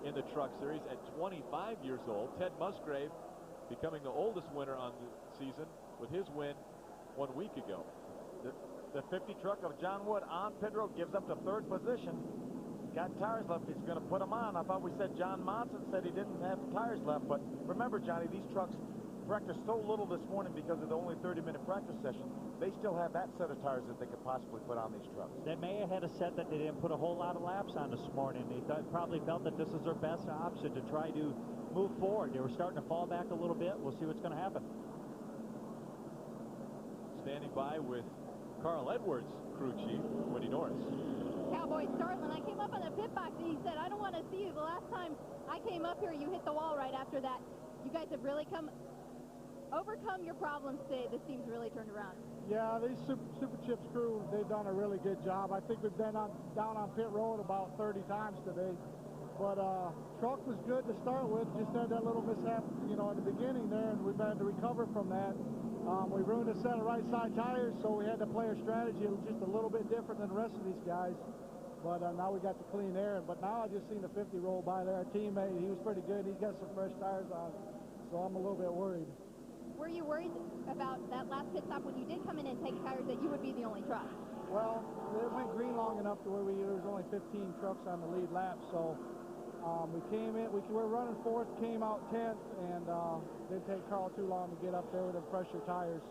Speaker 1: in the Truck Series at 25 years old. Ted Musgrave becoming the oldest winner on the season with his win 1 week ago.
Speaker 10: The 50 truck of John Wood on pit road gives up to third position. Got tires left. He's going to put them on. I thought we said John Monson said he didn't have tires left, but remember, Johnny, these trucks practiced so little this morning because of the only 30-minute practice session. They still have that set of tires that they could possibly put on these trucks.
Speaker 5: They may have had a set that they didn't put a whole lot of laps on this morning. They probably felt that this is their best option to try to move forward. They were starting to fall back a little bit. We'll see what's going to happen.
Speaker 1: Standing by with Carl Edwards, crew chief Woody Norris.
Speaker 2: Cowboy Starlin, I came up on the pit box and he said, I don't want to see you. The last time I came up here, you hit the wall right after that. You guys have really overcome your problems today. This team's really turned around.
Speaker 13: Yeah, these Super Chips crew, they've done a really good job. I think we've been down on pit road about 30 times today. But truck was good to start with. Just had that little mishap, you know, in the beginning there, and we've had to recover from that. We ruined a set of right side tires, so we had to play our strategy just a little bit different than the rest of these guys. But now we got the clean air. But now I just seen the 50 roll by there. Our teammate, he was pretty good. He's got some fresh tires on, so I'm a little bit worried.
Speaker 2: Were you worried about that last pit stop when you did come in and take tires that you would be the only truck?
Speaker 13: Well, it went green long enough to where there was only 15 trucks on the lead lap, so we came in, we were running fourth, came out 10th, and didn't take Carl too long to get up there with the fresher tires.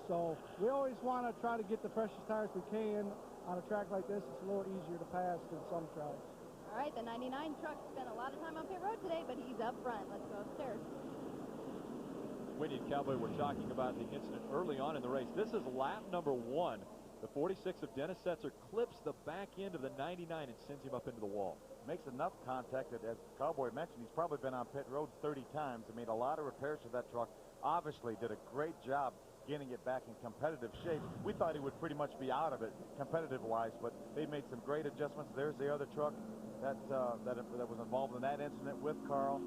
Speaker 13: So we always want to try to get the freshest tires we can. On a track like this, it's a little easier to pass than some tracks.
Speaker 2: All right, the 99 truck spent a lot of time on pit road today, but he's up front. Let's go upstairs.
Speaker 1: Winnie and Cowboy were talking about the incident early on in the race. This is lap number 1. The 46 of Dennis Setzer clips the back end of the 99 and sends him up into the wall.
Speaker 10: Makes enough contact that, as Cowboy mentioned, he's probably been on pit road 30 times and made a lot of repairs to that truck. Obviously did a great job getting it back in competitive shape. We thought he would pretty much be out of it competitive-wise, but they made some great adjustments. There's the other truck that was involved in that incident with Carl,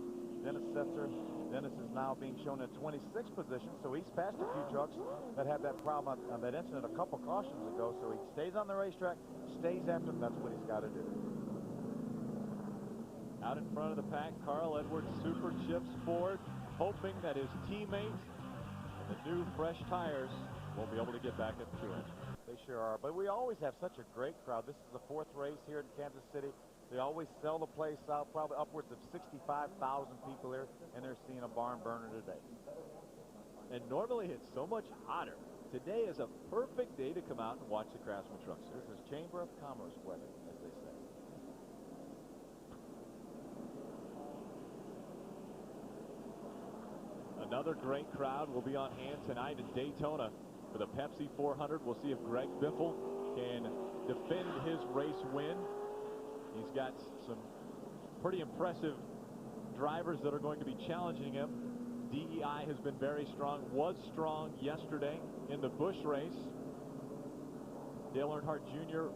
Speaker 10: Dennis Setzer. Dennis is now being shown in 26th position, so he's passed a few trucks that had that problem on that incident a couple cautions ago. So he stays on the racetrack, stays after him. That's what he's got to do.
Speaker 1: Out in front of the pack, Carl Edwards, Super Chips Ford, hoping that his teammates and the new fresh tires won't be able to get back into it.
Speaker 10: They sure are, but we always have such a great crowd. This is the 4th race here in Kansas City. They always sell the place out, probably upwards of 65,000 people here, and they're seeing a barn burner today.
Speaker 1: And normally it's so much hotter. Today is a perfect day to come out and watch the Craftsman Truck Series.
Speaker 10: This is Chamber of Commerce weather, as they say.
Speaker 1: Another great crowd will be on hand tonight in Daytona for the Pepsi 400. We'll see if Greg Biffle can defend his race win. He's got some pretty impressive drivers that are going to be challenging him. DEI has been very strong, was strong yesterday in the Busch race. Dale Earnhardt Jr.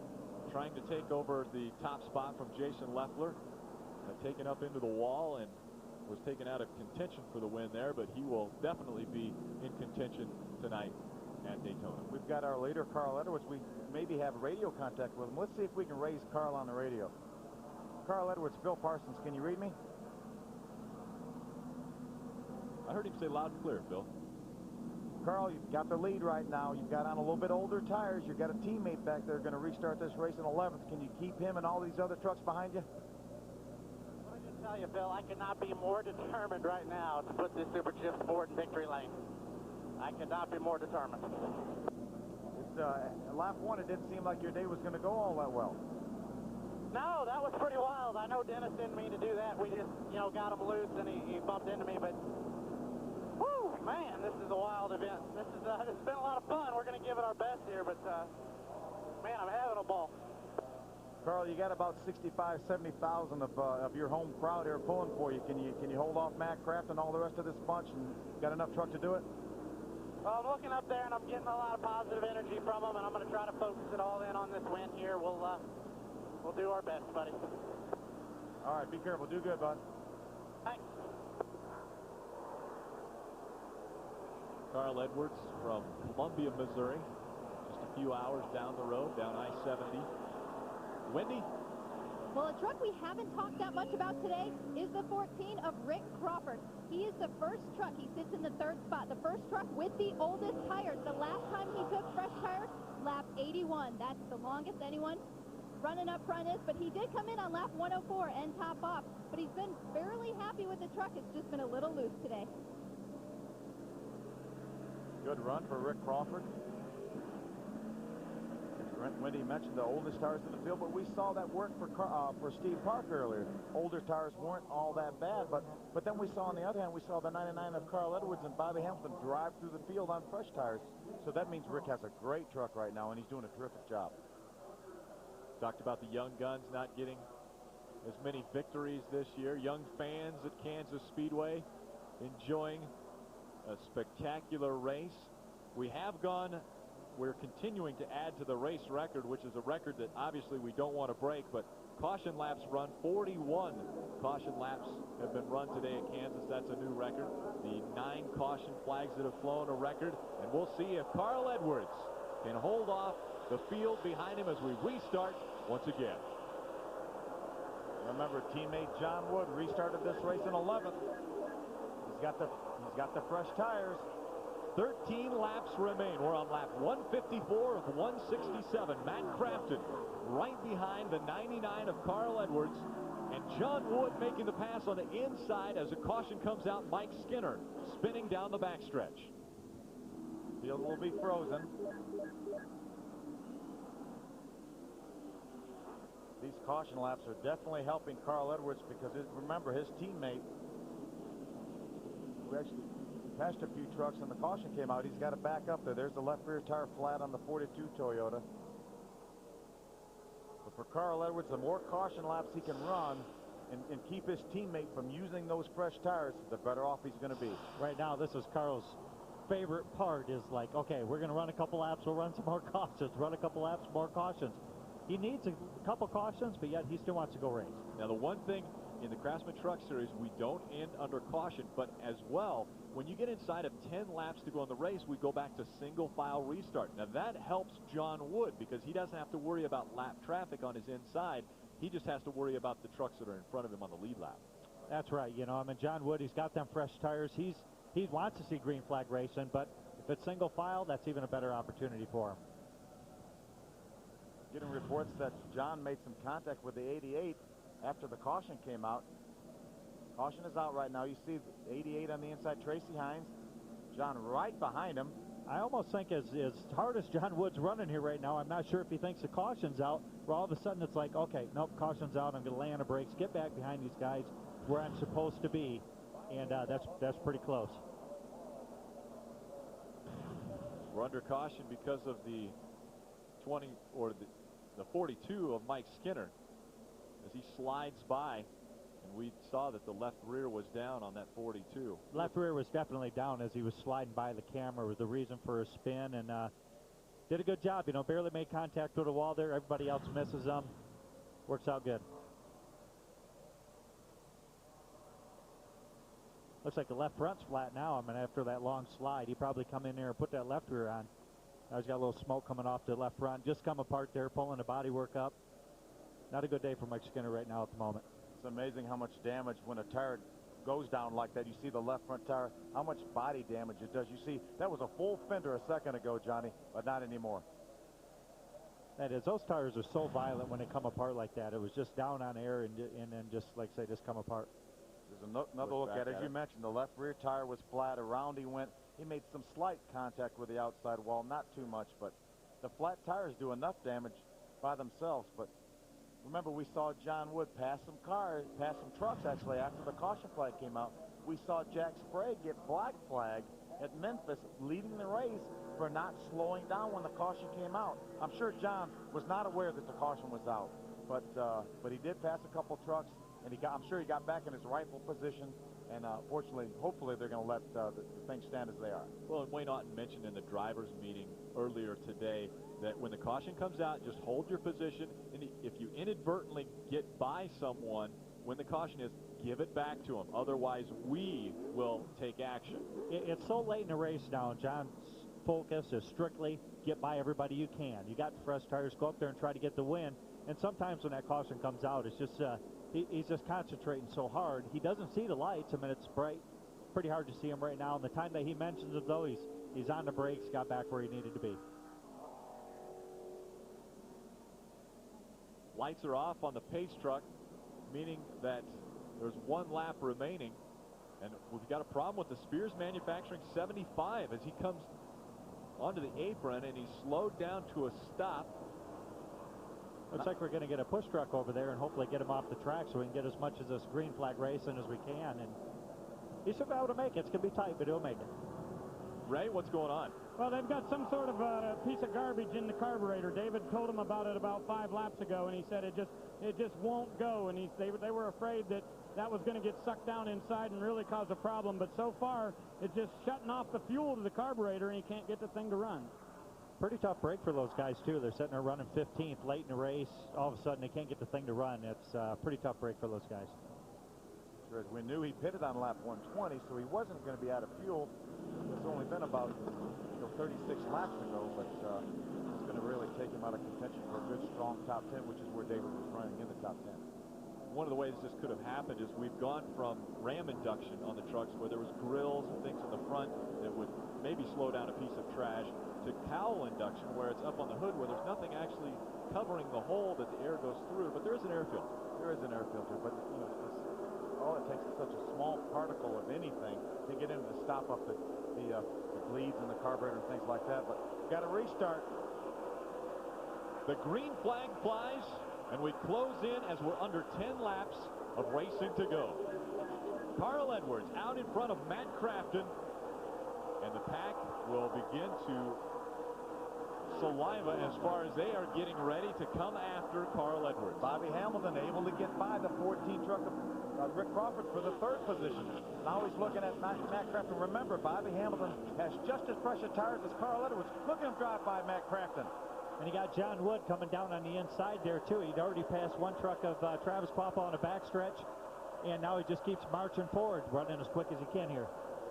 Speaker 1: trying to take over the top spot from Jason Leffler. Taken up into the wall and was taken out of contention for the win there, but he will definitely be in contention tonight at Daytona.
Speaker 10: We've got our leader, Carl Edwards. We maybe have radio contact with him. Let's see if we can raise Carl on the radio. Carl Edwards, Phil Parsons, can you read me?
Speaker 1: I heard him say loud and clear, Phil.
Speaker 10: Carl, you've got the lead right now. You've got on a little bit older tires. You've got a teammate back there going to restart this race in 11th. Can you keep him and all these other trucks behind you?
Speaker 14: I can tell you, Phil, I could not be more determined right now to put this Super Chips Ford in victory lane. I could not be more determined.
Speaker 10: Lap 1, it didn't seem like your day was going to go all that well.
Speaker 14: No, that was pretty wild. I know Dennis didn't mean to do that. We just, you know, got him loose and he bumped into me, but whoo, man, this is a wild event. It's been a lot of fun. We're going to give it our best here, but man, I'm having a ball.
Speaker 10: Carl, you got about 65,000, 70,000 of your home crowd here pulling for you. Can you hold off Matt Kraft and all the rest of this bunch, and got enough truck to do it?
Speaker 14: Well, I'm looking up there and I'm getting a lot of positive energy from them, and I'm going to try to focus it all in on this win here. We'll do our best, buddy.
Speaker 10: All right, be careful. Do good, bud.
Speaker 14: Thanks.
Speaker 1: Carl Edwards from Columbia, Missouri. a few hours down the road, down I-70. Wendy?
Speaker 2: Well, a truck we haven't talked that much about today is the 14 of Rick Crawford. He is the first truck. He sits in the 3rd spot. The first truck with the oldest tires. The last time he took fresh tires, lap 81. That's the longest anyone running up front is, but he did come in on lap 104 and top off. But he's been fairly happy with the truck. It's just been a little loose today.
Speaker 10: Good run for Rick Crawford. Wendy mentioned the oldest tires in the field, but we saw that work for Steve Park earlier. Older tires weren't all that bad, but then we saw on the other hand, we saw the 99 of Carl Edwards and Bobby Hamilton drive through the field on fresh tires. So that means Rick has a great truck right now, and he's doing a terrific job.
Speaker 1: Talked about the young guns not getting as many victories this year. Young fans at Kansas Speedway enjoying a spectacular race. We're continuing to add to the race record, which is a record that obviously we don't want to break, but caution laps run. 41 caution laps have been run today at Kansas. That's a new record. The 9 caution flags that have flown, a record, and we'll see if Carl Edwards can hold off the field behind him as we restart once again.
Speaker 10: Remember, teammate John Wood restarted this race in 11th. He's got the fresh tires.
Speaker 1: 13 laps remain. We're on lap 154 of 167. Matt Craftsman right behind the 99 of Carl Edwards, and John Wood making the pass on the inside as a caution comes out. Mike Skinner spinning down the backstretch.
Speaker 10: Field will be frozen. These caution laps are definitely helping Carl Edwards because remember, his teammate, who actually passed a few trucks and the caution came out, he's got to back up there. There's the left rear tire flat on the 42 Toyota. But for Carl Edwards, the more caution laps he can run and keep his teammate from using those fresh tires, the better off he's going to be.
Speaker 5: Right now, this is Carl's favorite part, is like, okay, we're going to run a couple laps, we'll run some more cautions, run a couple laps, more cautions. He needs a couple cautions, but yet he still wants to go race.
Speaker 1: Now, the one thing in the Craftsman Truck Series, we don't end under caution, but as well, when you get inside of 10 laps to go in the race, we go back to single file restart. Now that helps John Wood because he doesn't have to worry about lap traffic on his inside. He just has to worry about the trucks that are in front of him on the lead lap.
Speaker 5: That's right. You know, I mean, John Wood, he's got them fresh tires. He wants to see green flag racing, but if it's single file, that's even a better opportunity for him.
Speaker 10: Getting reports that John made some contact with the 88 after the caution came out. Caution is out right now. You see 88 on the inside, Tracy Hines. John right behind him.
Speaker 5: I almost think as hard as John Wood's running here right now, I'm not sure if he thinks the caution's out, where all of a sudden it's like, okay, nope, caution's out. I'm going to lay on the brakes, get back behind these guys where I'm supposed to be, and that's pretty close.
Speaker 1: We're under caution because of the 20 or the 42 of Mike Skinner as he slides by, and we saw that the left rear was down on that 42.
Speaker 5: Left rear was definitely down as he was sliding by the camera, was the reason for his spin, and did a good job. You know, barely made contact with the wall there. Everybody else misses them. Works out good. Looks like the left front's flat now. I mean, after that long slide, he probably come in there and put that left rear on. Now he's got a little smoke coming off the left front. Just come apart there, pulling the bodywork up. Not a good day for Mike Skinner right now at the moment.
Speaker 10: It's amazing how much damage when a tire goes down like that. You see the left front tire, how much body damage it does. You see, that was a full fender a second ago, Johnny, but not anymore.
Speaker 5: That is, those tires are so violent when they come apart like that. It was just down on air and then just, like I say, just come apart.
Speaker 10: There's another look at it. As you mentioned, the left rear tire was flat. Around he went. He made some slight contact with the outside wall, not too much, but the flat tires do enough damage by themselves. But remember, we saw John Wood pass some trucks actually after the caution flag came out. We saw Jack Sprague get black flag at Memphis, leading the race for not slowing down when the caution came out. I'm sure John was not aware that the caution was out, but he did pass a couple trucks, and I'm sure he got back in his rightful position. And fortunately, hopefully, they're going to let the things stand as they are.
Speaker 1: Well, and Wayne Otten mentioned in the drivers' meeting earlier today that when the caution comes out, just hold your position. And if you inadvertently get by someone when the caution is, give it back to them. Otherwise, we will take action.
Speaker 5: It's so late in the race now. John's focus is strictly get by everybody you can. You got fresh tires, go up there and try to get the win. And sometimes when that caution comes out, it's just he's just concentrating so hard. He doesn't see the lights. I mean, it's bright, pretty hard to see him right now. And the time that he mentions it, though, he's on the brakes, got back where he needed to be.
Speaker 1: Lights are off on the pace truck, meaning that there's 1 lap remaining. And we've got a problem with the Spears Manufacturing 75 as he comes onto the apron and he's slowed down to a stop.
Speaker 5: Looks like we're going to get a push truck over there and hopefully get him off the track so we can get as much of this green flag racing as we can. And he should be able to make it. It's going to be tight, but he'll make it. Ray, what's going on?
Speaker 7: Well, they've got some sort of a piece of garbage in the carburetor. David told him about it about 5 laps ago, and he said it just won't go. And they were afraid that was going to get sucked down inside and really cause a problem. But so far, it's just shutting off the fuel to the carburetor, and he can't get the thing to run.
Speaker 5: Pretty tough break for those guys, too. They're sitting there running 15th late in the race. All of a sudden, they can't get the thing to run. It's a pretty tough break for those guys.
Speaker 10: Sure, as we knew, he pitted on lap 120, so he wasn't going to be out of fuel. It's only been about 36 laps ago, but it's going to really take him out of contention for a good, strong top 10, which is where David was running in the top 10.
Speaker 1: One of the ways this could have happened is we've gone from ram induction on the trucks where there was grills and things in the front that would maybe slow down a piece of trash to cowl induction where it's up on the hood where there's nothing actually covering the hole that the air goes through, but there is an air filter.
Speaker 10: There is an air filter, but all it takes is such a small particle of anything to get in to stop up the bleeds in the carburetor and things like that. But got to restart.
Speaker 1: The green flag flies, and we close in as we're under 10 laps of racing to go. Carl Edwards out in front of Matt Crafton, and the pack will begin to saliva as far as they are getting ready to come after Carl Edwards.
Speaker 10: Bobby Hamilton able to get by the 14 truck of Rick Crawford for the 3rd position. Now he's looking at Matt Crafton. Remember, Bobby Hamilton has just as fresh a tires as Carl Edwards. Look at him drive by Matt Crafton.
Speaker 5: And he got John Wood coming down on the inside there, too. He'd already passed 1 truck of Travis Papa on a backstretch, and now he just keeps marching forward, running as quick as he can here.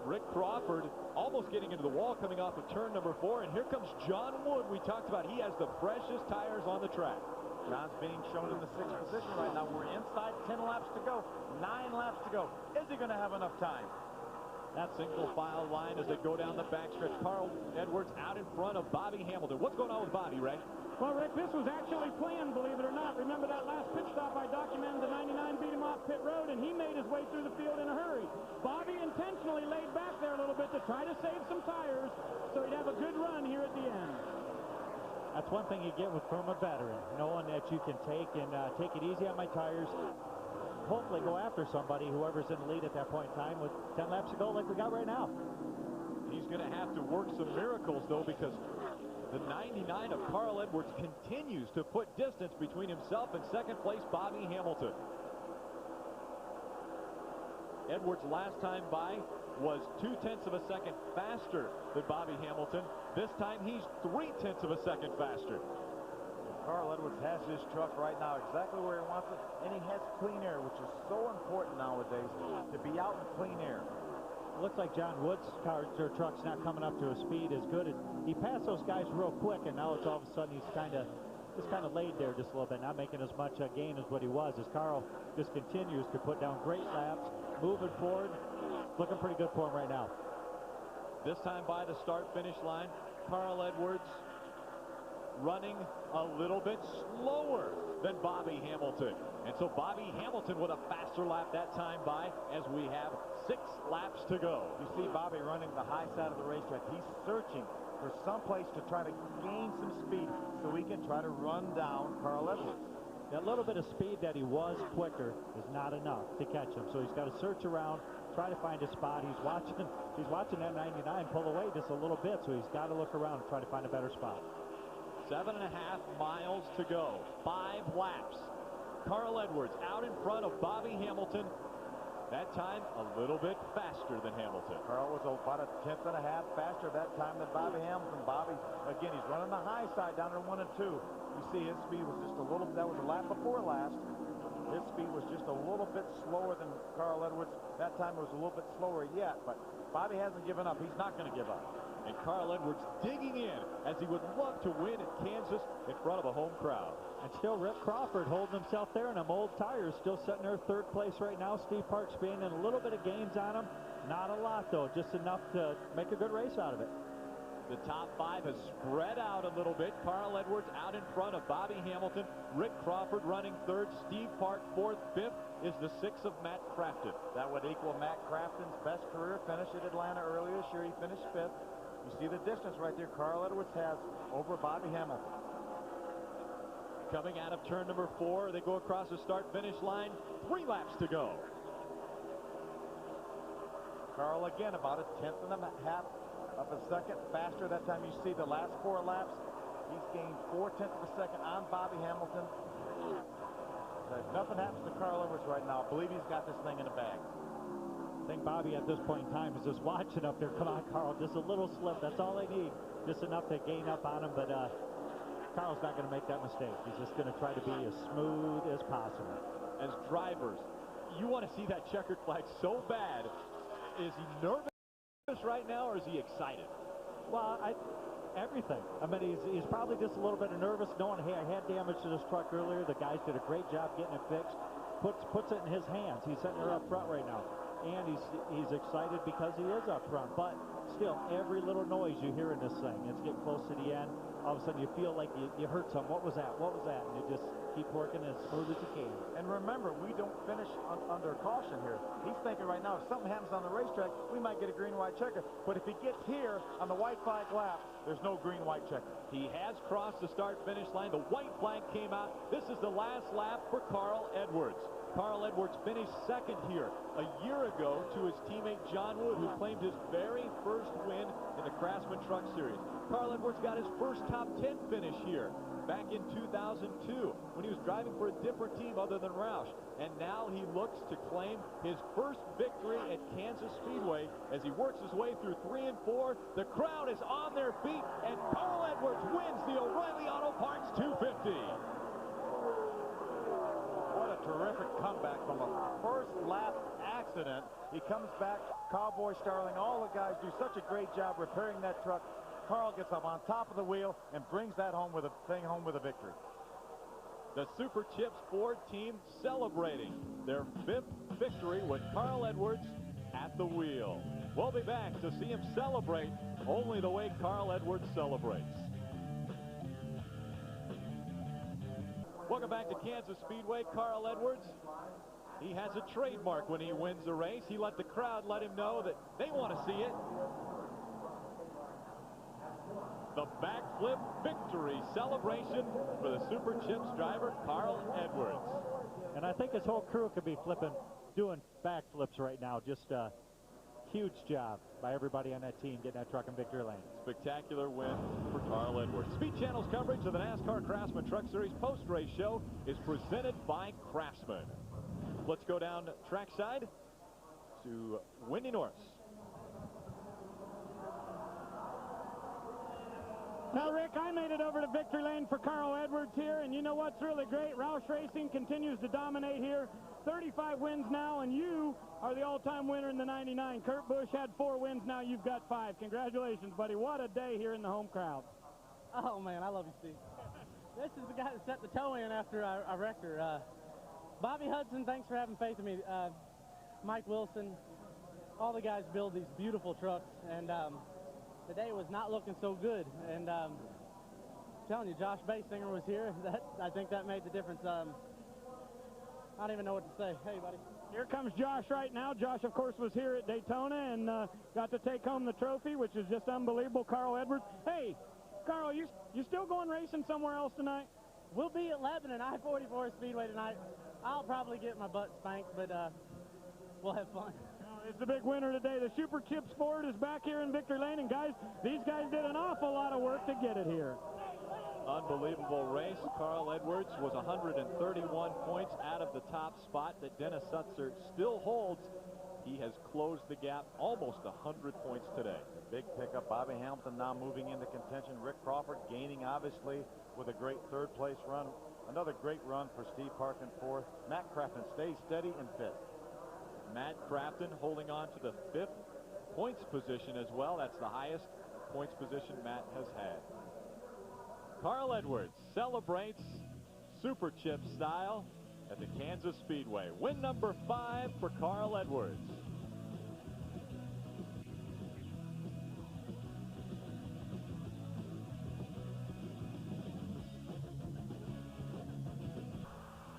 Speaker 1: Rick Crawford almost getting into the wall coming off of turn number 4, and here comes John Wood. We talked about he has the freshest tires on the track.
Speaker 10: John's being shown in the 6th position right now. We're inside 10 laps to go, 9 laps to go. Is he going to have enough time?
Speaker 1: That single file line as they go down the backstretch. Carl Edwards out in front of Bobby Hamilton. What's going on with Bobby, Ray?
Speaker 7: Well, Rick, this was actually planned, believe it or not. Remember that last pit stop I documented, the 99 beat him off pit road, and he made his way through the field in a hurry. Bobby intentionally laid back there a little bit to try to save some tires so he'd have a good run here at the end.
Speaker 5: That's one thing you get from a veteran, knowing that you can take it easy on my tires, hopefully go after somebody, whoever's in the lead at that point in time, with 10 laps to go like we got right now.
Speaker 1: He's going to have to work some miracles, though, because the 99 of Carl Edwards continues to put distance between himself and 2nd place Bobby Hamilton. Edwards last time by was 0.2 of a second faster than Bobby Hamilton. This time he's 0.3 of a second faster.
Speaker 10: Carl Edwards has his truck right now exactly where he wants it, and he has clean air, which is so important nowadays, to be out in clean air.
Speaker 5: It looks like John Wood's truck's not coming up to a speed as good as he passed those guys real quick, and now it's all of a sudden he's kind of laid there just a little bit, not making as much gain as what he was, as Carl just continues to put down great laps, moving forward, looking pretty good for him right now.
Speaker 1: This time by the start-finish line, Carl Edwards running a little bit slower than Bobby Hamilton. And so Bobby Hamilton with a faster lap that time by as we have 6 laps to go.
Speaker 10: You see Bobby running the high side of the racetrack. He's searching for some place to try to gain some speed so he can try to run down Carl Edwards.
Speaker 5: That little bit of speed that he was quicker is not enough to catch him. So he's got to search around, try to find a spot. He's watching that 99 pull away just a little bit, so he's got to look around and try to find a better spot.
Speaker 1: 7.5 miles to go, 5 laps. Carl Edwards out in front of Bobby Hamilton. That time a little bit faster than Hamilton.
Speaker 10: Carl was about 1.5 tenths faster that time than Bobby Hamilton. Bobby, again, he's running the high side down there 1 and 2. You see his speed was just a little, that was a lap before last. His speed was just a little bit slower than Carl Edwards. That time it was a little bit slower yet, but Bobby hasn't given up. He's not going to give up.
Speaker 1: And Carl Edwards digging in as he would love to win at Kansas in front of a home crowd.
Speaker 5: And still Rick Crawford holding himself there in them old tires, still sitting there third place right now. Steve Parks gaining a little bit of gains on him. Not a lot, though, just enough to make a good race out of it.
Speaker 1: The top 5 has spread out a little bit. Carl Edwards out in front of Bobby Hamilton. Rick Crawford running 3rd. Steve Park 4th. 5th is the 6 of Matt Crafton.
Speaker 10: That would equal Matt Crafton's best career finish at Atlanta earlier this year. He finished 5th. You see the distance right there Carl Edwards has over Bobby Hamilton.
Speaker 1: Coming out of turn number 4, they go across the start-finish line. 3 laps to go.
Speaker 10: Carl again about a 1/10 of a second faster. That time you see the last 4 laps, he's gained 4/10 of a second on Bobby Hamilton. So if nothing happens to Carl Edwards right now, I believe he's got this thing in the bag.
Speaker 5: I think Bobby at this point in time is just watching up there. Come on, Carl, just a little slip. That's all they need. Just enough to gain up on him, but Carl's not going to make that mistake. He's just going to try to be as smooth as possible.
Speaker 1: As drivers, you want to see that checkered flag so bad. Is he nervous right now, or is he excited?
Speaker 5: Well, everything. I mean, he's probably just a little bit nervous, knowing, hey, I had damage to this truck earlier. The guys did a great job getting it fixed. Puts it in his hands. He's sitting there up front right now, and he's excited because he is up front. But still, every little noise you hear in this thing, it's getting close to the end. All of a sudden, you feel like you hurt something. What was that? What was that? And you just keep working as smooth as you can.
Speaker 10: And remember, we don't finish under caution here. He's thinking right now, if something happens on the racetrack, we might get a green-white checker. But if he gets here on the white flag lap, there's no green-white checker.
Speaker 1: He has crossed the start-finish line. The white flag came out. This is the last lap for Carl Edwards. Carl Edwards finished 2nd here a year ago to his teammate John Wood, who claimed his very first win in the Craftsman Truck Series. Carl Edwards got his first top 10 finish here back in 2002 when he was driving for a different team other than Roush. And now he looks to claim his first victory at Kansas Speedway as he works his way through 3 and 4. The crowd is on their feet, and Carl Edwards wins the O'Reilly Auto Parts 250.
Speaker 10: What a terrific comeback from a first lap accident. He comes back, Cowboy Starling, all the guys do such a great job repairing that truck. Carl gets up on top of the wheel and brings that home with a victory.
Speaker 1: The Super Chips Ford team celebrating their 5th victory with Carl Edwards at the wheel. We'll be back to see him celebrate only the way Carl Edwards celebrates. Welcome back to Kansas Speedway. Carl Edwards, he has a trademark when he wins a race. He let the crowd let him know that they want to see it. The backflip victory celebration for the Super Chips driver, Carl Edwards.
Speaker 5: And I think his whole crew could be doing backflips right now. Just a huge job by everybody on that team getting that truck in victory lane.
Speaker 1: Spectacular win for Carl Edwards. Speed Channel's coverage of the NASCAR Craftsman Truck Series post-race show is presented by Craftsman. Let's go down trackside to Wendy Norris.
Speaker 7: Now, Rick, I made it over to victory lane for Carl Edwards here, and you know what's really great? Roush Racing continues to dominate here. 35 wins now, and you are the all-time winner in the 99. Kurt Busch had 4 wins. Now you've got 5. Congratulations, buddy. What a day here in the home crowd.
Speaker 4: Oh, man, I love you, Steve. This is the guy that set the toe in after I wrecked her. Bobby Hudson, thanks for having faith in me. Mike Wilson, all the guys build these beautiful trucks, and the day was not looking so good. And I'm telling you, Josh Basinger was here. I think that made the difference. I don't even know what to say. Hey, buddy.
Speaker 7: Here comes Josh right now. Josh, of course, was here at Daytona and got to take home the trophy, which is just unbelievable. Carl Edwards. Hey, Carl, you still going racing somewhere else tonight?
Speaker 4: We'll be at Lebanon I-44 Speedway tonight. I'll probably get my butt spanked, but we'll have fun.
Speaker 7: It's the big winner today. The Super Chips Ford is back here in victory lane, and guys, these guys did an awful lot of work to get it here.
Speaker 1: Unbelievable race. Carl Edwards was 131 points out of the top spot that Dennis Sutzer still holds. He has closed the gap almost 100 points today.
Speaker 10: Big pickup. Bobby Hamilton now moving into contention. Rick Crawford gaining, obviously, with a great third-place run. Another great run for Steve Park in 4th. Matt Crafton stays steady in 5th.
Speaker 1: Matt Crafton holding on to the 5th points position as well. That's the highest points position Matt has had. Carl Edwards celebrates Super Chip style at the Kansas Speedway. Win number 5 for Carl Edwards.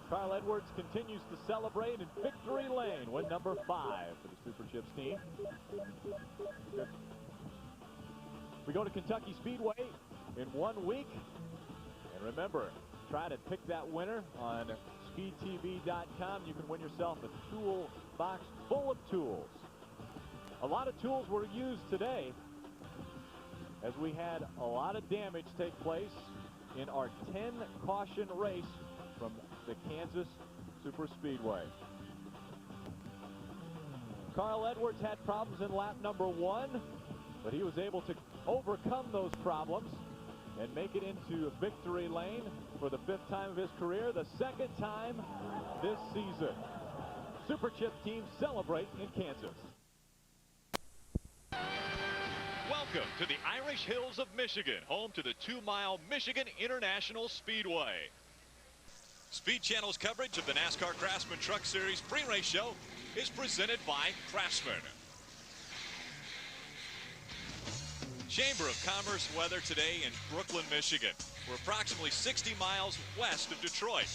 Speaker 1: Carl Edwards continues to celebrate in victory lane. Win number 5 for the Super Chips team. We go to Kentucky Speedway in 1 week. And remember, try to pick that winner on speedtv.com. You can win yourself a tool box full of tools. A lot of tools were used today as we had a lot of damage take place in our 10 caution race from the Kansas Super Speedway. Carl Edwards had problems in lap number 1, but he was able to overcome those problems and make it into victory lane for the 5th time of his career, the 2nd time this season. Super Chip teams celebrate in Kansas.
Speaker 15: Welcome to the Irish Hills of Michigan, home to the 2-mile Michigan International Speedway. Speed Channel's coverage of the NASCAR Craftsman Truck Series pre-race show is presented by Craftsman. Chamber of Commerce weather today in Brooklyn, Michigan. We're approximately 60 miles west of Detroit.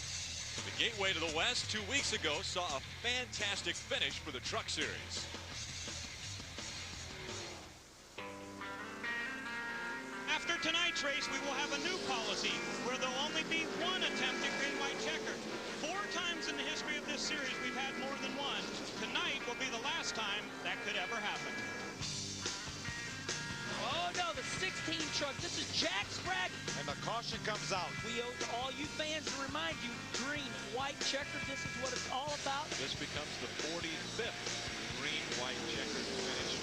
Speaker 15: The gateway to the west 2 weeks ago saw a fantastic finish for the Truck Series.
Speaker 16: After tonight's race, we will have a new policy where there'll only be one attempt at green-white checker. 4 times in the history of this series, we've had more than one. Tonight will be the last time that could ever happen.
Speaker 17: Oh, no, the 16 truck. This is Jack Sprague. And the caution comes out. We owe to all you fans to remind you, green-white checker, this is what it's all about.
Speaker 15: This becomes the 45th green-white checkered finish.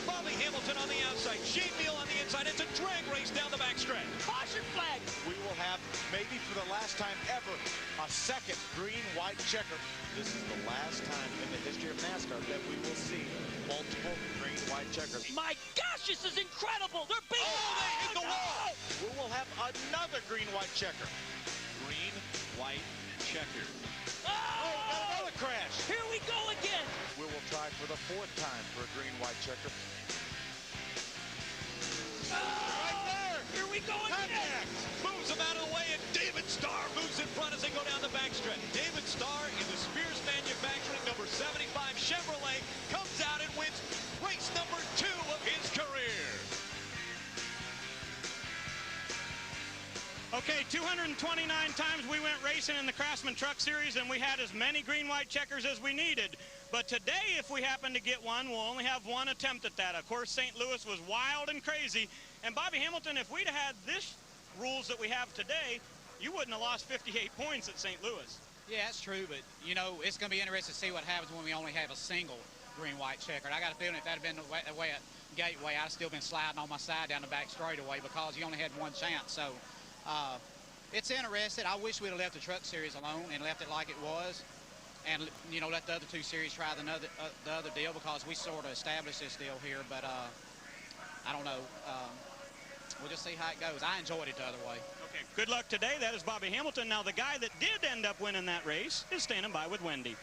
Speaker 15: Bobby Hamilton on the outside, Shane Neal on the inside. It's a drag race down the backstretch.
Speaker 17: Caution flag.
Speaker 18: We will have, maybe for the last time ever, a second green-white checker. This is the last time in the history of NASCAR that we will see multiple green-white checkers.
Speaker 17: My gosh, this is incredible. They're big.
Speaker 18: Oh, they hit the wall. We will have another green-white checker.
Speaker 15: Green-white checker.
Speaker 17: Oh,
Speaker 18: another crash.
Speaker 17: Here we go again.
Speaker 18: We will try for the 4th time for a green-white checker.
Speaker 17: Right there. Here we go again.
Speaker 15: Moves him out of the way, and David Starr moves in front as they go down the backstretch. David Starr in the Spears Manufacturing number 75 Chevrolet comes out and wins race number 2 of his career.
Speaker 16: Okay, 229 times we went racing in the Craftsman Truck Series, and we had as many green-white checkers as we needed. But today, if we happen to get one, we'll only have one attempt at that. Of course, St. Louis was wild and crazy. And Bobby Hamilton, if we'd had this rules that we have today, you wouldn't have lost 58 points at St. Louis.
Speaker 19: Yeah, that's true, but, you know, it's going to be interesting to see what happens when we only have a single green-white checker. I got a feeling if that had been the way at Gateway, I'd have still been sliding on my side down the back straightaway because you only had one chance. So it's interesting. I wish we'd have left the Truck Series alone and left it like it was. And, you know, let the other 2 series try the other deal because we sort of established this deal here. But I don't know. We'll just see how it goes. I enjoyed it the other way.
Speaker 16: Okay, good luck today. That is Bobby Hamilton. Now, the guy that did end up winning that race is standing by with Wendy.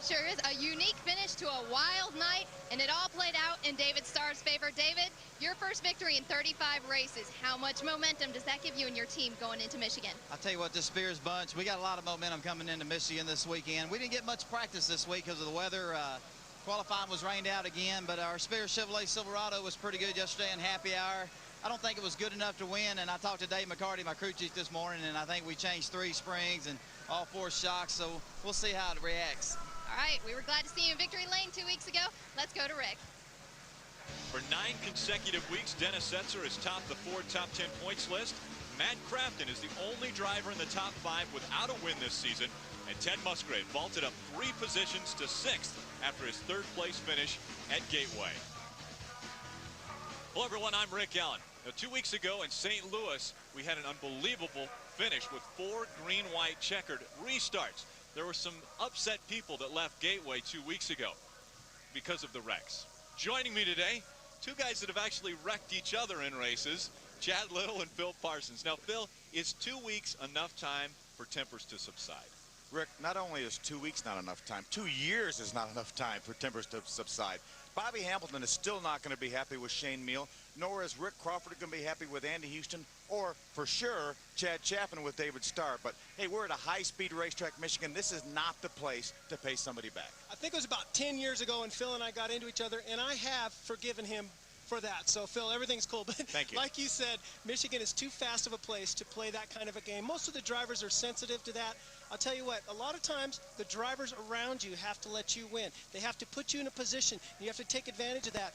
Speaker 20: Sure is a unique finish to a wild night, and it all played out in David Starr's favor. David, your first victory in 35 races. How much momentum does that give you and your team going into Michigan?
Speaker 21: I'll tell you what, this Spears bunch, we got a lot of momentum coming into Michigan this weekend. We didn't get much practice this week because of the weather. Qualifying was rained out again, but our Spears Chevrolet Silverado was pretty good yesterday in happy hour. I don't think it was good enough to win, and I talked to Dave McCarty, my crew chief, this morning, and I think we changed 3 springs and all 4 shocks, so we'll see how it reacts.
Speaker 20: All right, we were glad to see you in victory lane 2 weeks ago. Let's go to Rick.
Speaker 15: For 9 consecutive weeks, Dennis Setzer has topped the Ford Top 10 points list. Matt Crafton is the only driver in the top 5 without a win this season. And Ted Musgrave vaulted up 3 positions to 6th after his 3rd place finish at Gateway. Hello, everyone. I'm Rick Allen. Now, 2 weeks ago in St. Louis, we had an unbelievable finish with 4 green-white checkered restarts. There were some upset people that left Gateway 2 weeks ago because of the wrecks. Joining me today two guys that have actually wrecked each other in races, Chad Little and Phil Parsons. Now, Phil, is 2 weeks enough time for tempers to subside?
Speaker 18: Rick, not only is 2 weeks not enough time, 2 years is not enough time for tempers to subside. Bobby Hamilton is still not going to be happy with Shane Meal, nor is Rick Crawford going to be happy with Andy Houston, or for sure Chad Chaffin with David Starr. But hey, we're at a high-speed racetrack, Michigan. This is not the place to pay somebody back.
Speaker 6: I think it was about 10 years ago when Phil and I got into each other, and I have forgiven him for that. So, Phil, everything's cool. But
Speaker 18: thank you.
Speaker 6: Like you said, Michigan is too fast of a place to play that kind of a game. Most of the drivers are sensitive to that. I'll tell you what, a lot of times the drivers around you have to let you win. They have to put you in a position. You have to take advantage of that.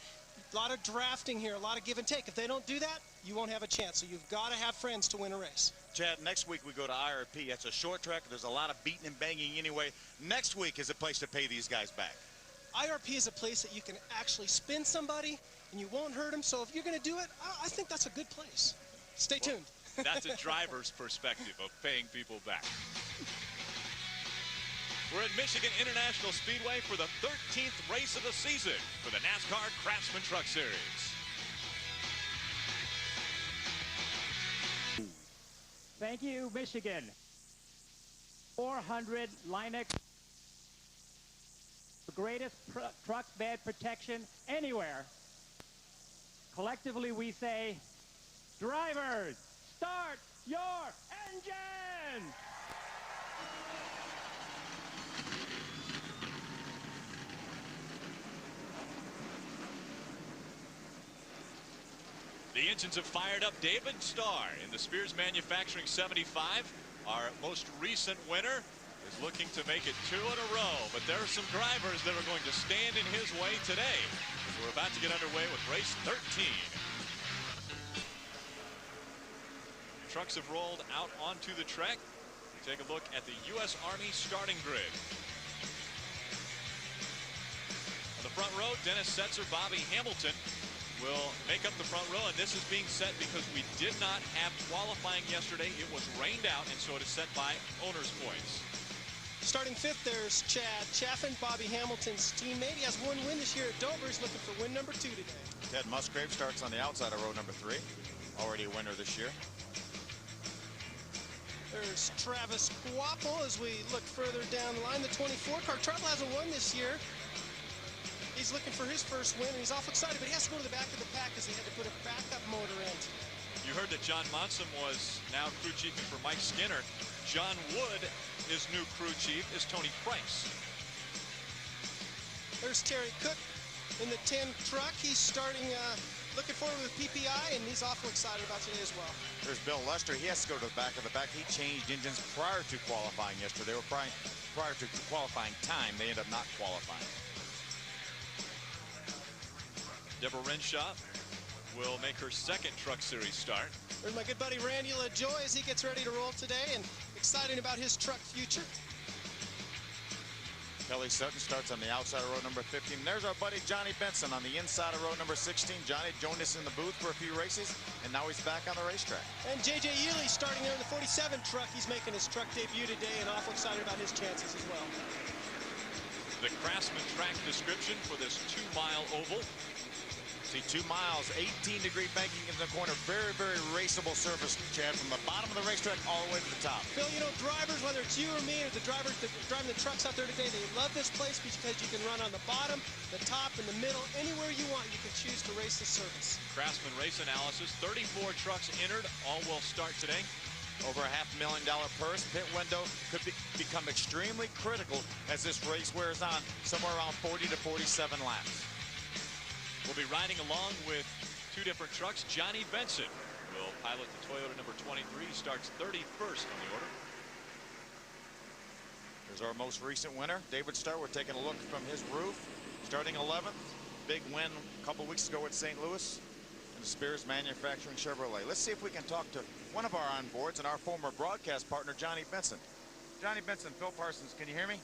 Speaker 6: A lot of drafting here, a lot of give and take. If they don't do that, you won't have a chance. So you've got to have friends to win a race.
Speaker 18: Chad, next week we go to IRP. That's a short track. There's a lot of beating and banging anyway. Next week is a place to pay these guys back.
Speaker 6: IRP is a place that you can actually spin somebody and you won't hurt them. So if you're going to do it, I think that's a good place. Stay tuned.
Speaker 15: That's a driver's perspective of paying people back. We're at Michigan International Speedway for the 13th race of the season for the NASCAR Craftsman Truck Series.
Speaker 7: Thank you, Michigan. 400 Linux. The greatest truck bed protection anywhere. Collectively, we say, drivers, start your engine!
Speaker 15: The engines have fired up. David Starr in the Spears Manufacturing 75. Our most recent winner is looking to make it 2 in a row. But there are some drivers that are going to stand in his way today. We're about to get underway with race 13. Trucks have rolled out onto the track. We take a look at the U.S. Army starting grid. On the front row, Dennis Setzer, Bobby Hamilton will make up the front row, and this is being set because we did not have qualifying yesterday. It was rained out, and so it is set by owner's points.
Speaker 6: Starting fifth, there's Chad Chaffin, Bobby Hamilton's teammate. He has one win this year at Dover. He's looking for win number 2 today.
Speaker 18: Ted Musgrave starts on the outside of row number 3. Already a winner this year.
Speaker 6: There's Travis Guapo as we look further down the line. The 24 car. Travel hasn't won this year. He's looking for his first win, and he's awful excited, but he has to go to the back of the pack because he had to put a backup motor in.
Speaker 15: You heard that John Monson was now crew chiefing for Mike Skinner. John Wood, his new crew chief, is Tony Price.
Speaker 6: There's Terry Cook in the 10 truck. He's starting, looking forward with PPI, and he's awful excited about today as well.
Speaker 18: There's Bill Lester. He has to go to the back of the pack. He changed engines prior to qualifying yesterday. They were prior to qualifying time. They ended up not qualifying.
Speaker 15: Deborah Renshaw will make her second Truck Series start.
Speaker 6: There's my good buddy Randy LaJoy as he gets ready to roll today, and excited about his truck future.
Speaker 18: Kelly Sutton starts on the outside of row number 15. There's our buddy Johnny Benson on the inside of row number 16. Johnny joined us in the booth for a few races, and now he's back on the racetrack.
Speaker 6: And J.J. Ely starting there in the 47 truck. He's making his truck debut today, and awful excited about his chances as well.
Speaker 15: The Craftsman track description for this 2-mile oval.
Speaker 18: See, 2 miles, 18-degree banking in the corner. Very, very raceable surface, Chad, from the bottom of the racetrack all the way to the top.
Speaker 6: Phil, you know, drivers, whether it's you or me or the drivers that driving the trucks out there today, they love this place because you can run on the bottom, the top, and the middle. Anywhere you want, you can choose to race the surface.
Speaker 15: Craftsman race analysis. 34 trucks entered. All will start today.
Speaker 18: Over a $500,000 purse. Pit window could become extremely critical as this race wears on, somewhere around 40 to 47 laps.
Speaker 15: We'll be riding along with 2 different trucks. Johnny Benson will pilot the Toyota number 23. Starts 31st on the order.
Speaker 18: There's our most recent winner, David Starr. We're taking a look from his roof. Starting 11th. Big win a couple weeks ago at St. Louis in the Spears Manufacturing Chevrolet. Let's see if we can talk to one of our onboards and our former broadcast partner, Johnny Benson. Johnny Benson, Phil Parsons, can you hear me?